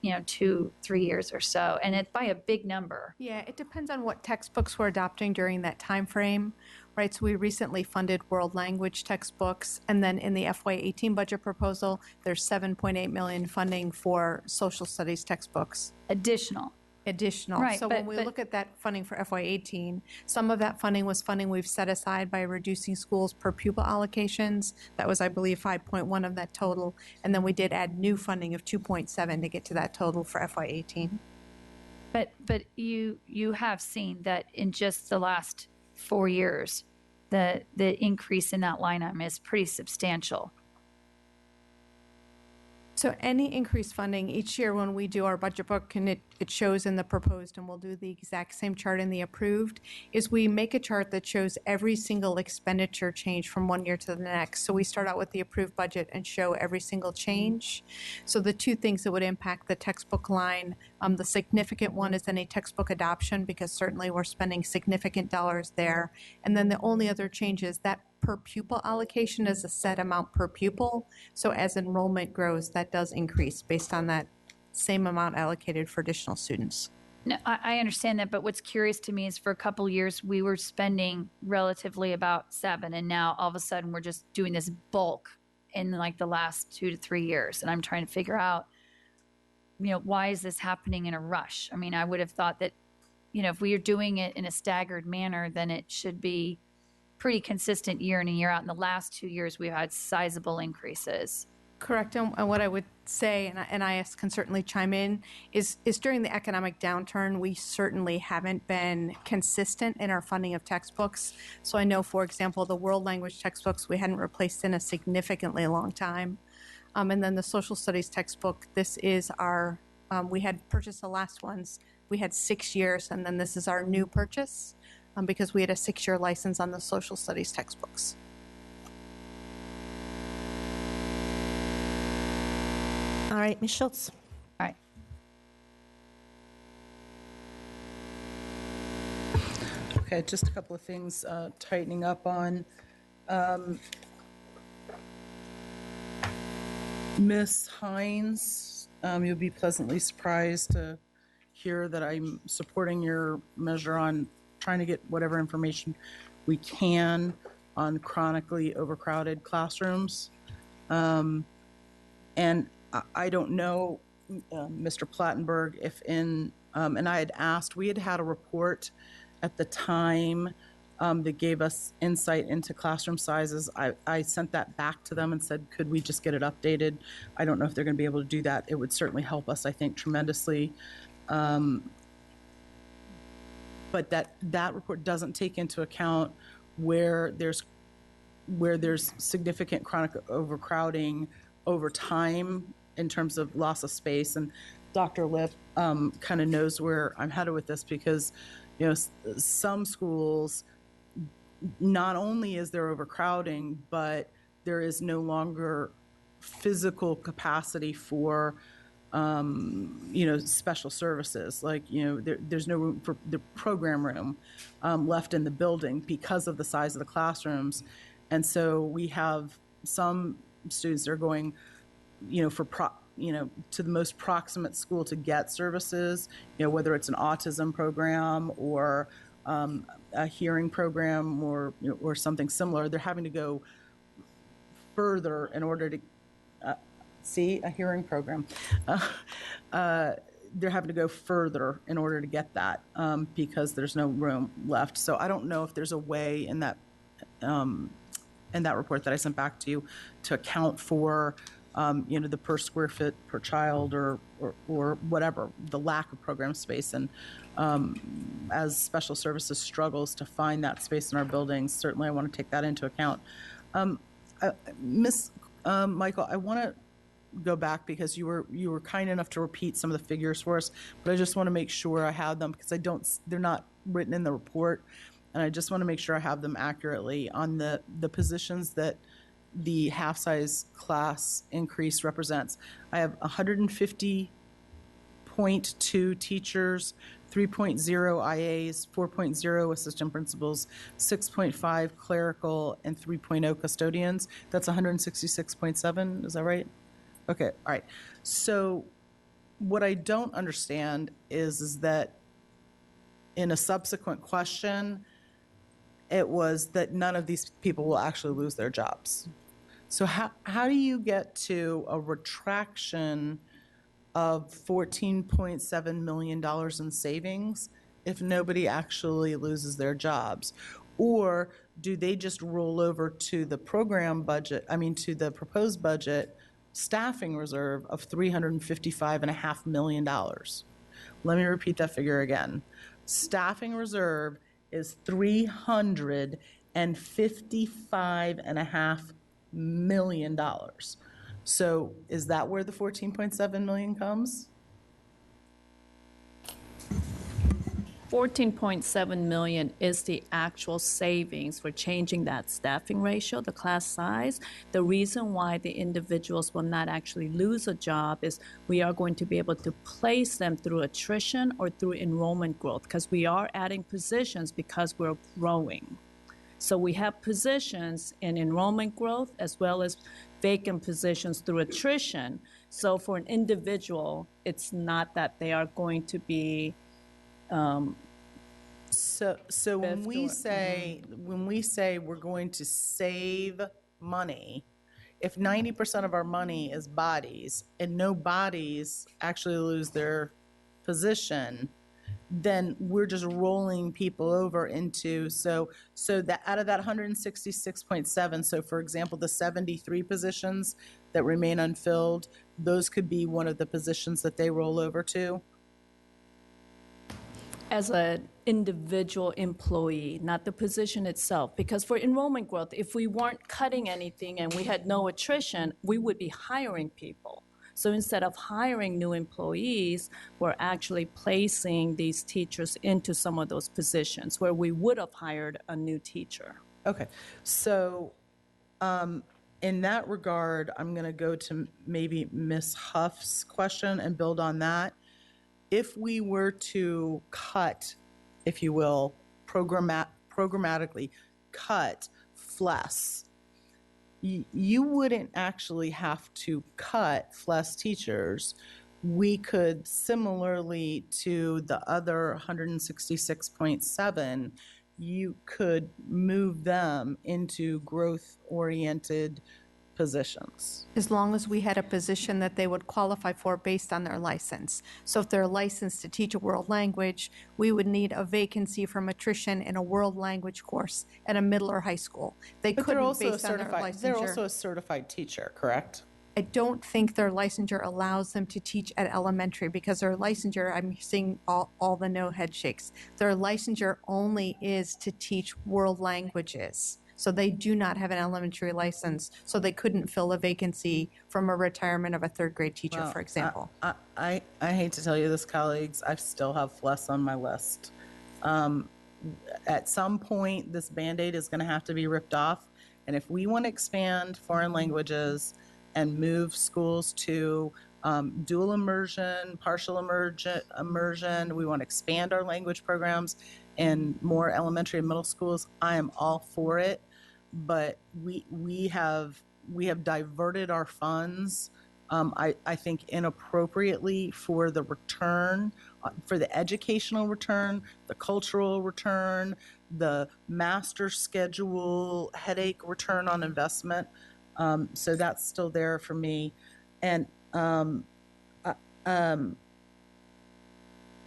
2-3 years or so, and it's by a big number. Yeah, it depends on what textbooks we're adopting during that time frame, right? So we recently funded world language textbooks, and then in the FY18 budget proposal, there's $7.8 million funding for social studies textbooks. Additional. Right, so when we look at that funding for FY18, some of that funding was funding we've set aside by reducing schools per pupil allocations. That was, I believe, 5.1 of that total. And then we did add new funding of 2.7 to get to that total for FY18. But you have seen that in just the last 4 years, the increase in that line item is pretty substantial. So any increased funding each year when we do our budget book, and it shows in the proposed, and we'll do the exact same chart in the approved, is we make a chart that shows every single expenditure change from one year to the next. So we start out with the approved budget and show every single change. So the two things that would impact the textbook line, the significant one is any textbook adoption, because certainly we're spending significant dollars there. And then the only other change is that per pupil allocation is a set amount per pupil. So as enrollment grows, that does increase based on that same amount allocated for additional students. No, I understand that, but what's curious to me is for a couple years we were spending relatively about 7, and now all of a sudden we're just doing this bulk in like the last 2 to 3 years, and I'm trying to figure out, why is this happening in a rush? I mean, I would have thought that, if we are doing it in a staggered manner, then it should be pretty consistent year in and year out. In the last 2 years, we've had sizable increases. Correct. And what I would say, and IS can certainly chime in, is during the economic downturn, we certainly haven't been consistent in our funding of textbooks. So I know, for example, the world language textbooks we hadn't replaced in a significantly long time. And then the social studies textbook, this is our, we had purchased the last ones. We had 6 years, and then this is our new purchase because we had a 6-year license on the social studies textbooks. All right, Ms. Schultz. All right. Okay, just a couple of things tightening up on. Ms. Hines, you'll be pleasantly surprised to hear that I'm supporting your measure on trying to get whatever information we can on chronically overcrowded classrooms. And I don't know, Mr. Plattenberg, if and I had asked, we had a report at the time that gave us insight into classroom sizes. I sent that back to them and said, could we just get it updated? I don't know if they're going to be able to do that. It would certainly help us, I think, tremendously. But that report doesn't take into account where there's significant chronic overcrowding over time in terms of loss of space. And Dr. Lip kind of knows where I'm headed with this, because some schools, not only is there overcrowding, but there is no longer physical capacity for special services. Like, there's no room for the program room left in the building because of the size of the classrooms. And so we have some students that are going, for to the most proximate school to get services, whether it's an autism program or a hearing program or something similar. They're having to go further in order to see a hearing program. They're having to go further in order to get that because there's no room left. So I don't know if there's a way in that report that I sent back to you to account for the per square foot per child or whatever, the lack of program space. And as special services struggles to find that space in our buildings, certainly I want to take that into account. Miss Michael, I want to go back because you were kind enough to repeat some of the figures for us, but I just want to make sure I have them because they're not written in the report, and I just want to make sure I have them accurately on the positions that the half-size class increase represents. I have 150.2 teachers, 3.0 IAs, 4.0 assistant principals, 6.5 clerical, and 3.0 custodians. That's 166.7, is that right? Okay, all right. So what I don't understand is that in a subsequent question, it was that none of these people will actually lose their jobs. So how do you get to a retraction of $14.7 million in savings if nobody actually loses their jobs? Or do they just roll over to the program budget, to the proposed budget staffing reserve of $355.5 million? Let me repeat that figure again. Staffing reserve is $355.5 million. So is that where the 14.7 million comes? 14.7 million is the actual savings for changing that staffing ratio, the class size. The reason why the individuals will not actually lose a job is we are going to be able to place them through attrition or through enrollment growth, because we are adding positions because we're growing. So we have positions in enrollment growth as well as vacant positions through attrition. So for an individual, it's not that they are going to be So when we say we're going to save money, if 90% of our money is bodies and no bodies actually lose their position, then we're just rolling people over into so that out of that 166.7, so for example, the 73 positions that remain unfilled, those could be one of the positions that they roll over to. As an individual employee, not the position itself. Because for enrollment growth, if we weren't cutting anything and we had no attrition, we would be hiring people. So instead of hiring new employees, we're actually placing these teachers into some of those positions where we would have hired a new teacher. Okay, so in that regard, I'm going to go to maybe Ms. Huff's question and build on that. If we were to cut, if you will, programmatically cut FLES, you wouldn't actually have to cut FLES teachers. We could, similarly to the other 166.7, you could move them into growth-oriented positions. As long as we had a position that they would qualify for based on their license. So if they're licensed to teach a world language, we would need a vacancy from attrition in a world language course at a middle or high school. They couldn't based on their licensure. They're also a certified teacher, correct? I don't think their licensure allows them to teach at elementary because their licensure, I'm seeing all the no head shakes. Their licensure only is to teach world languages. So they do not have an elementary license, so they couldn't fill a vacancy from a retirement of a third grade teacher, for example. I hate to tell you this, colleagues, I still have FLES on my list. At some point, this Band-Aid is going to have to be ripped off, and if we want to expand foreign languages and move schools to dual immersion, partial immersion, we want to expand our language programs in more elementary and middle schools, I am all for it. But we have diverted our funds I think inappropriately for the return, for the educational return, the cultural return, the master schedule headache return on investment. So that's still there for me. And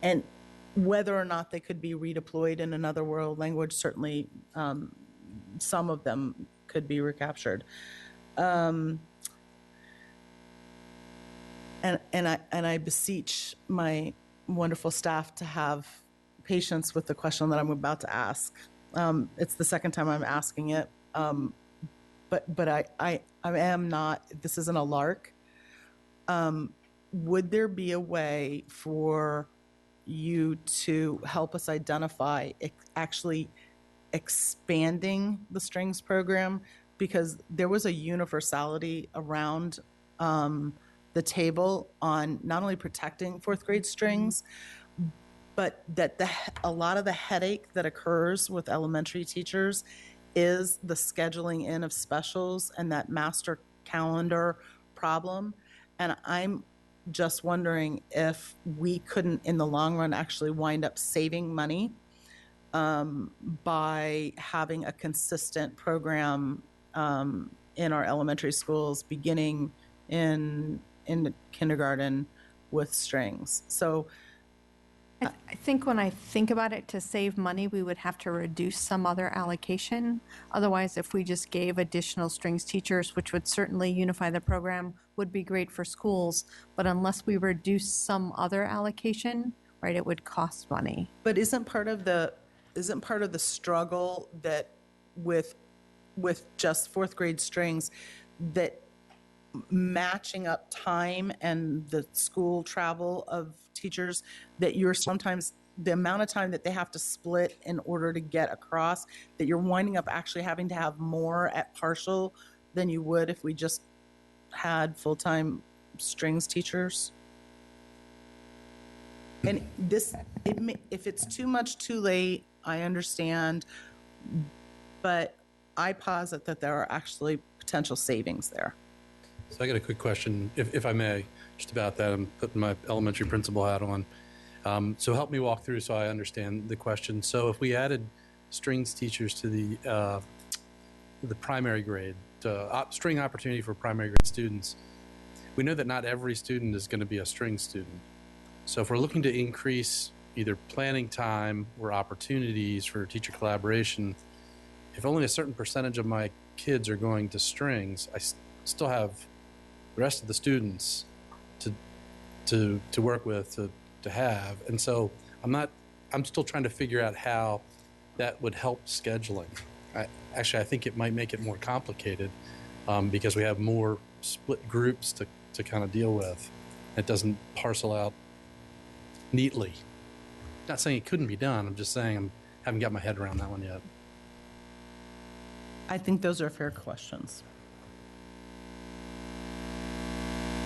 and whether or not they could be redeployed in another world language, certainly some of them could be recaptured. And I beseech my wonderful staff to have patience with the question that I'm about to ask. It's the second time I'm asking it, but I am not. This isn't a lark. Would there be a way for you to help us identify actually expanding the strings program? Because there was a universality around the table on not only protecting fourth grade strings, but that a lot of the headache that occurs with elementary teachers is the scheduling in of specials and that master calendar problem. And I'm just wondering if we couldn't, in the long run, actually wind up saving money by having a consistent program in our elementary schools, beginning in kindergarten with strings. So I think when I think about it, to save money, we would have to reduce some other allocation. Otherwise, if we just gave additional strings teachers, which would certainly unify the program, would be great for schools. But unless we reduce some other allocation, right, it would cost money. But isn't part of the struggle that with just fourth grade strings, that matching up time and the school travel of teachers, that you're sometimes the amount of time that they have to split in order to get across, that you're winding up actually having to have more at partial than you would if we just had full-time strings teachers? And if it's too much too late, I understand, but I posit that there are actually potential savings there. So I got a quick question, if I may, just about that. I'm putting my elementary principal hat on. So help me walk through so I understand the question. So if we added strings teachers to the primary grade, string opportunity for primary grade students, we know that not every student is going to be a string student. So if we're looking to increase either planning time or opportunities for teacher collaboration, if only a certain percentage of my kids are going to strings, I still have the rest of the students to work with, to have. And so I'm still trying to figure out how that would help scheduling. I think it might make it more complicated because we have more split groups to kind of deal with. It doesn't parcel out neatly. Not saying it couldn't be done. I'm just saying I haven't got my head around that one yet. I think those are fair questions.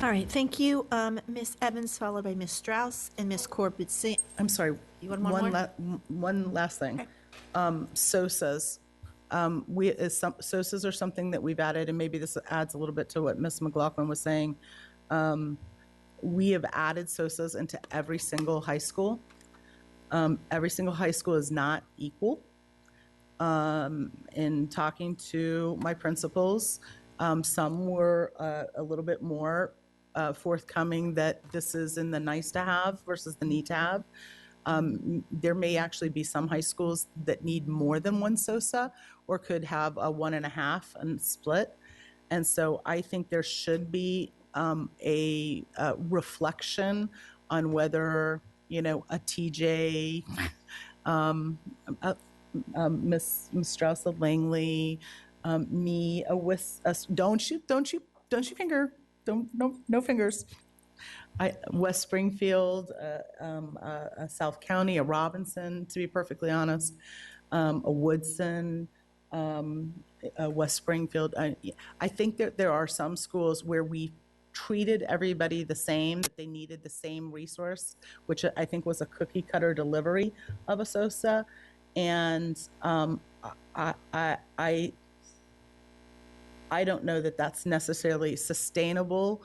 All right, thank you, Ms. Evans, followed by Ms. Strauss and Ms. Corbett. I'm sorry. You want one more? One last thing. Okay. SOSAs. SOSAs are something that we've added, and maybe this adds a little bit to what Ms. McLaughlin was saying. We have added SOSAs into every single high school. Every single high school is not equal. In talking to my principals, some were a little bit more forthcoming that this is in the nice to have versus the need to have. There may actually be some high schools that need more than one SOSA or could have a 1.5 and split. And so I think there should be a reflection on whether, a TJ, Miss Strauss of Langley, me, don't shoot finger, no fingers. West Springfield, a South County, a Robinson, to be perfectly honest, a Woodson, a West Springfield. I think that there are some schools where we treated everybody the same, that they needed the same resource, which I think was a cookie cutter delivery of a SOSA. And I don't know that that's necessarily sustainable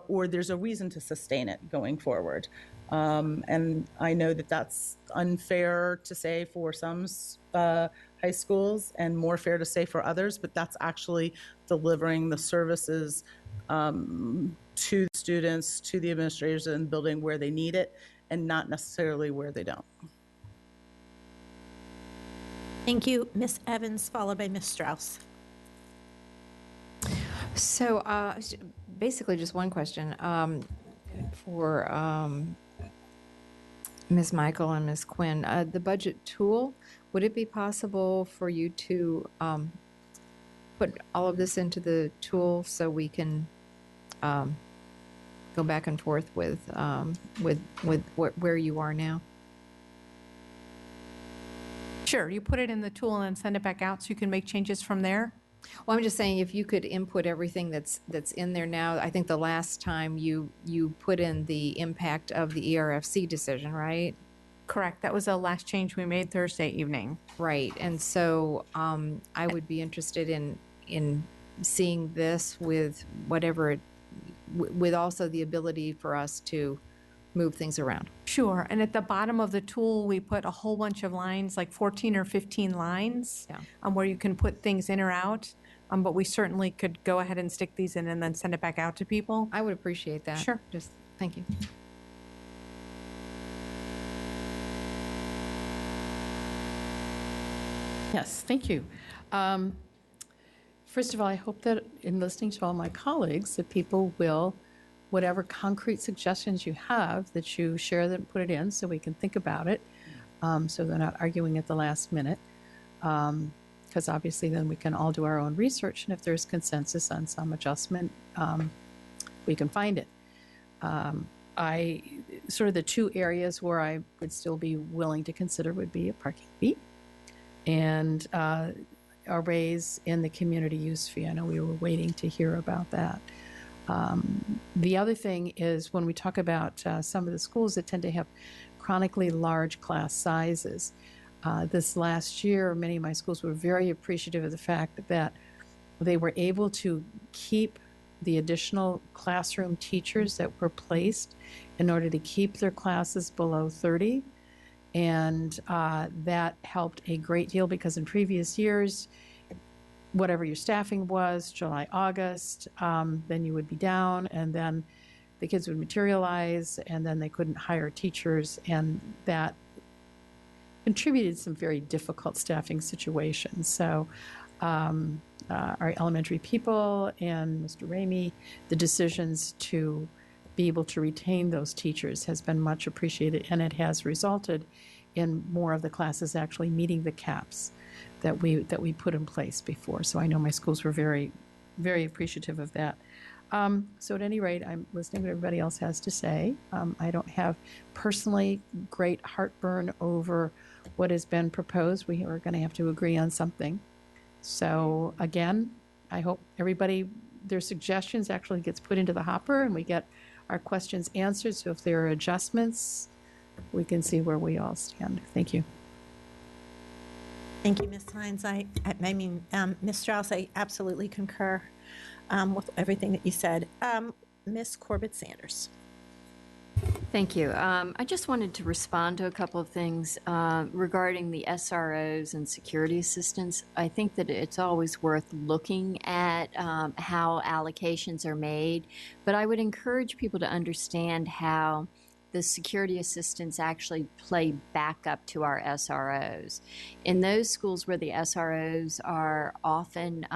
or there's a reason to sustain it going forward. And I know that that's unfair to say for some high schools and more fair to say for others, but that's actually delivering the services to the students, to the administrators in the building where they need it, and not necessarily where they don't. Thank you, Ms. Evans, followed by Ms. Strauss. So basically just one question for Ms. Michael and Ms. Quinn. The budget tool, would it be possible for you to put all of this into the tool so we can go back and forth with where you are now? Sure, you put it in the tool and then send it back out so you can make changes from there. Well, I'm just saying if you could input everything that's in there now. I think the last time you put in the impact of the ERFC decision, right? Correct. That was the last change we made Thursday evening. Right. And so I would be interested in seeing this with whatever with also the ability for us to move things around. Sure. And at the bottom of the tool, we put a whole bunch of lines, like 14 or 15 lines, where you can put things in or out. But we certainly could go ahead and stick these in and then send it back out to people. I would appreciate that. Sure. Just thank you. Yes, thank you. First of all, I hope that in listening to all my colleagues, that people will, whatever concrete suggestions you have, that you share them, put it in so we can think about it, so they're not arguing at the last minute. Because obviously then we can all do our own research, and if there's consensus on some adjustment, we can find it. I sort of the two areas where I would still be willing to consider would be a parking fee and a raise in the community use fee. I know we were waiting to hear about that. The other thing is when we talk about some of the schools that tend to have chronically large class sizes. This last year, many of my schools were very appreciative of the fact that they were able to keep the additional classroom teachers that were placed in order to keep their classes below 30. And that helped a great deal because in previous years, whatever your staffing was, July, August, then you would be down, and then the kids would materialize, and then they couldn't hire teachers, and that contributed to some very difficult staffing situations. So our elementary people and Mr. Ramey, the decisions to be able to retain those teachers has been much appreciated, and it has resulted in more of the classes actually meeting the caps that we put in place before. So I know my schools were very, very appreciative of that. So at any rate, I'm listening to what everybody else has to say. I don't have personally great heartburn over what has been proposed. We are going to have to agree on something. So again, I hope everybody, their suggestions actually gets put into the hopper and we get our questions answered. So if there are adjustments, we can see where we all stand. Thank you. Thank you, Ms. Hines. I mean, Ms. Strauss, I absolutely concur with everything that you said. Ms. Corbett-Sanders. Thank you. I just wanted to respond to a couple of things regarding the SROs and security assistance. I think that it's always worth looking at how allocations are made, but I would encourage people to understand how the security assistants actually play back up to our SROs. In those schools where the SROs are often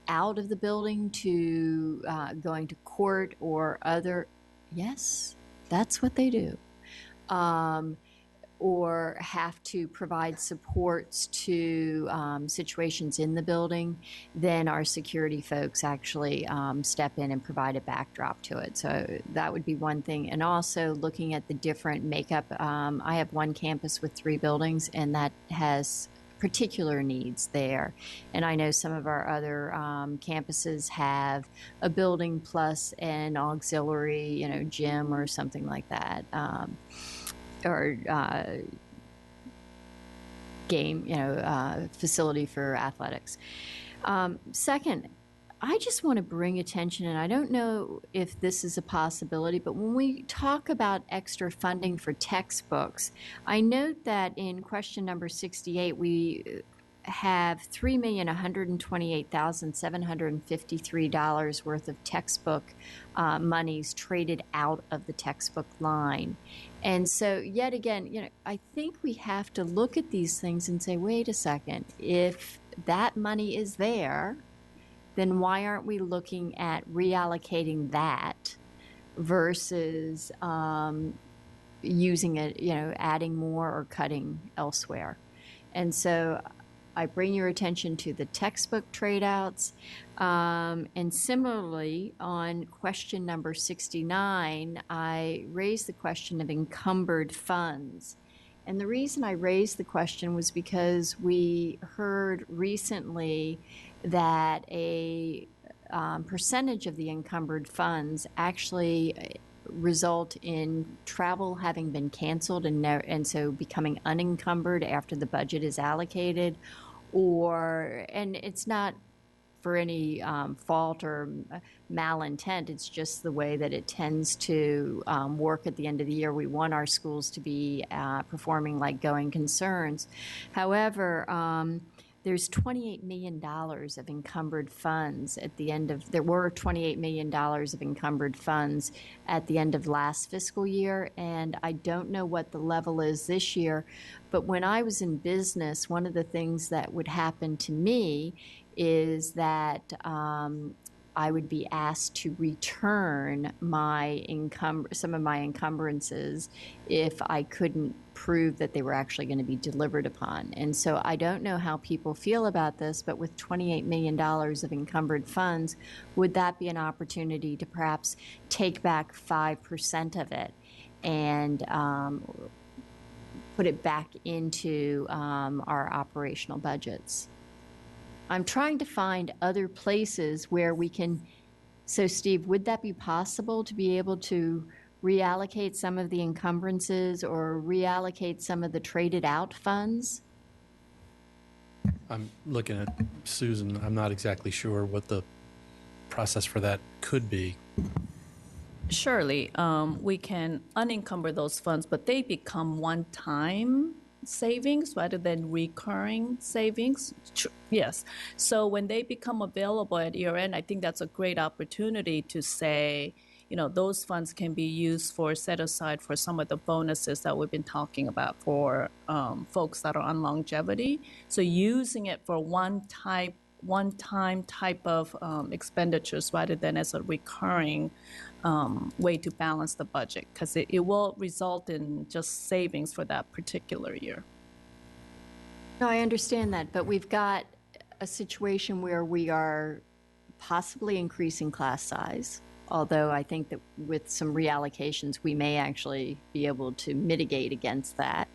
out of the building to going to court or other, yes, that's what they do, or have to provide supports to situations in the building, then our security folks actually step in and provide a backdrop to it. So that would be one thing. And also looking at the different makeup. I have one campus with 3 buildings, and that has particular needs there. And I know some of our other campuses have a building plus an auxiliary, gym or something like that. Or game, facility for athletics. Second, I just want to bring attention, and I don't know if this is a possibility, but when we talk about extra funding for textbooks, I note that in question number 68, we have $3,128,753 worth of textbook monies traded out of the textbook line. And so, yet again, I think we have to look at these things and say, wait a second, if that money is there, then why aren't we looking at reallocating that versus using it, adding more or cutting elsewhere? And so I bring your attention to the textbook trade-outs. And similarly, on question number 69, I raised the question of encumbered funds. And the reason I raised the question was because we heard recently that a percentage of the encumbered funds actually result in travel having been canceled and so becoming unencumbered after the budget is allocated, and it's not for any fault or malintent. It's just the way that it tends to work at the end of the year. We want our schools to be performing like going concerns. However, there's $28 million of encumbered funds there were $28 million of encumbered funds at the end of last fiscal year, and I don't know what the level is this year, but when I was in business, one of the things that would happen to me is that I would be asked to return some of my encumbrances if I couldn't prove that they were actually going to be delivered upon. And so I don't know how people feel about this, but with $28 million of encumbered funds, would that be an opportunity to perhaps take back 5% of it and put it back into our operational budgets? I'm trying to find other places where we can. So, Steve, would that be possible to be able to reallocate some of the encumbrances or reallocate some of the traded out funds? I'm looking at Susan. I'm not exactly sure what the process for that could be. Surely, we can unencumber those funds, but they become one-time savings rather than recurring savings. Yes. So when they become available at year end, I think that's a great opportunity to say, those funds can be used set aside for some of the bonuses that we've been talking about for folks that are on longevity. So using it for one-time type of expenditures rather than as a recurring way to balance the budget, because it will result in just savings for that particular year. No, I understand that, but we've got a situation where we are possibly increasing class size, although I think that with some reallocations, we may actually be able to mitigate against that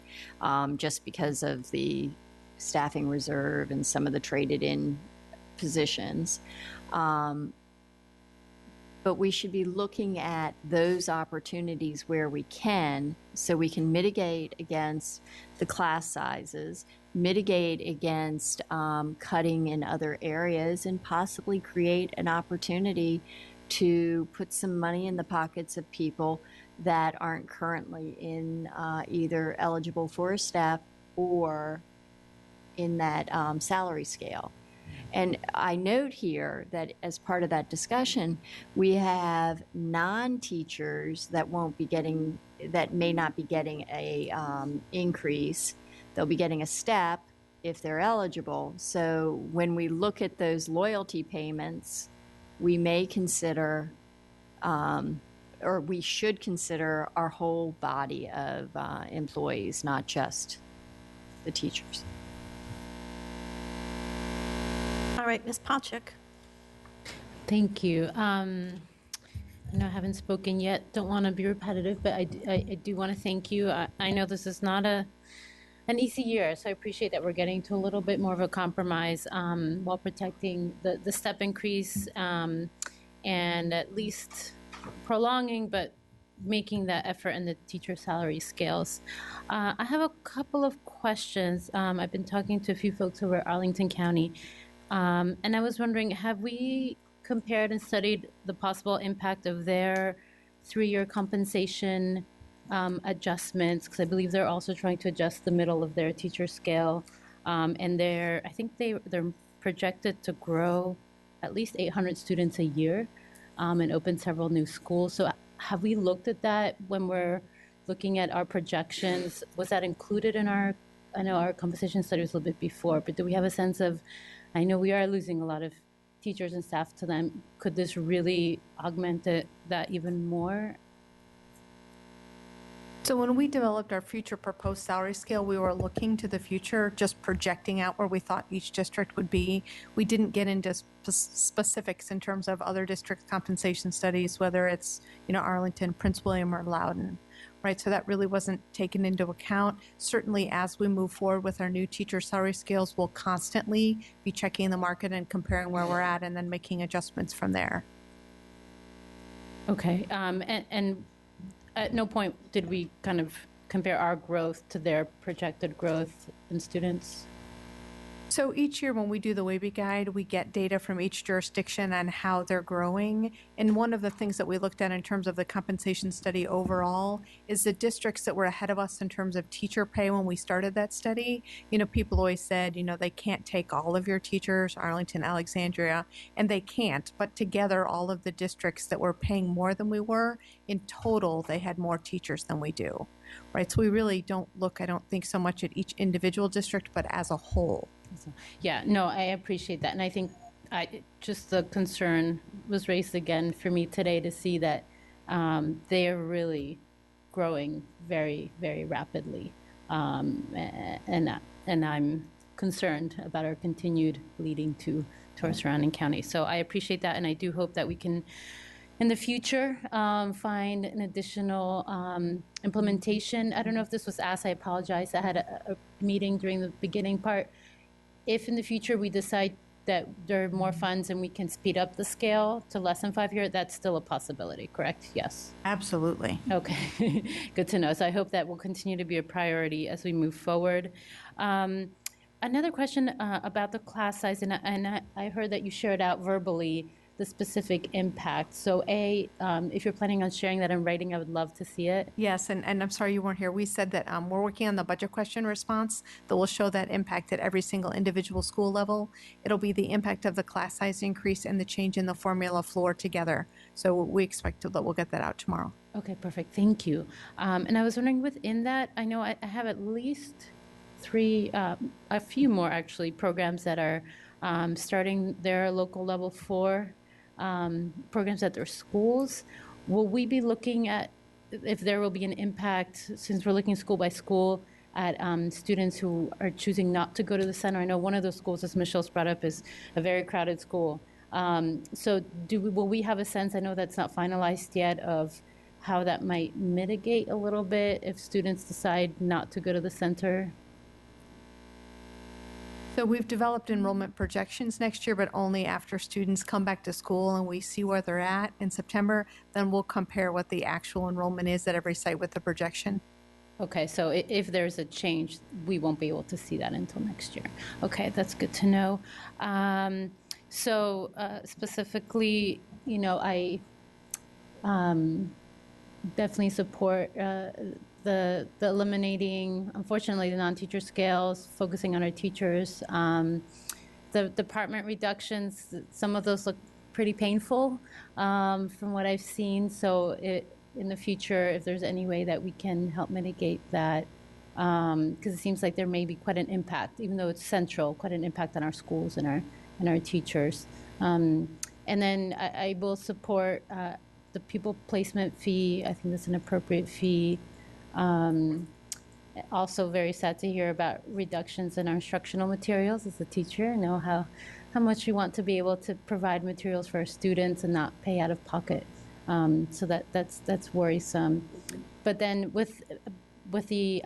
just because of the staffing reserve and some of the traded in positions. But we should be looking at those opportunities where we can, so we can mitigate against the class sizes, mitigate against cutting in other areas, and possibly create an opportunity to put some money in the pockets of people that aren't currently in either eligible for a step or in that salary scale. And I note here that as part of that discussion, we have non-teachers that may not be getting a increase. They'll be getting a step if they're eligible. So when we look at those loyalty payments, we may consider, or we should consider, our whole body of employees, not just the teachers. All right, Ms. Palchik. Thank you. I know I haven't spoken yet. Don't want to be repetitive, but I do want to thank you. I know this is not an easy year, so I appreciate that we're getting to a little bit more of a compromise while protecting the step increase and at least prolonging, but making that effort in the teacher salary scales. I have a couple of questions. I've been talking to a few folks over at Arlington County. And I was wondering, have we compared and studied the possible impact of their 3-year compensation adjustments? Because I believe they're also trying to adjust the middle of their teacher scale. And I think they're projected to grow at least 800 students a year and open several new schools. So have we looked at that when we're looking at our projections? Was that included in I know our compensation study was a little bit before, but do we have a sense of, I know we are losing a lot of teachers and staff to them. Could this really augment that even more? So when we developed our future proposed salary scale, we were looking to the future, just projecting out where we thought each district would be. We didn't get into specifics in terms of other district compensation studies, whether it's, Arlington, Prince William, or Loudoun, right? So that really wasn't taken into account. Certainly, as we move forward with our new teacher salary scales, we'll constantly be checking the market and comparing where we're at and then making adjustments from there. Okay, and at no point did we kind of compare our growth to their projected growth in students? So each year when we do the Waybe Guide, we get data from each jurisdiction on how they're growing. And one of the things that we looked at in terms of the compensation study overall is the districts that were ahead of us in terms of teacher pay when we started that study. People always said, they can't take all of your teachers, Arlington, Alexandria, and they can't. But together, all of the districts that were paying more than we were, in total, they had more teachers than we do. Right, so we really don't look, I don't think, so much at each individual district, but as a whole. Yeah, no, I appreciate that. And I think just the concern was raised again for me today to see that they are really growing very, very rapidly. And I'm concerned about our continued bleeding to our surrounding counties. So I appreciate that, and I do hope that we can, in the future, find an additional implementation. I don't know if this was asked, I apologize. I had a meeting during the beginning part. If in the future we decide that there are more funds and we can speed up the scale to less than 5 years, that's still a possibility, correct? Yes. Absolutely. Okay, good to know. So I hope that will continue to be a priority as we move forward. Another question about the class size, and I heard that you shared out verbally the specific impact. So if you're planning on sharing that in writing, I would love to see it. Yes, and I'm sorry you weren't here. We said that we're working on the budget question response that will show that impact at every single individual school level. It'll be the impact of the class size increase and the change in the formula floor together. So we expect that we'll get that out tomorrow. Okay, perfect. Thank you. And I was wondering within that, I know I have at least a few more actually, programs that are starting their local level 4 programs at their schools. Will we be looking at if there will be an impact, since we're looking school by school, at students who are choosing not to go to the center? I know one of those schools, as Michelle's brought up, is a very crowded school. So will we have a sense, I know that's not finalized yet, of how that might mitigate a little bit if students decide not to go to the center? So we've developed enrollment projections next year, but only after students come back to school and we see where they're at in September. Then we'll compare what the actual enrollment is at every site with the projection. Okay, so if there's a change, we won't be able to see that until next year. Okay, that's good to know. So specifically, I definitely support the eliminating, unfortunately, the non-teacher scales, focusing on our teachers. The department reductions, some of those look pretty painful from what I've seen. So in the future, if there's any way that we can help mitigate that, because it seems like there may be quite an impact, even though it's central, quite an impact on our schools and our teachers. And then I will support the pupil placement fee. I think that's an appropriate fee. Also very sad to hear about reductions in our instructional materials as a teacher. I know how much we want to be able to provide materials for our students and not pay out of pocket. So that's worrisome. But then with the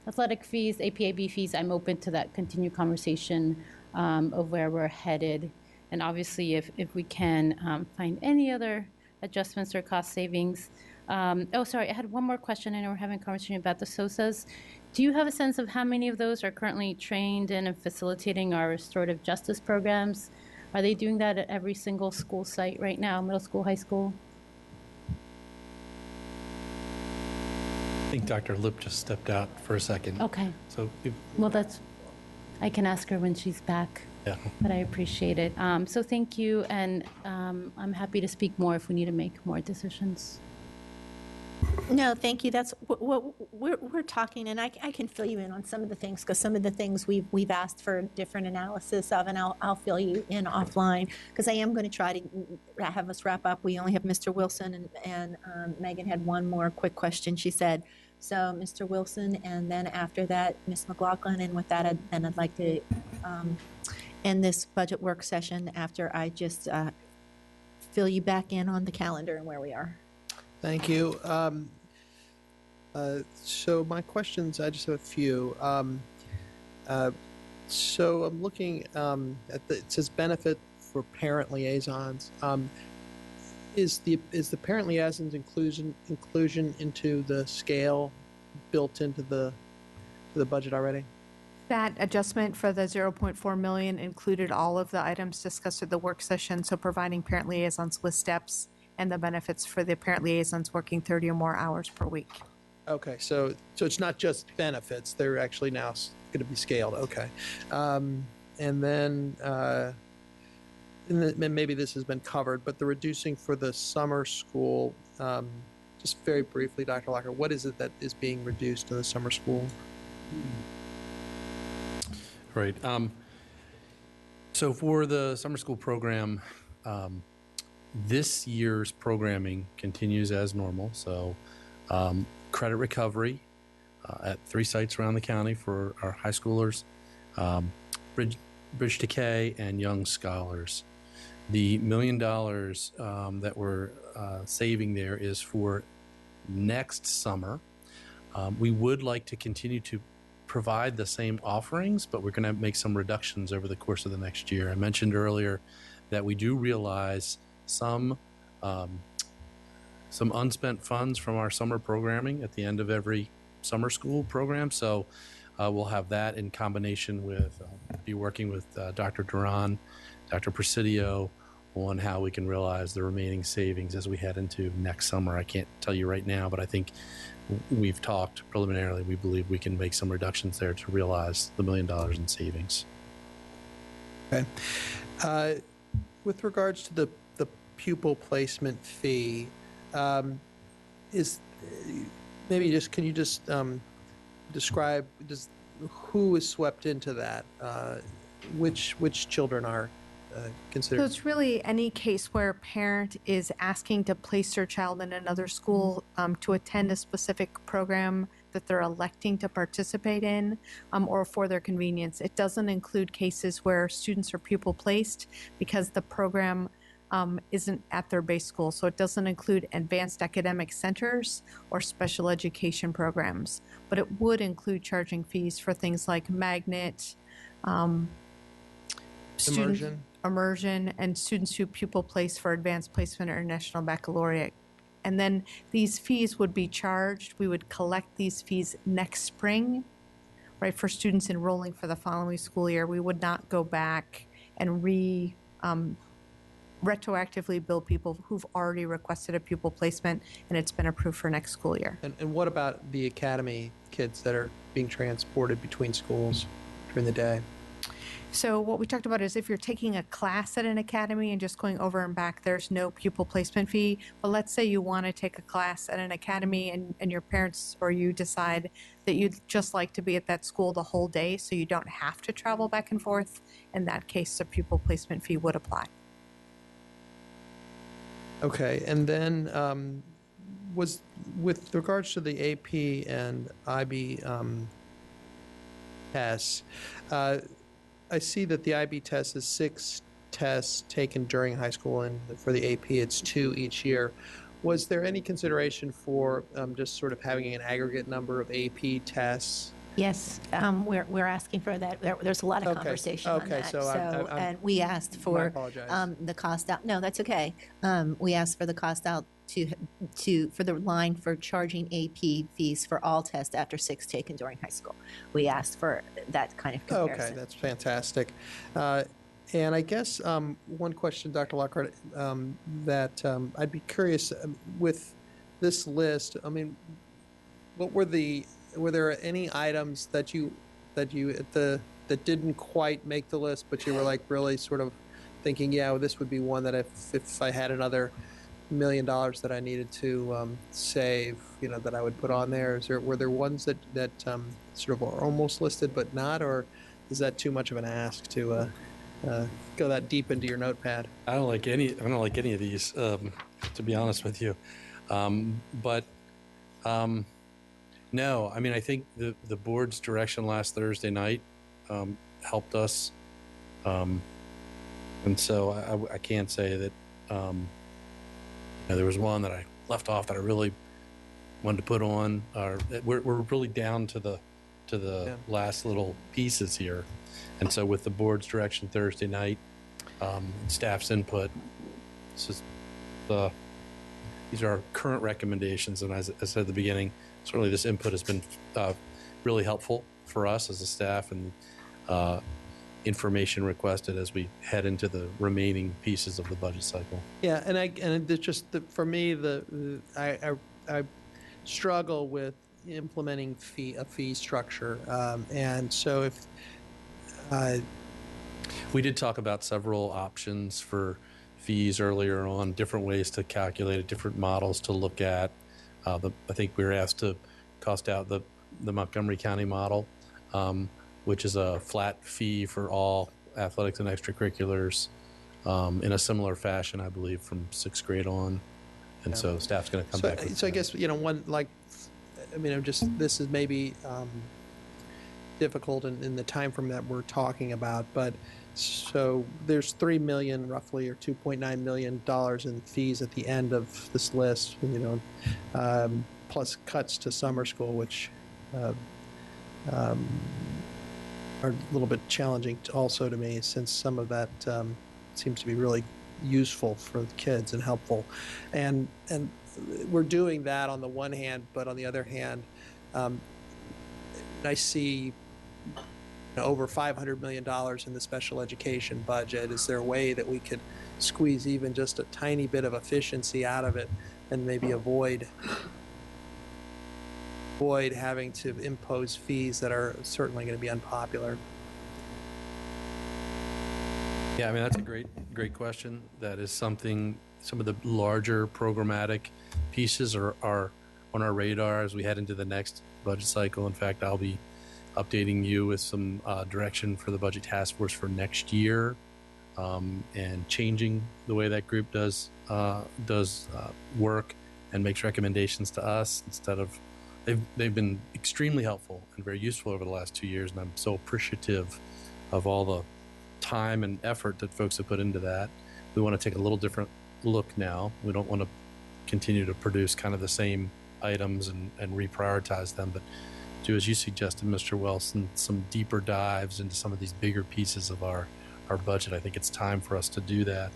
athletic fees, APAB fees, I'm open to that continued conversation of where we're headed. And obviously, if we can find any other adjustments or cost savings. Sorry, I had one more question. I know we're having a conversation about the SOSAs. Do you have a sense of how many of those are currently trained in and facilitating our restorative justice programs? Are they doing that at every single school site right now, middle school, high school? I think Dr. Lip just stepped out for a second. Okay. So, Well, I can ask her when she's back. yeah. But I appreciate it. So thank you, and I'm happy to speak more if we need to make more decisions. No, thank you. That's what we're talking, and I can fill you in on some of the things, because some of the things we've asked for different analysis of, and I'll fill you in offline, because I am going to try to have us wrap up. We only have Mr. Wilson, and Megan had one more quick question. She said, so Mr. Wilson, and then after that, Ms. McLaughlin, and with that, I'd like to end this budget work session after I just fill you back in on the calendar and where we are. Thank you. So my questions, I just have a few. So I'm looking at it says benefit for parent liaisons. Is the parent liaisons inclusion into the scale built into the budget already? That adjustment for the 0.4 million included all of the items discussed at the work session, so providing parent liaisons with steps and the benefits for the parent liaisons working 30 or more hours per week. Okay, so it's not just benefits; they're actually now going to be scaled. Okay, and then maybe this has been covered, but the reducing for the summer school. Just very briefly, Dr. Locker, what is it that is being reduced in the summer school? Right. So for the summer school program, this year's programming continues as normal. So credit recovery at 3 sites around the county for our high schoolers, Bridge to K, and Young Scholars. The $1 million that we're saving there is for next summer. We would like to continue to provide the same offerings, but we're going to make some reductions over the course of the next year. I mentioned earlier that we do realize some unspent funds from our summer programming at the end of every summer school program. So we'll have that in combination with, be working with Dr. Duran, Dr. Presidio on how we can realize the remaining savings as we head into next summer. I can't tell you right now, but I think we've talked preliminarily. We believe we can make some reductions there to realize the $1 million in savings. Okay. With regards to the pupil placement fee, can you just describe who is swept into that? Which children are considered? So it's really any case where a parent is asking to place their child in another school to attend a specific program that they're electing to participate in, or for their convenience. It doesn't include cases where students are pupil placed because the program isn't at their base school. So it doesn't include advanced academic centers or special education programs, but it would include charging fees for things like magnet, immersion, and students who pupil place for advanced placement or national baccalaureate. And then these fees would be charged. We would collect these fees next spring, right, for students enrolling for the following school year. We would not go back and retroactively bill people who've already requested a pupil placement and it's been approved for next school year. And what about the academy kids that are being transported between schools during the day? So what we talked about is if you're taking a class at an academy and just going over and back, there's no pupil placement fee. But let's say you want to take a class at an academy and your parents or you decide that you'd just like to be at that school the whole day so you don't have to travel back and forth. In that case, the pupil placement fee would apply. Okay, and then was with regards to the AP and IB tests, I see that the IB test is 6 tests taken during high school, and for the AP it's 2 each year. Was there any consideration for just sort of having an aggregate number of AP tests? Yes, we're asking for that. There's a lot of conversation on that. So and we asked for the cost out. No, that's okay. We asked for the cost out for the line for charging AP fees for all tests after 6 taken during high school. We asked for that kind of comparison. Okay, that's fantastic. And I guess one question, Dr. Lockhart, that I'd be curious with this list. I mean, were there any items that that didn't quite make the list, but you were like really sort of thinking, yeah, well, this would be one that if I had another $1 million that I needed to save, that I would put on there? Were there ones that sort of are almost listed but not, or is that too much of an ask to go that deep into your notepad? I don't like any of these, to be honest with you. No, I mean, I think the board's direction last Thursday night helped us. And so I can't say that there was one that I left off that I really wanted to put on. We're really down to the last little pieces here. And so with the board's direction Thursday night, staff's input, these are our current recommendations. And as I said at the beginning, certainly this input has been really helpful for us as a staff, and information requested as we head into the remaining pieces of the budget cycle. Yeah, and it's just for me, I struggle with implementing a fee structure, and so if we did talk about several options for fees earlier on, different ways to calculate it, different models to look at. I think we were asked to cost out the Montgomery County model, which is a flat fee for all athletics and extracurriculars, in a similar fashion, I believe, from 6th grade on. And so staff's going to come back. So I guess, this is maybe difficult in the time frame that we're talking about, but so there's $3 million roughly, or $2.9 million in fees at the end of this list, plus cuts to summer school, which are a little bit challenging also to me, since some of that seems to be really useful for the kids and helpful. And we're doing that on the one hand, but on the other hand, I see over $500 million in the special education budget. Is there a way that we could squeeze even just a tiny bit of efficiency out of it and maybe avoid having to impose fees that are certainly going to be unpopular? Yeah, I mean, that's a great question. That is something, some of the larger programmatic pieces are on our radar as we head into the next budget cycle. In fact, I'll be updating you with some direction for the budget task force for next year, and changing the way that group does work and makes recommendations to us instead of. They've been extremely helpful and very useful over the last 2 years, and I'm so appreciative of all the time and effort that folks have put into that. We want to take a little different look now. We don't want to continue to produce kind of the same items and reprioritize them, but do, as you suggested, Mr. Wilson, some deeper dives into some of these bigger pieces of our budget. I think it's time for us to do that.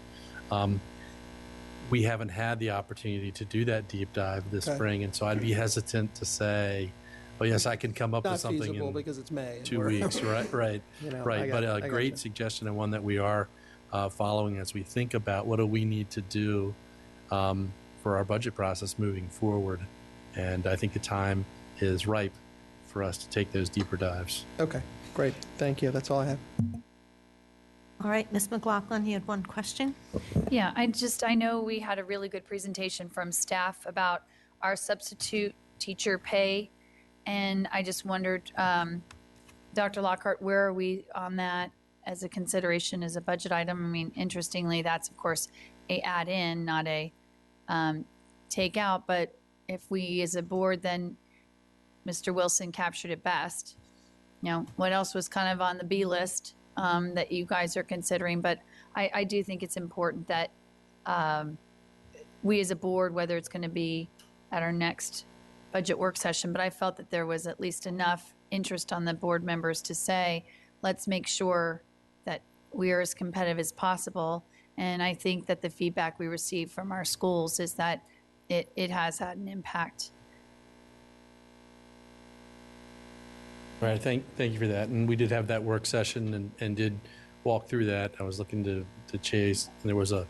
We haven't had the opportunity to do that deep dive this spring, and so I'd be hesitant to say, "Oh, yes, I can come up with something in because it's May, 2 weeks." Right. Right. But a great suggestion, and one that we are following as we think about what do we need to do for our budget process moving forward. And I think the time is ripe for us to take those deeper dives. Okay, great. Thank you. That's all I have. All right, Ms. McLaughlin, you had one question? Yeah, I know we had a really good presentation from staff about our substitute teacher pay, and I just wondered, Dr. Lockhart, where are we on that as a consideration as a budget item? I mean, interestingly, that's of course a add in, not a take out, but if we as a board, then Mr. Wilson captured it best. What else was kind of on the B list that you guys are considering? But I do think it's important that we as a board, whether it's going to be at our next budget work session, but I felt that there was at least enough interest on the board members to say, let's make sure that we are as competitive as possible. And I think that the feedback we received from our schools is that it has had an impact. All right, thank you for that. And we did have that work session and did walk through that. I was looking to Chase, and there was a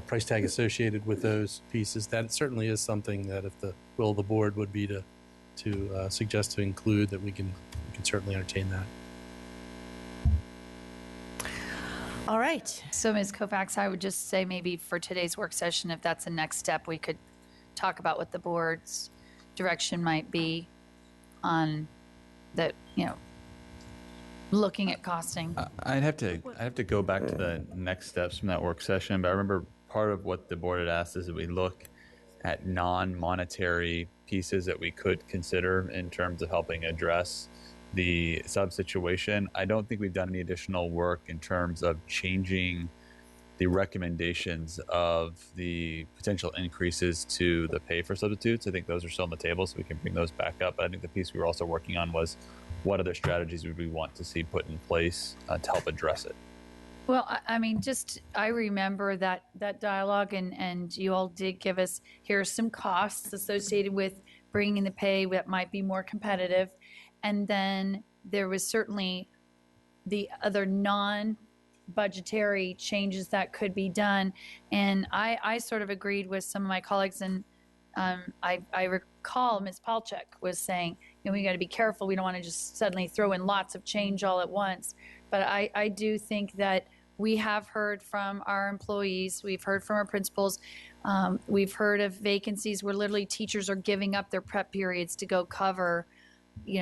price tag associated with those pieces. That certainly is something that if the will of the board would be to suggest to include, that we can certainly entertain that. All right. So, Ms. Kovacs, I would just say maybe for today's work session, if that's the next step, we could talk about what the board's direction might be on that, looking at costing. I'd have to go back to the next steps from that work session, but I remember part of what the board had asked is that we look at non-monetary pieces that we could consider in terms of helping address the sub situation. I don't think we've done any additional work in terms of changing the recommendations of the potential increases to the pay for substitutes. I think those are still on the table, so we can bring those back up. But I think the piece we were also working on was what other strategies would we want to see put in place to help address it. Well, I mean, I remember that dialogue, and you all did give us, here are some costs associated with bringing the pay that might be more competitive. And then there was certainly the other non-budgetary changes that could be done. And I sort of agreed with some of my colleagues, and I recall Ms. Palchuk was saying, we got to be careful. We don't want to just suddenly throw in lots of change all at once. But I do think that we have heard from our employees, we've heard from our principals, we've heard of vacancies where literally teachers are giving up their prep periods to go cover,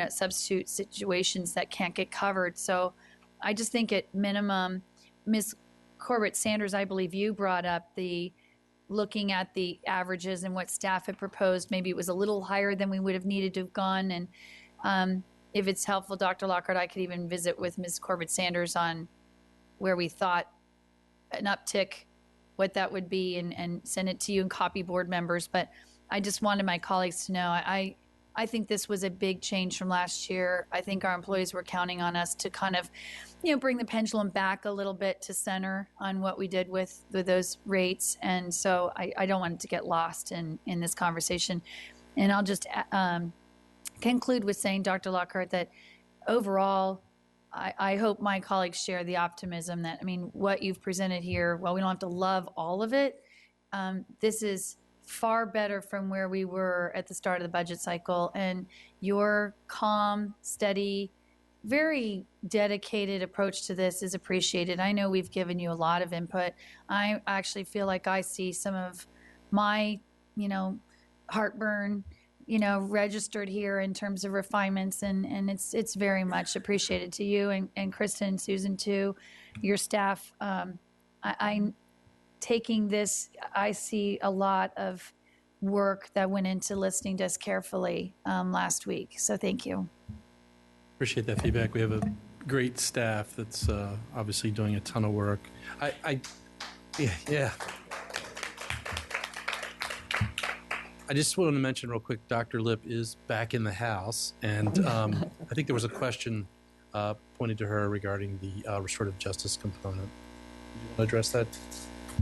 substitute situations that can't get covered. So I just think at minimum, Ms. Corbett Sanders, I believe you brought up looking at the averages and what staff had proposed. Maybe it was a little higher than we would have needed to have gone. And if it's helpful, Dr. Lockhart, I could even visit with Ms. Corbett Sanders on where we thought an uptick, what that would be, and send it to you and copy board members. But I just wanted my colleagues to know, I think this was a big change from last year. I think our employees were counting on us to kind of, bring the pendulum back a little bit to center on what we did with those rates. And so I don't want it to get lost in this conversation. And I'll just conclude with saying, Dr. Lockhart, that overall, I hope my colleagues share the optimism that, what you've presented here, while we don't have to love all of it, this is far better from where we were at the start of the budget cycle. And your calm, steady, very dedicated approach to this is appreciated. I know we've given you a lot of input. I actually feel like I see some of my, heartburn, registered here in terms of refinements, and it's very much appreciated to you and Kristen and Susan too, your staff. I'm taking this, I see a lot of work that went into listening to us carefully last week. So thank you. Appreciate that feedback. We have a great staff that's obviously doing a ton of work. Yeah. I just wanted to mention real quick, Dr. Lip is back in the house, and I think there was a question pointed to her regarding the restorative justice component. Do you want to address that?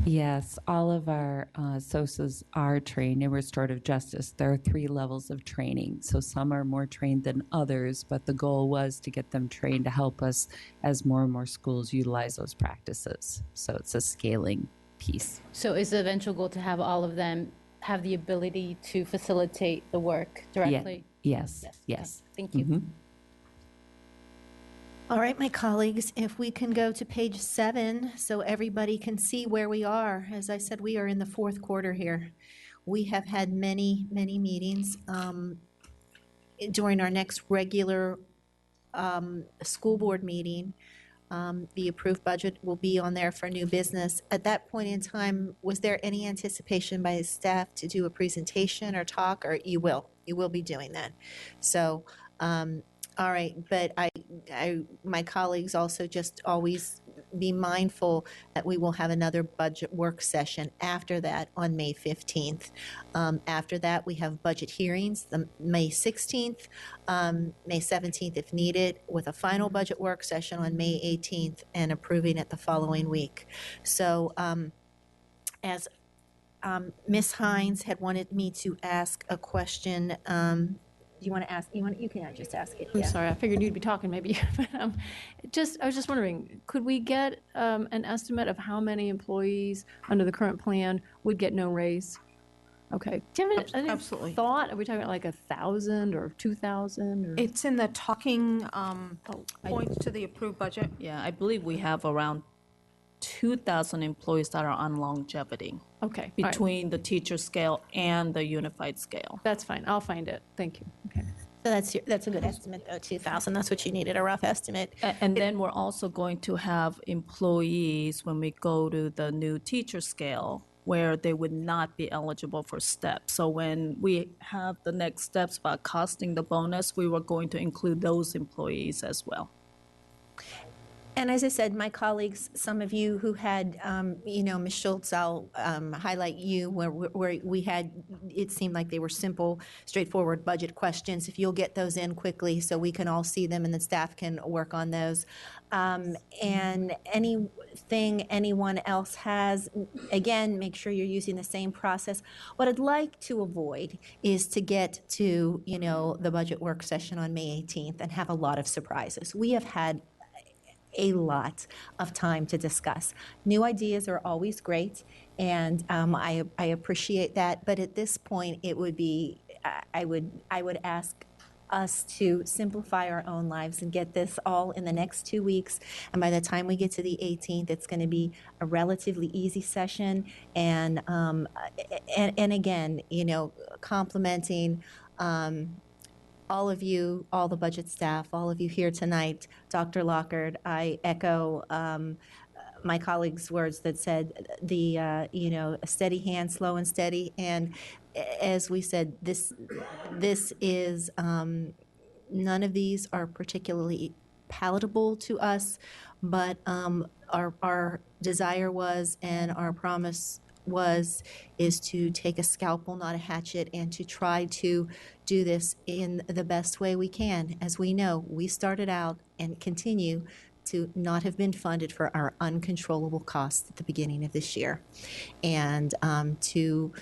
Yes, all of our SOSAs are trained in restorative justice. There are 3 levels of training, so some are more trained than others, but the goal was to get them trained to help us as more and more schools utilize those practices. So it's a scaling piece. So is the eventual goal to have all of them have the ability to facilitate the work directly? Yes. Okay. Thank you. Mm-hmm. All right, my colleagues, if we can go to page 7 so everybody can see where we are. As I said, we are in the 4th quarter here. We have had many, many meetings. During our next regular school board meeting, the approved budget will be on there for new business. At that point in time, was there any anticipation by the staff to do a presentation or talk, or you will be doing that? So, all right, but my colleagues also just always be mindful that we will have another budget work session after that on May 15th. After that, we have budget hearings, the May 16th, May 17th if needed, with a final budget work session on May 18th and approving it the following week. So as Ms. Hines had wanted me to ask a question do you want to ask, you can just ask it. I'm Yeah. sorry, I figured you'd be talking maybe. But, I was just wondering, could we get an estimate of how many employees under the current plan would get no raise? Okay. Do you have any Absolutely. thought? Are we talking about like 1,000 or 2,000? Or? It's in the talking points to the approved budget. Yeah, I believe we have around 2,000 employees that are on longevity. Okay. All right. Between the teacher scale and the unified scale. That's fine. I'll find it. Thank you. Okay. So that's a good estimate, though, 2,000. That's what you needed, a rough estimate. And then we're also going to have employees when we go to the new teacher scale where they would not be eligible for steps. So when we have the next steps about costing the bonus, we were going to include those employees as well. And as I said, my colleagues, some of you who had, Ms. Schultz, I'll highlight you, where we had, it seemed like they were simple, straightforward budget questions. If you'll get those in quickly so we can all see them and the staff can work on those. And anything anyone else has, again, make sure you're using the same process. What I'd like to avoid is to get to, the budget work session on May 18th and have a lot of surprises. We have had a lot of time to discuss. New ideas are always great, and I appreciate that. But at this point, it would be I would ask us to simplify our own lives and get this all in the next 2 weeks. And by the time we get to the 18th, it's going to be a relatively easy session. And again, complimenting. All of you, all the budget staff, all of you here tonight, Dr. Lockard, I echo my colleague's words that said a steady hand, slow and steady. And as we said, this is, none of these are particularly palatable to us, but our desire was, and our promise is to take a scalpel, not a hatchet, and to try to do this in the best way we can. As we know, we started out and continue to not have been funded for our uncontrollable costs at the beginning of this year. And to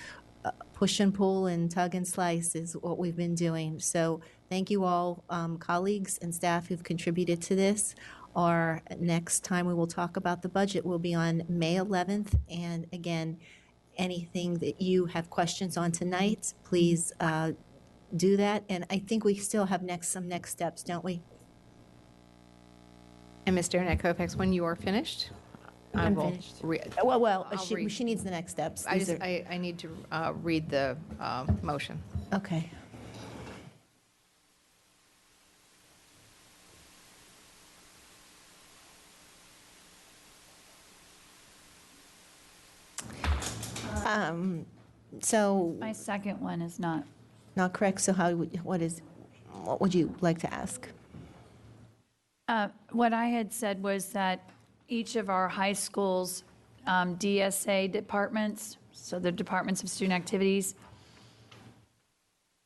push and pull and tug and slice is what we've been doing. So thank you all, colleagues and staff who've contributed to this. Our next time we will talk about the budget will be on May 11th. And again, anything that you have questions on tonight, please do that. And I think we still have some next steps, don't we? And Ms. Darnett Kopex, when you are finished, I'm finished. She needs the next steps. I need to read the motion. Okay. So My second one is not. not correct. So what would you like to ask? What I had said was that each of our high schools' DSA departments, so the Departments of Student Activities,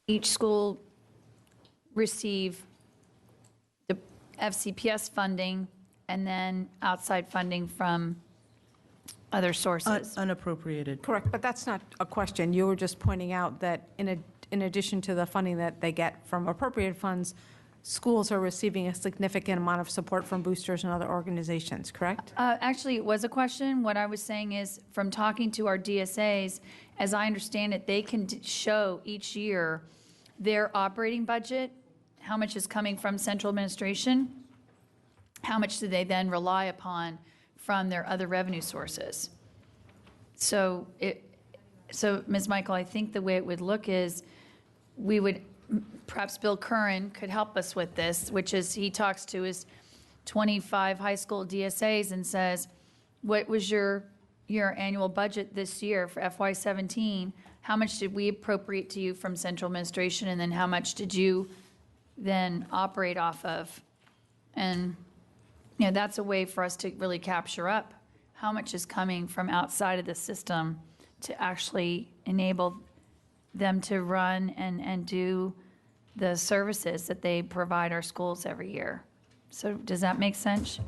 each school receive the FCPS funding and then outside funding from other sources. Unappropriated. Correct, but that's not a question. You were just pointing out that in addition to the funding that they get from appropriated funds, schools are receiving a significant amount of support from boosters and other organizations, correct? Actually, it was a question. What I was saying is, from talking to our DSAs, as I understand it, they can show each year their operating budget, how much is coming from central administration, how much do they then rely upon from their other revenue sources. So, Ms. Michael, I think the way it would look is we would, perhaps Bill Curran could help us with this, which is he talks to his 25 high school DSAs and says, what was your annual budget this year for FY17? How much did we appropriate to you from central administration? And then how much did you then operate off of? And that's a way for us to really capture up how much is coming from outside of the system to actually enable them to run and do the services that they provide our schools every year. So does that make sense?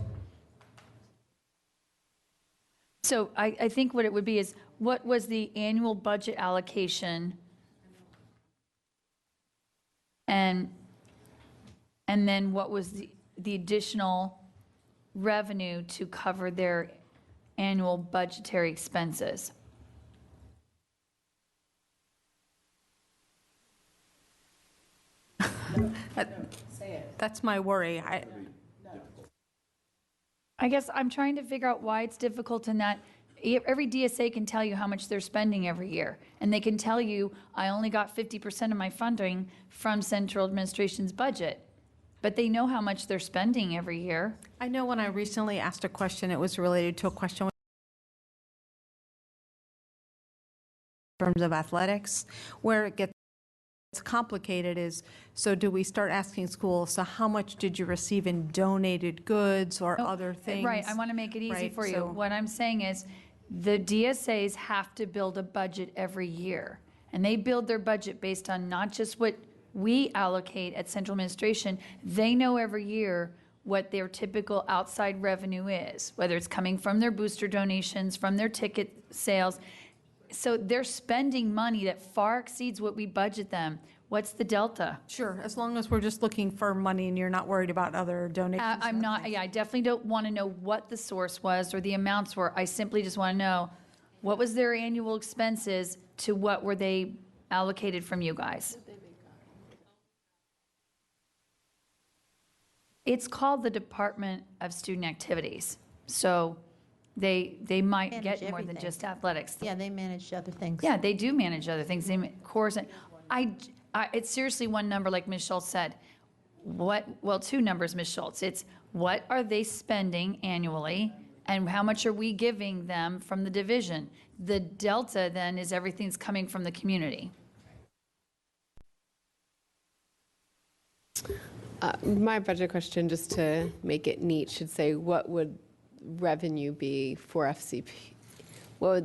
So I think what it would be is, what was the annual budget allocation And then what was the additional revenue to cover their annual budgetary expenses? That's my worry. I guess I'm trying to figure out why it's difficult in that every DSA can tell you how much they're spending every year. And they can tell you, I only got 50% of my funding from central administration's budget. But they know how much they're spending every year. I know when I recently asked a question, it was related to a question in terms of athletics, where it gets complicated is, so do we start asking schools, so how much did you receive in donated goods or other things? Right, I want to make it easy Right, for you. so- What I'm saying is, the DSAs have to build a budget every year. And they build their budget based on not just what we allocate at central administration. They know every year what their typical outside revenue is, whether it's coming from their booster donations, from their ticket sales. So they're spending money that far exceeds what we budget them. What's the delta? Sure, as long as we're just looking for money and you're not worried about other donations. I'm not, yeah, I definitely don't want to know what the source was or the amounts were. I simply just want to know what was their annual expenses to what were they allocated from you guys? It's called the Department of Student Activities. So they might Manage get more than everything. just athletics. Yeah, they manage other things. Yeah, they do manage other things. They course. It's seriously one number, like Ms. Schultz said. Well, two numbers, Ms. Schultz. It's what are they spending annually, and how much are we giving them from the division? The delta then is everything's coming from the community. My budget question, just to make it neat, should say, what would revenue be for FCP? What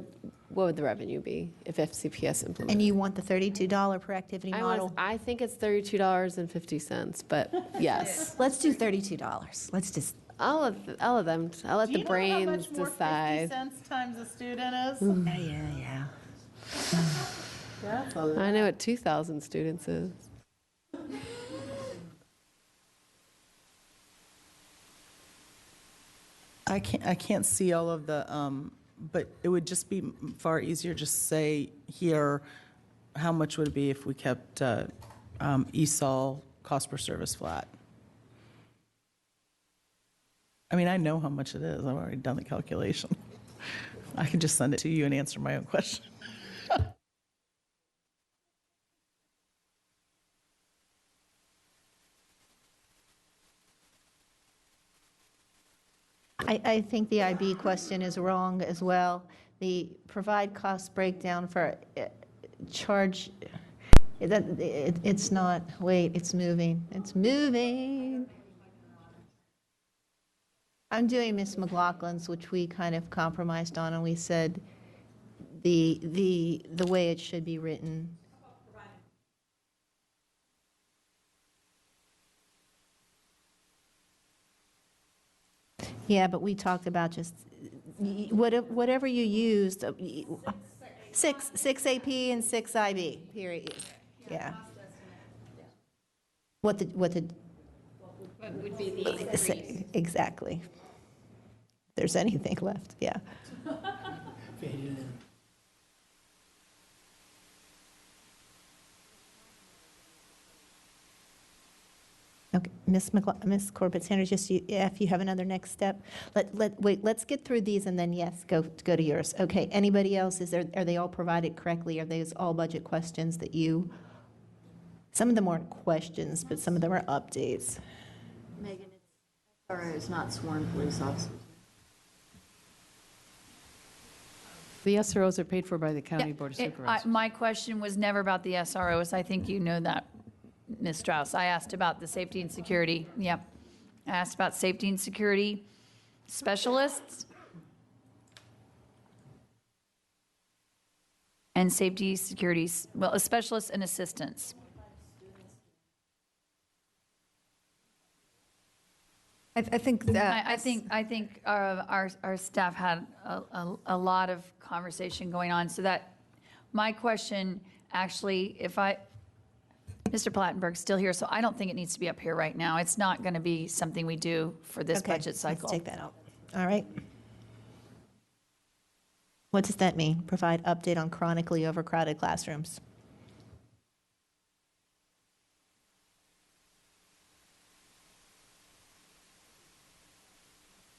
would the revenue be if FCPS implemented? And you want the $32 per activity model? I think it's $32.50, but yes. Let's do $32. Let's just. I'll let them. I'll let the brains decide. 50 cents times a student is? Yeah. That's a lot. I know what 2,000 students is. I can't see all of the, but it would just be far easier just say here, how much would it be if we kept ESOL cost per service flat? I mean, I know how much it is. I've already done the calculation. I can just send it to you and answer my own question. I think the IB question is wrong as well. The provide cost breakdown for charge, it's not, wait, it's moving. It's moving. I'm doing Ms. McLaughlin's, which we kind of compromised on, and we said the way it should be written. Yeah, but we talked about just whatever you used, 6 AP and 6 IB, period. Yeah. What would be the exactly. If there's anything left, yeah. Okay, Ms. Corbett-Sanders, just if you have another next step, let's get through these and then yes, go to yours. Okay, anybody else? Are they all provided correctly? Are these all budget questions that you? Some of them aren't questions, but some of them are updates. Megan, it's not sworn police officers. The SROs are paid for by the county board of supervisors. My question was never about the SROs. I think you know that, Ms. Strauss. I asked about the safety and security. Yep. I asked about safety and security specialists and safety security, well, specialists and assistants. I think that. I think our staff had a lot of conversation going on, so that my question actually, Mr. Plattenberg's still here, so I don't think it needs to be up here right now. It's not going to be something we do for this Okay, budget cycle. let's take that out. All right. What does that mean? Provide update on chronically overcrowded classrooms.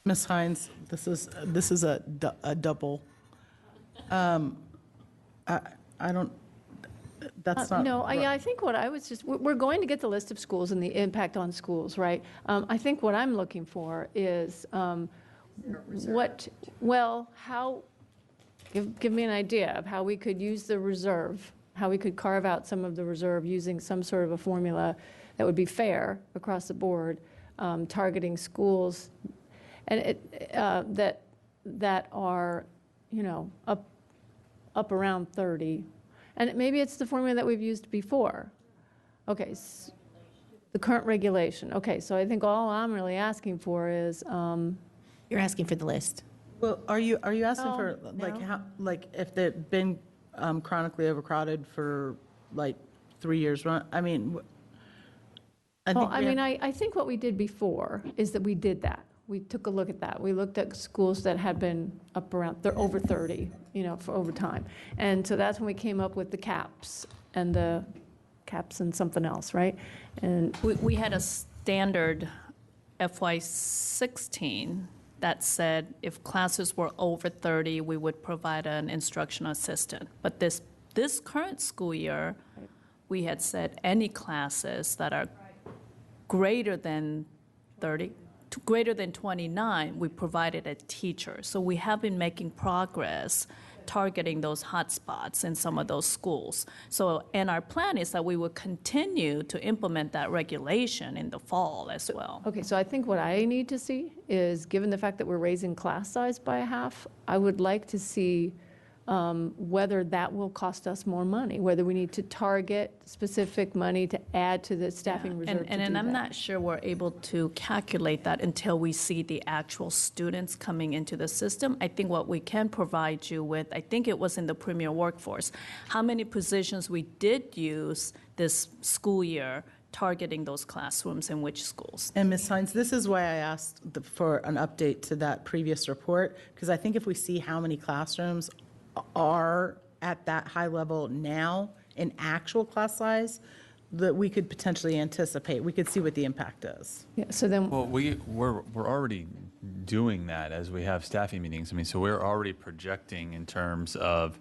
Ms. Hines, this is a double. I don't, that's not. No, I think what I was just, we're going to get the list of schools and the impact on schools, right? I think what I'm looking for is how, give me an idea of how we could use the reserve, how we could carve out some of the reserve using some sort of a formula that would be fair across the board, targeting schools and that are, up around 30. And maybe it's the formula that we've used before. Okay, the current regulation. Okay, so I think all I'm really asking for is. You're asking for the list. Well, are you asking No, for like no. how, like if they've been chronically overcrowded for like 3 years? I mean, I think what we did before is that we did that. We took a look at that. We looked at schools that had been up around, they're over 30, for over time. And so that's when we came up with the caps and something else, right? And We had a standard FY16 that said if classes were over 30, we would provide an instructional assistant. But this current school year, we had said any classes that are greater than 30, greater than 29, we provided a teacher. So we have been making progress targeting those hotspots in some of those schools. So, and our plan is that we will continue to implement that regulation in the fall as well. Okay, so I think what I need to see is, given the fact that we're raising class size by a half, I would like to see whether that will cost us more money, whether we need to target specific money to add to the staffing reserve. And I'm not sure we're able to calculate that until we see the actual students coming into the system. I think what we can provide you with, I think it was in the Premier Workforce, how many positions we did use this school year targeting those classrooms in which schools. And Ms. Hines, this is why I asked for an update to that previous report, because I think if we see how many classrooms are at that high level now in actual class size, that we could potentially anticipate. We could see what the impact is. Yeah, so then. Well, we're already doing that as we have staffing meetings. I mean, so we're already projecting in terms of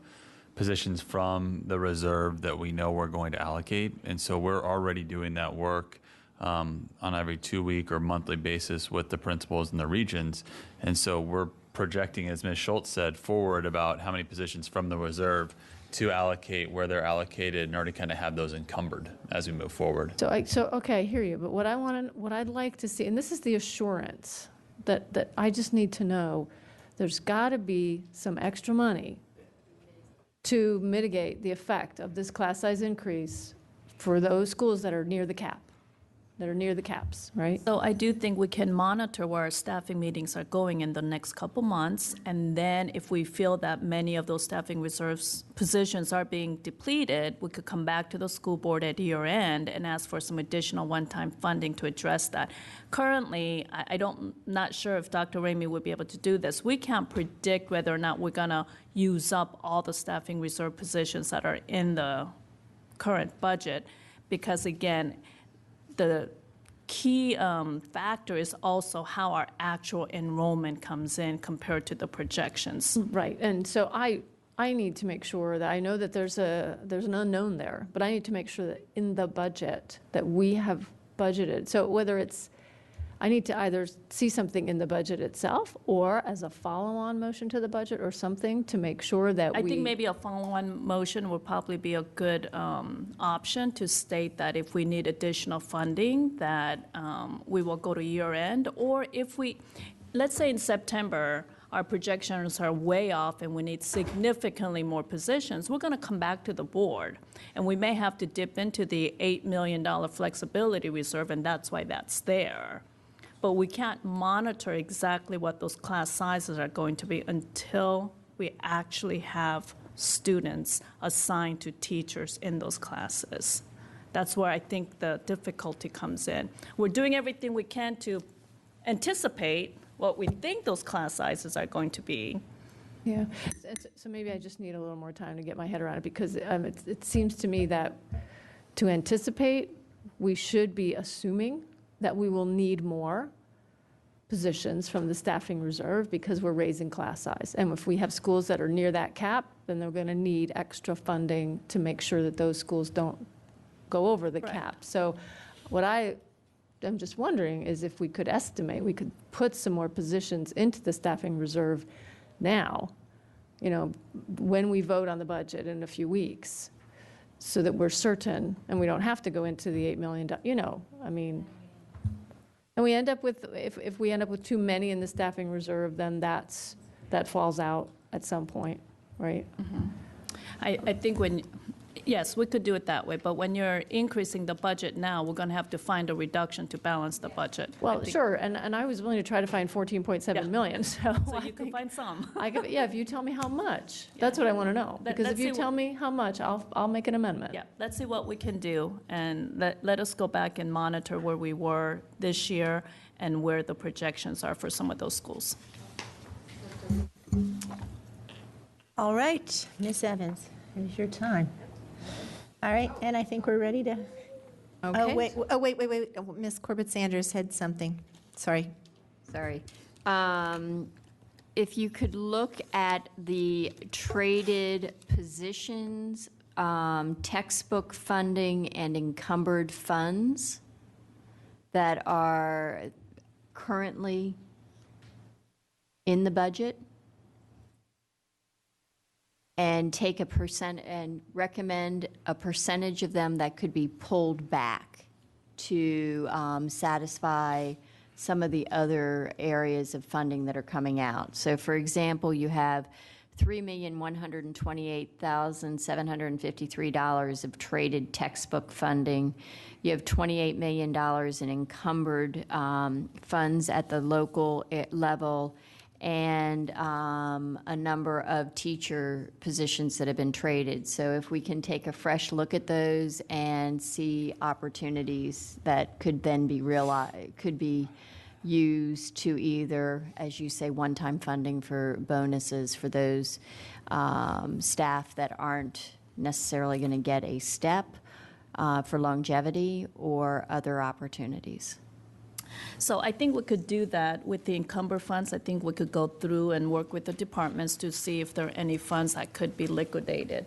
positions from the reserve that we know we're going to allocate. And so we're already doing that work on every 2-week or monthly basis with the principals in the regions. And so we're projecting, as Ms. Schultz said, forward about how many positions from the reserve to allocate, where they're allocated, and already kind of have those encumbered as we move forward. So okay, I hear you. But what I'd like to see, and this is the assurance that I just need to know, there's got to be some extra money to mitigate the effect of this class size increase for those schools that are near the cap. That are near the caps, right? So I do think we can monitor where our staffing meetings are going in the next couple months, and then if we feel that many of those staffing reserves positions are being depleted, we could come back to the school board at year end and ask for some additional one-time funding to address that. Currently, not sure if Dr. Ramey would be able to do this. We can't predict whether or not we're gonna use up all the staffing reserve positions that are in the current budget, because again, the key factor is also how our actual enrollment comes in compared to the projections. Right, and so I need to make sure that I know that there's an unknown there, but I need to make sure that in the budget that we have budgeted. So whether it's, I need to either see something in the budget itself or as a follow-on motion to the budget or something to make sure that I think maybe a follow-on motion would probably be a good option to state that if we need additional funding, that we will go to year end. Or if let's say in September, our projections are way off and we need significantly more positions, we're going to come back to the board. And we may have to dip into the $8 million flexibility reserve, and that's why that's there. But we can't monitor exactly what those class sizes are going to be until we actually have students assigned to teachers in those classes. That's where I think the difficulty comes in. We're doing everything we can to anticipate what we think those class sizes are going to be. Yeah, so maybe I just need a little more time to get my head around it, because it seems to me that to anticipate, we should be assuming that we will need more positions from the staffing reserve because we're raising class size. And if we have schools that are near that cap, then they're going to need extra funding to make sure that those schools don't go over the cap. So what I'm just wondering is if we could estimate, we could put some more positions into the staffing reserve now, when we vote on the budget in a few weeks, so that we're certain and we don't have to go into the $8 million, and we end up with, if we end up with too many in the staffing reserve, then that falls out at some point, right? I think yes, we could do it that way, but when you're increasing the budget now, we're going to have to find a reduction to balance the budget. Well, sure, and I was willing to try to find 14.7 million, so you can find some. If you tell me how much, that's what I want to know. Because if you tell me how much, I'll make an amendment. Yeah, let's see what we can do, and let us go back and monitor where we were this year and where the projections are for some of those schools. All right, Ms. Evans, it is your time. All right, and I think we're ready to. Okay. Oh, wait. Ms. Corbett Sanders had something. Sorry. If you could look at the traded positions, textbook funding, and encumbered funds that are currently in the budget, and take a percent and recommend a percentage of them that could be pulled back to satisfy some of the other areas of funding that are coming out. So, for example, you have $3,128,753 of traded textbook funding. You have $28 million in encumbered funds at the local level, and a number of teacher positions that have been traded. So if we can take a fresh look at those and see opportunities that could then be used to either, as you say, one-time funding for bonuses for those staff that aren't necessarily going to get a step for longevity, or other opportunities. So I think we could do that with the encumbered funds. I think we could go through and work with the departments to see if there are any funds that could be liquidated.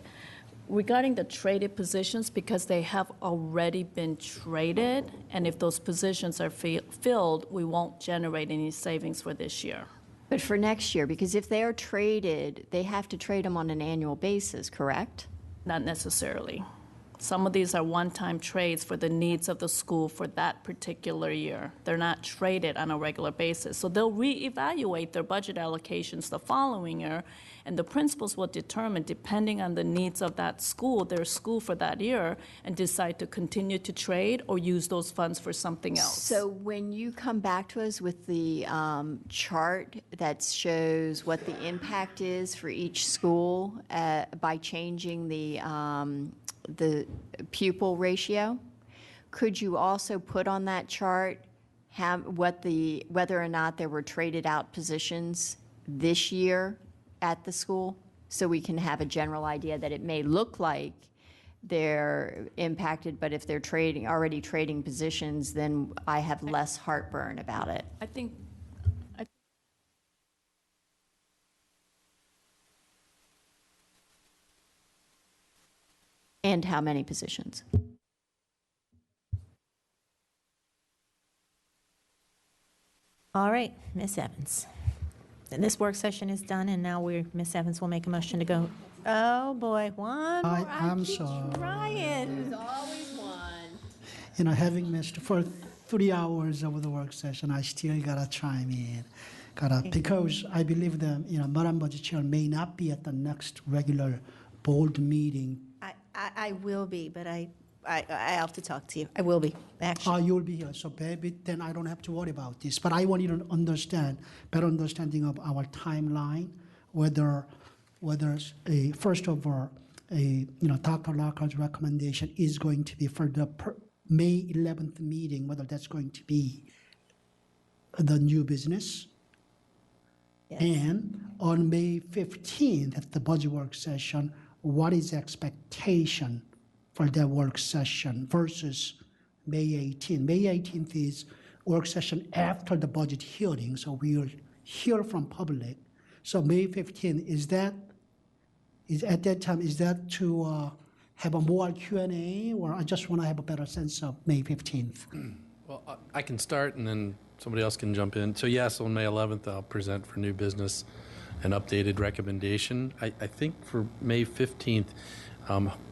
Regarding the traded positions, because they have already been traded, and if those positions are filled, we won't generate any savings for this year. But for next year, because if they are traded, they have to trade them on an annual basis, correct? Not necessarily. Some of these are one-time trades for the needs of the school for that particular year. They're not traded on a regular basis. So they'll reevaluate their budget allocations the following year, and the principals will determine, depending on the needs of that school, their school for that year, and decide to continue to trade or use those funds for something else. So when you come back to us with the chart that shows what the impact is for each school by changing the pupil ratio, could you also put on that chart whether or not there were traded out positions this year at the school, so we can have a general idea that it may look like they're impacted, but if they're already trading positions, then I have less heartburn about it. I think And how many positions? All right, Ms. Evans. And this work session is done, and now Ms. Evans will make a motion to go. Oh, boy, one more. I'm keep sorry. trying. There's always one. Having missed for 3 hours of the work session, I still gotta chime in. Because I believe the Madam Budget Chair may not be at the next regular board meeting. I will be, but I have to talk to you. I will be, actually. You'll be here, so maybe then I don't have to worry about this. But I want you to understand, better understanding of our timeline, whether first of all, Dr. Lockhart's recommendation is going to be for the May 11th meeting, whether that's going to be the new business. Yes. And on May 15th at the budget work session, what is the expectation for that work session versus May 18th? May 18th is work session after the budget hearing, so we'll hear from public. So May 15th, is at that time, is that to have a more Q&A, or I just want to have a better sense of May 15th? Well, I can start and then somebody else can jump in. So yes, on May 11th, I'll present for new business an updated recommendation. I think for May 15th,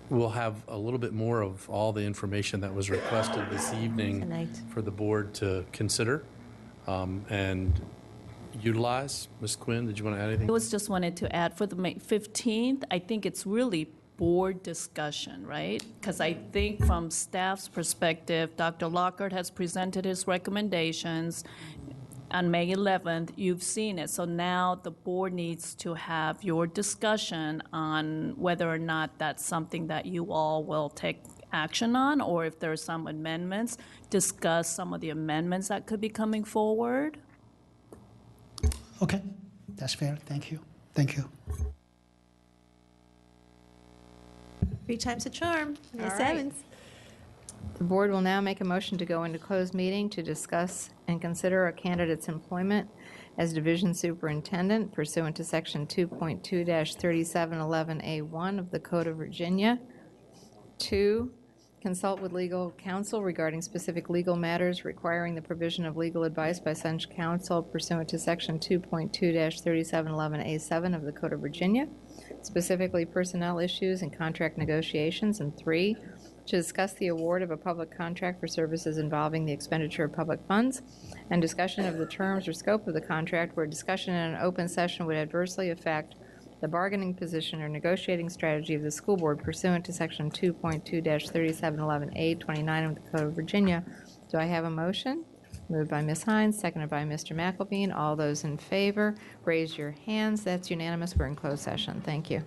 we'll have a little bit more of all the information that was requested this evening Tonight. for the board to consider and utilize. Ms. Quinn, did you want to add anything? I was just wanted to add for the May 15th, I think it's really board discussion, right? Because I think from staff's perspective, Dr. Lockhart has presented his recommendations. On May 11th, you've seen it. So now the board needs to have your discussion on whether or not that's something that you all will take action on, or if there are some amendments, discuss some of the amendments that could be coming forward. Okay, that's fair. Thank you. Thank you. 3 times a charm, Ms. All right. Evans. The board will now make a motion to go into closed meeting to discuss and consider a candidate's employment as division superintendent pursuant to Section 2.2-3711A1 of the Code of Virginia. 2, consult with legal counsel regarding specific legal matters requiring the provision of legal advice by such counsel pursuant to Section 2.2-3711A7 of the Code of Virginia, specifically personnel issues and contract negotiations. And 3, to discuss the award of a public contract for services involving the expenditure of public funds and discussion of the terms or scope of the contract where discussion in an open session would adversely affect the bargaining position or negotiating strategy of the school board pursuant to Section 2.2-3711A29 of the Code of Virginia. Do I have a motion? Moved by Ms. Hines, seconded by Mr. McElveen. All those in favor, raise your hands. That's unanimous. We're in closed session. Thank you.